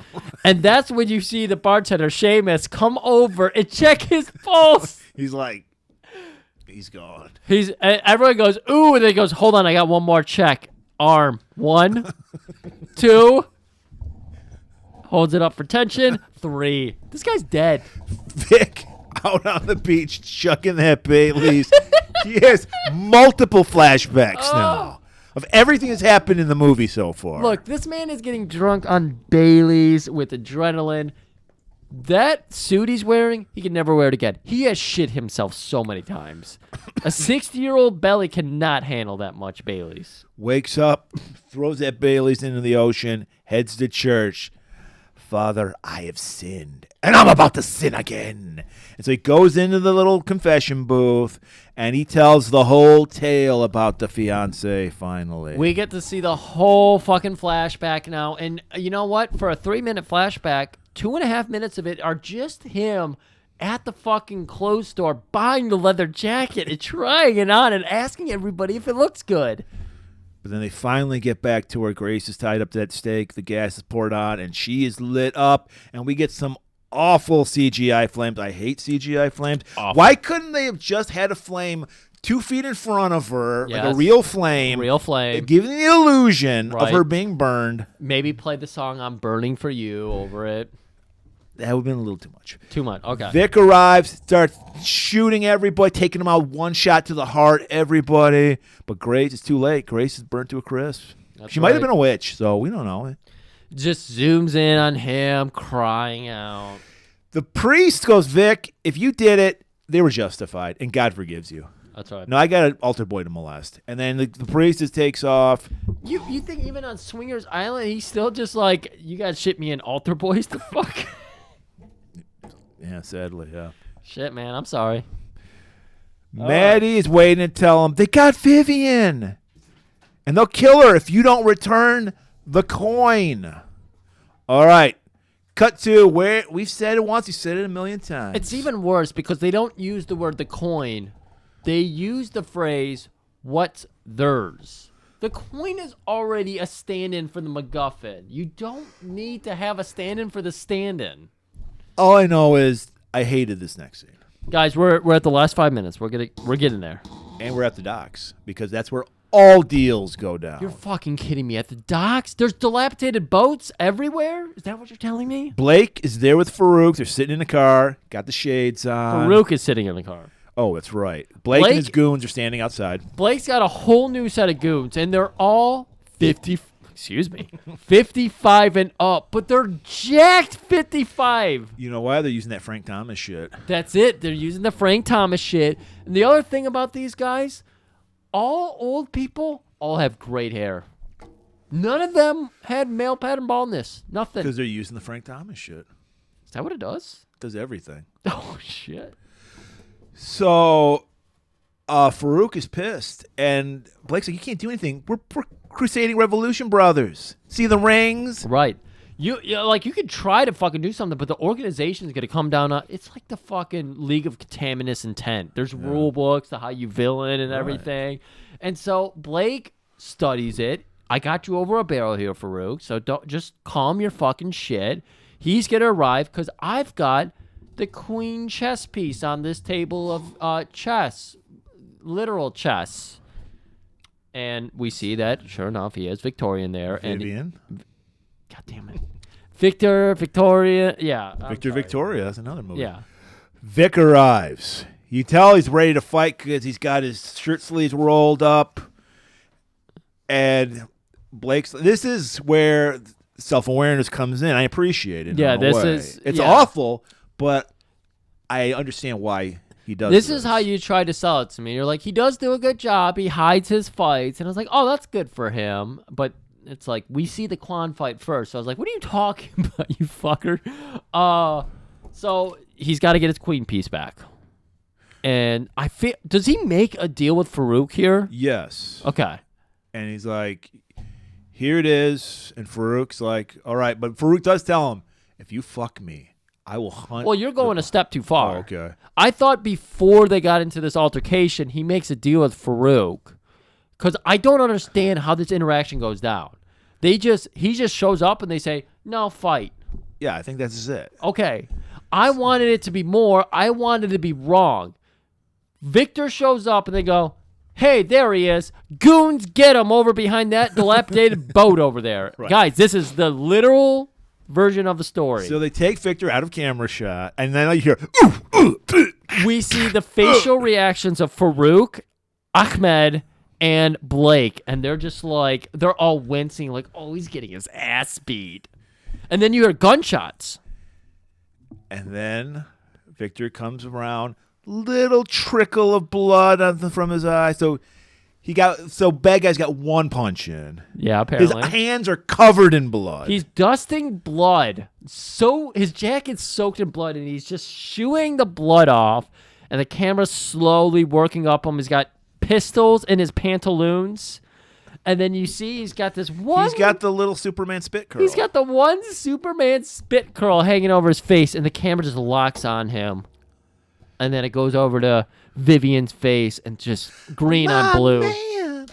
and that's when you see the bartender Seamus come over and check his pulse. He's like, he's gone. Everyone goes, ooh, and then he goes, hold on, I got one more check. Arm 1, 2. Holds it up for tension. 3. This guy's dead. Vic out on the beach chucking that Bailey's. He has multiple flashbacks now of everything that's happened in the movie so far. Look, this man is getting drunk on Bailey's with adrenaline. That suit he's wearing, he can never wear it again. He has shit himself so many times. A 60-year-old belly cannot handle that much Bailey's. Wakes up, throws that Bailey's into the ocean, heads to church. Father, I have sinned, and I'm about to sin again. And so he goes into the little confession booth, and he tells the whole tale about the fiancé finally. We get to see the whole fucking flashback now. And you know what? For a 3-minute flashback, 2.5 minutes of it are just him at the fucking clothes store buying the leather jacket and trying it on and asking everybody if it looks good. But then they finally get back to where Grace is tied up to that stake. The gas is poured on, and she is lit up. And we get some awful CGI flames. I hate CGI flames. Awful. Why couldn't they have just had a flame 2 feet in front of her, like a Yes. real flame? Real flame. Giving the illusion of Right. her being burned. Maybe play the song I'm Burning for You over it. That would have been a little too much. Too much. Okay. Vic arrives, starts shooting everybody, taking them out one shot to the heart, everybody. But Grace, it's too late. Grace is burnt to a crisp. That's She might have right. been a witch, so we don't know. Just zooms in on him crying out. The priest goes, Vic, if you did it, they were justified, and God forgives you. That's right. No, I got an altar boy to molest. And then the priest just takes off. You think even on Swingers Island, he's still just like, you guys shit me in altar boys? The fuck? Yeah, sadly, yeah. Shit, man. I'm sorry. Maddie is waiting to tell him, they got Vivian. And they'll kill her if you don't return the coin. All right. Cut to where we've said it once. You said it a million times. It's even worse because they don't use the word the coin. They use the phrase, what's theirs. The coin is already a stand-in for the MacGuffin. You don't need to have a stand-in for the stand-in. All I know is I hated this next scene. Guys, we're at the last 5 minutes. We're getting there. And we're at the docks because that's where all deals go down. You're fucking kidding me. At the docks? There's dilapidated boats everywhere? Is that what you're telling me? Blake is there with Farouk. They're sitting in the car, got the shades on. Farouk is sitting in the car. Oh, that's right. Blake and his Blake- goons are standing outside. Blake's got a whole new set of goons, and they're all 55 and up, but they're jacked 55. You know why? They're using that Frank Thomas shit. That's it. They're using the Frank Thomas shit. And the other thing about these guys, all old people all have great hair. None of them had male pattern baldness. Nothing. Because they're using the Frank Thomas shit. Is that what it does? Does everything. Oh, shit. So, Farouk is pissed, and Blake's like, you can't do anything. We're Crusading Revolution brothers. See the rings? Right. You could try to fucking do something, but the organization's going to come down on, it's like the fucking League of Contaminous Intent. There's rule books, the how you villain and everything. And so Blake studies it. I got you over a barrel here, Farouk, so don't just calm your fucking shit. He's going to arrive because I've got the queen chess piece on this table of chess, literal chess. And we see that, sure enough, he has Victorian there. Vivian. And God damn it. Victoria, yeah. I'm Victor sorry. Victoria. That's another movie. Yeah. Vic arrives. You tell he's ready to fight because he's got his shirt sleeves rolled up. And Blake's... This is where self-awareness comes in. I appreciate it. Yeah, in a this way. is- It's yeah. awful, but I understand why he does This is how you try to sell it to me. You're like, he does do a good job. He hides his fights. And I was like, oh, that's good for him. But it's like, we see the Klon fight first. So I was like, what are you talking about, you fucker? So he's got to get his queen piece back. And I feel, does he make a deal with Farouk here? Yes. Okay. and he's like, here it is. And Farouk's like, all right. But Farouk does tell him, if you fuck me, I will hunt. Well, you're going a step too far. Oh, okay. I thought before they got into this altercation, he makes a deal with Farouk. Because I don't understand how this interaction goes down. He just shows up and they say, no, fight. Yeah, I think that's it. Okay. I wanted it to be more. I wanted it to be wrong. Victor shows up and they go, hey, there he is. Goons, get him over behind that dilapidated boat over there. Right. Guys, this is the literal version of the story. So they take Victor out of camera shot, and then you hear, We see the facial reactions of Farouk, Ahmed, and Blake, and they're just like, they're all wincing, like, oh, he's getting his ass beat. And then you hear gunshots. and then Victor comes around, little trickle of blood from his eye. So bad guy's got one punch in. Yeah, apparently. His hands are covered in blood. He's dusting blood. So his jacket's soaked in blood, and he's just shooing the blood off. And the camera's slowly working up him. He's got pistols in his pantaloons. And then you see he's got this one. He's got the little Superman spit curl. He's got the one Superman spit curl hanging over his face, and the camera just locks on him. And then it goes over to Vivian's face and just green on blue. Man.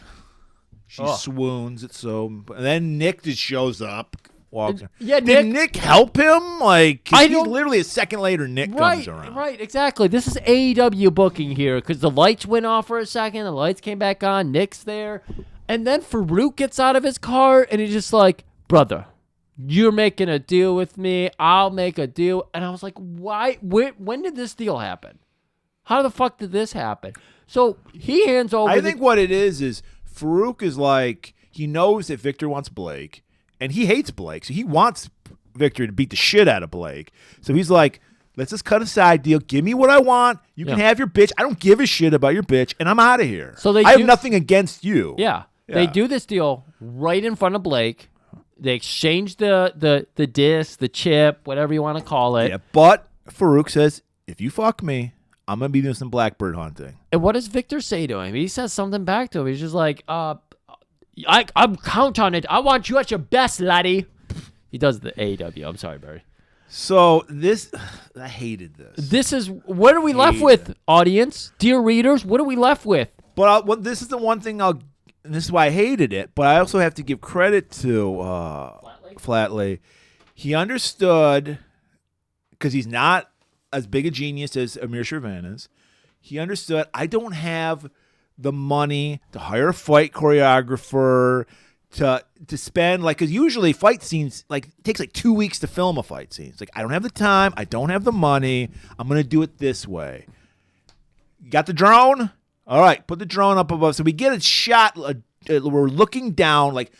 She swoons. It's so. And then Nick just shows up. Walks. Yeah, Did Nick help him? Like, 'cause I he's don't- literally a second later. Nick comes around. Right, exactly. This is AEW booking here because the lights went off for a second, the lights came back on, Nick's there, and then Farouk gets out of his car and he's just like, brother, you're making a deal with me, I'll make a deal. And I was like, why? When did this deal happen? How the fuck did this happen? So he hands over. I think what it is Farouk is like, he knows that Victor wants Blake, and he hates Blake, so he wants Victor to beat the shit out of Blake. So he's like, let's just cut a side deal. Give me what I want. You can have your bitch. I don't give a shit about your bitch, and I'm out of here. So I have nothing against you. Yeah. They do this deal right in front of Blake. They exchange the disc, the chip, whatever you want to call it. Yeah, but Farouk says, if you fuck me, I'm going to be doing some Blackbird hunting. And what does Victor say to him? He says something back to him. He's just like, I'm count on it. I want you at your best, laddie. He does the AEW. I'm sorry, Barry. So I hated this. This is, what are we left with, audience? Dear readers, what are we left with? But this is the one thing and this is why I hated it, but I also have to give credit to Flatley. He understood, because he's not as big a genius as Amir Shervan is. He understood, I don't have the money to hire a fight choreographer, to spend, like, because usually fight scenes, like, it takes like 2 weeks to film a fight scene. It's like, I don't have the time, I don't have the money, I'm going to do it this way. You got the drone? All right, put the drone up above. So we get a shot, we're looking down, like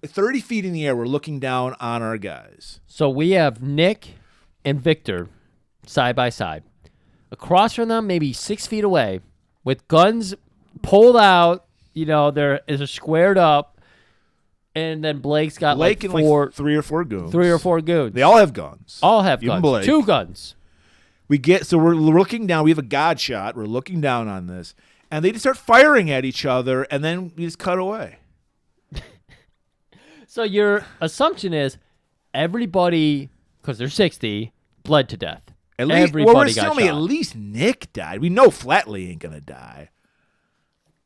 30 feet in the air, we're looking down on our guys. So we have Nick and Victor side by side. Across from them, maybe 6 feet away, with guns pulled out, there is squared up, and then Blake's got Blake like and three or four goons. They all have guns. All have Even guns. Blake. 2 guns. We're looking down. We have a god shot. We're looking down on this, and they just start firing at each other, and then we just cut away. So your assumption is everybody, because they're 60, bled to death. At least, everybody we're got assuming shot. at least Nick died. We know Flatley ain't gonna die,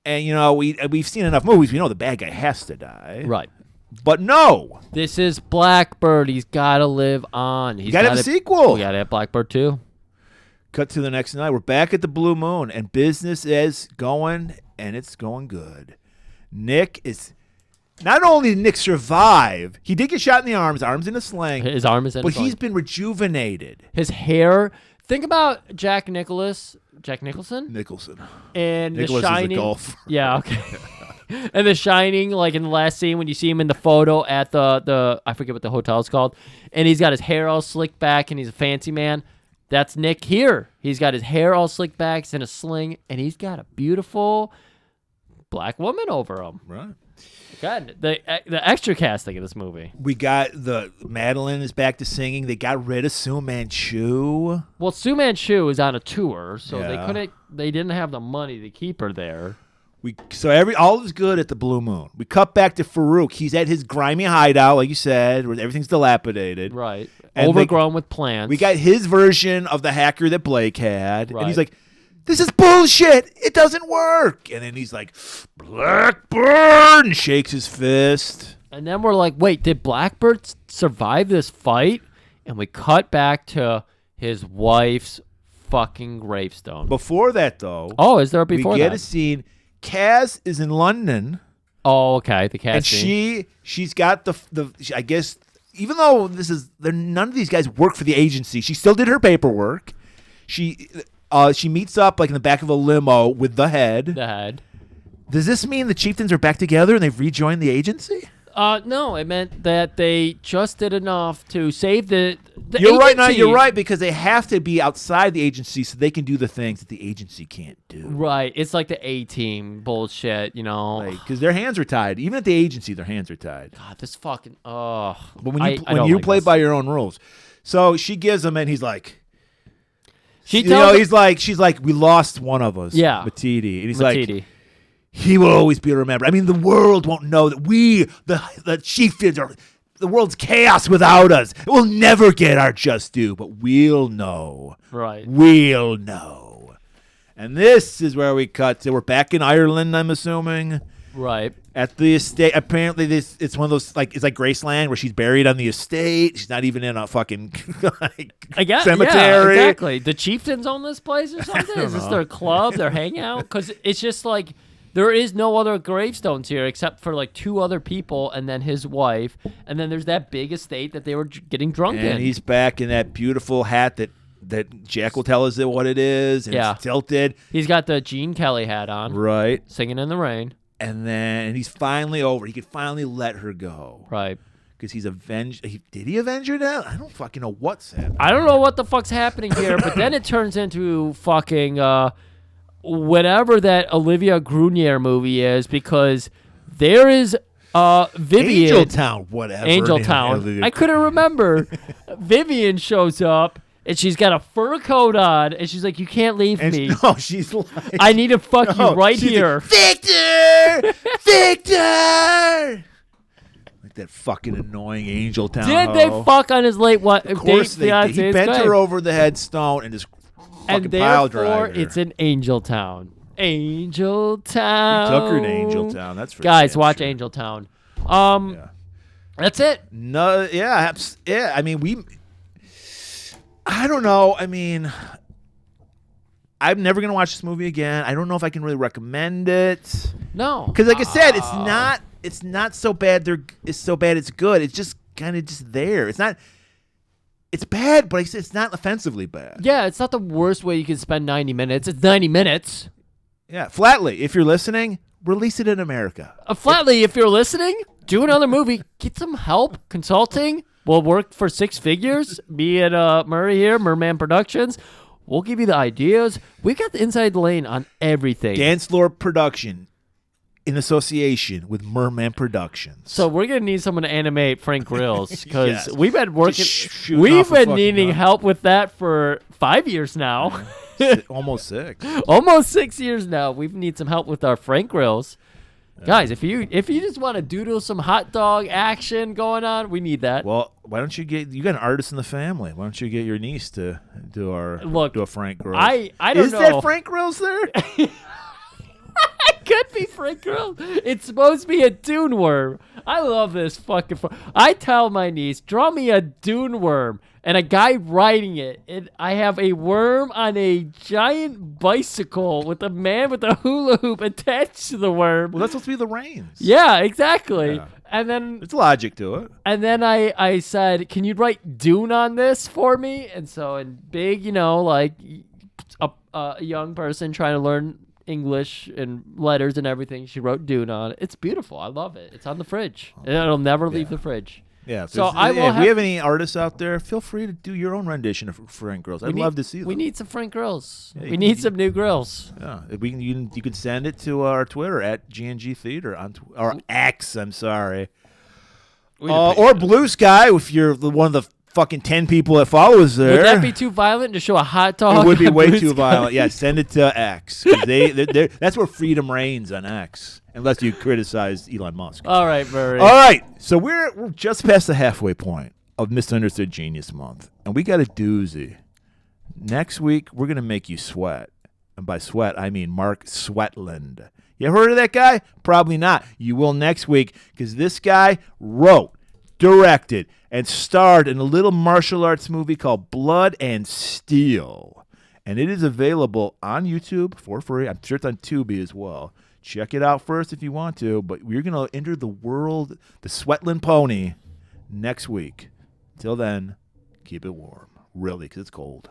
and we've seen enough movies. We know the bad guy has to die, Right. But no, This is Blackbird. He's got to live on. He's gotta have a sequel. We got to have Blackbird 2. Cut to the next night. We're back at the Blue Moon, and business is going, and it's going good. Nick is. Not only did Nick survive, he did get shot in the arms in a sling. His arm is in But a sling. he's been rejuvenated. His hair. Think about Jack Nicholson Nicholson. and Nicholas The is a Shining. golfer. Yeah, okay. And The Shining, like in the last scene when you see him in the photo at the I forget what the hotel's called, and he's got his hair all slicked back and he's a fancy man. That's Nick here. He's got his hair all slicked back, he's in a sling, and he's got a beautiful black woman over him. Right. God, the extra casting of this movie. We got Madeline is back to singing. They got rid of Su Manchu. Well, Su Manchu is on a tour, so Yeah. they didn't have the money to keep her there. All is good at the Blue Moon. We cut back to Farouk. He's at his grimy hideout, like you said, where everything's dilapidated. Right. And Overgrown with plants. We got his version of the hacker that Blake had. Right. And he's like, this is bullshit. It doesn't work. And then he's like, Blackbird, and shakes his fist. And then we're like, wait, did Blackbird survive this fight? And we cut back to his wife's fucking gravestone. Before that, though. Oh, is there a before we get that? a scene. Kaz is in London. Oh, okay. The And casting. she's got I guess, even though none of these guys work for the agency, she still did her paperwork. She meets up like in the back of a limo with the head. The head. Does this mean the chieftains are back together and they've rejoined the agency? No, it meant that they just did enough to save the You're right. agency. No, you're right, because they have to be outside the agency so they can do the things that the agency can't do. Right. It's like the A-team bullshit, you know. Because their hands are tied. Even at the agency, their hands are tied. God, this fucking but But when you play by your own rules, so she gives him, and he's like, she's like, we lost one of us. Yeah. Matidi, and he's Matidi. like, he will always be remembered. I mean, the world won't know that we, the chieftains, are the world's chaos without us. We'll never get our just due, but we'll know. Right. We'll know. And this is where we cut to. We're back in Ireland, I'm assuming. Right. At the estate. Apparently, it's one of those, like, it's like Graceland where she's buried on the estate. She's not even in a fucking I guess, cemetery. Yeah, exactly. The chieftains own this place or something? Is this their club, their hangout? Because it's just like there is no other gravestones here except for like 2 other people and then his wife. And then there's that big estate that they were getting drunk in. And he's back in that beautiful hat that Jack will tell us what it is. And it's tilted. He's got the Gene Kelly hat on. Right. Singing in the rain. And then he's finally over. He could finally let her go. Right. Because he's avenged. Did he avenge her now? I don't fucking know what's happening. I don't know what the fuck's happening here, but then it turns into fucking whatever that Olivia Grunier movie is, because there is Vivian. Angel Town, whatever. Angel Town. I couldn't remember. Vivian shows up. And she's got a fur coat on, and she's like, "You can't leave me. No, she's like, I need to fuck you right here." Like, Victor! Like that fucking annoying Angel Town. Did they fuck on his late what? Of course they did. He bent her over the headstone and just fucking pile drive her. It's in Angel Town. Angel Town. He took her to Angel Town. That's for guys. damn Watch sure. Angel Town. That's it. No, yeah. I mean, I don't know. I mean, I'm never gonna watch this movie again. I don't know if I can really recommend it. No, because like I said, it's not so bad. It's so bad it's good. It's just kind of just there. It's not. It's bad, but it's not offensively bad. Yeah, it's not the worst way you can spend 90 minutes. It's 90 minutes. Yeah, Flatley, if you're listening, release it in America. Flatley, if you're listening, do another movie. Get some help. Consulting will work for 6 figures. Me and Murray here, Merman Productions. We'll give you the ideas. We've got the inside lane on everything. Dance Floor Production in association with Merman Productions. So we're gonna need someone to animate Frank Grills because Yes. we've been working. Shooting We've off a been fucking needing gun. help with that for 5 years now. Almost 6. Almost 6 years now. We need some help with our Frank Grills. Guys, if you just want to doodle some hot dog action going on, we need that. Well, why don't you got an artist in the family? Why don't you get your niece to do a Frank Grills? I don't Is know. that Frank Grills there? It could be Frank Grills. It's supposed to be a dune worm. I love this fucking. I tell my niece, draw me a dune worm and a guy riding it. And I have a worm on a giant bicycle with a man with a hula hoop attached to the worm. Well, that's supposed to be the reins. Yeah, exactly. Yeah. And then It's logic to it. And then I said, can you write Dune on this for me? And so in big, like a young person trying to learn English and letters and everything, she wrote Dune on it. It's beautiful. I love it. It's on the fridge. And it'll never leave the fridge. Yeah. So if we have any artists out there, feel free to do your own rendition of Frank Grills. I'd love to see them. We need some Frank Grills. Yeah, we need some new grills. Yeah, you can send it to our Twitter at GNG Theater or X. I'm sorry. Or Blue Sky if you're one of the fucking 10 people that follow us there. Would that be too violent to show a hot dog? It would be on way Blue too Sky? violent. Yeah, send it to X. 'Cause that's where freedom reigns on X, unless you criticize Elon Musk. All right, Murray. All right, so we're just past the halfway point of Misunderstood Genius Month, and we got a doozy. Next week, we're going to make you sweat. And by sweat, I mean Mark Sweatland. You heard of that guy? Probably not. You will next week, because this guy wrote, directed, and starred in a little martial arts movie called Blood and Steel. And it is available on YouTube for free. I'm sure it's on Tubi as well. Check it out first if you want to, but we're going to enter the world, the Sweatland pony, next week. Till then, keep it warm. Really, because it's cold.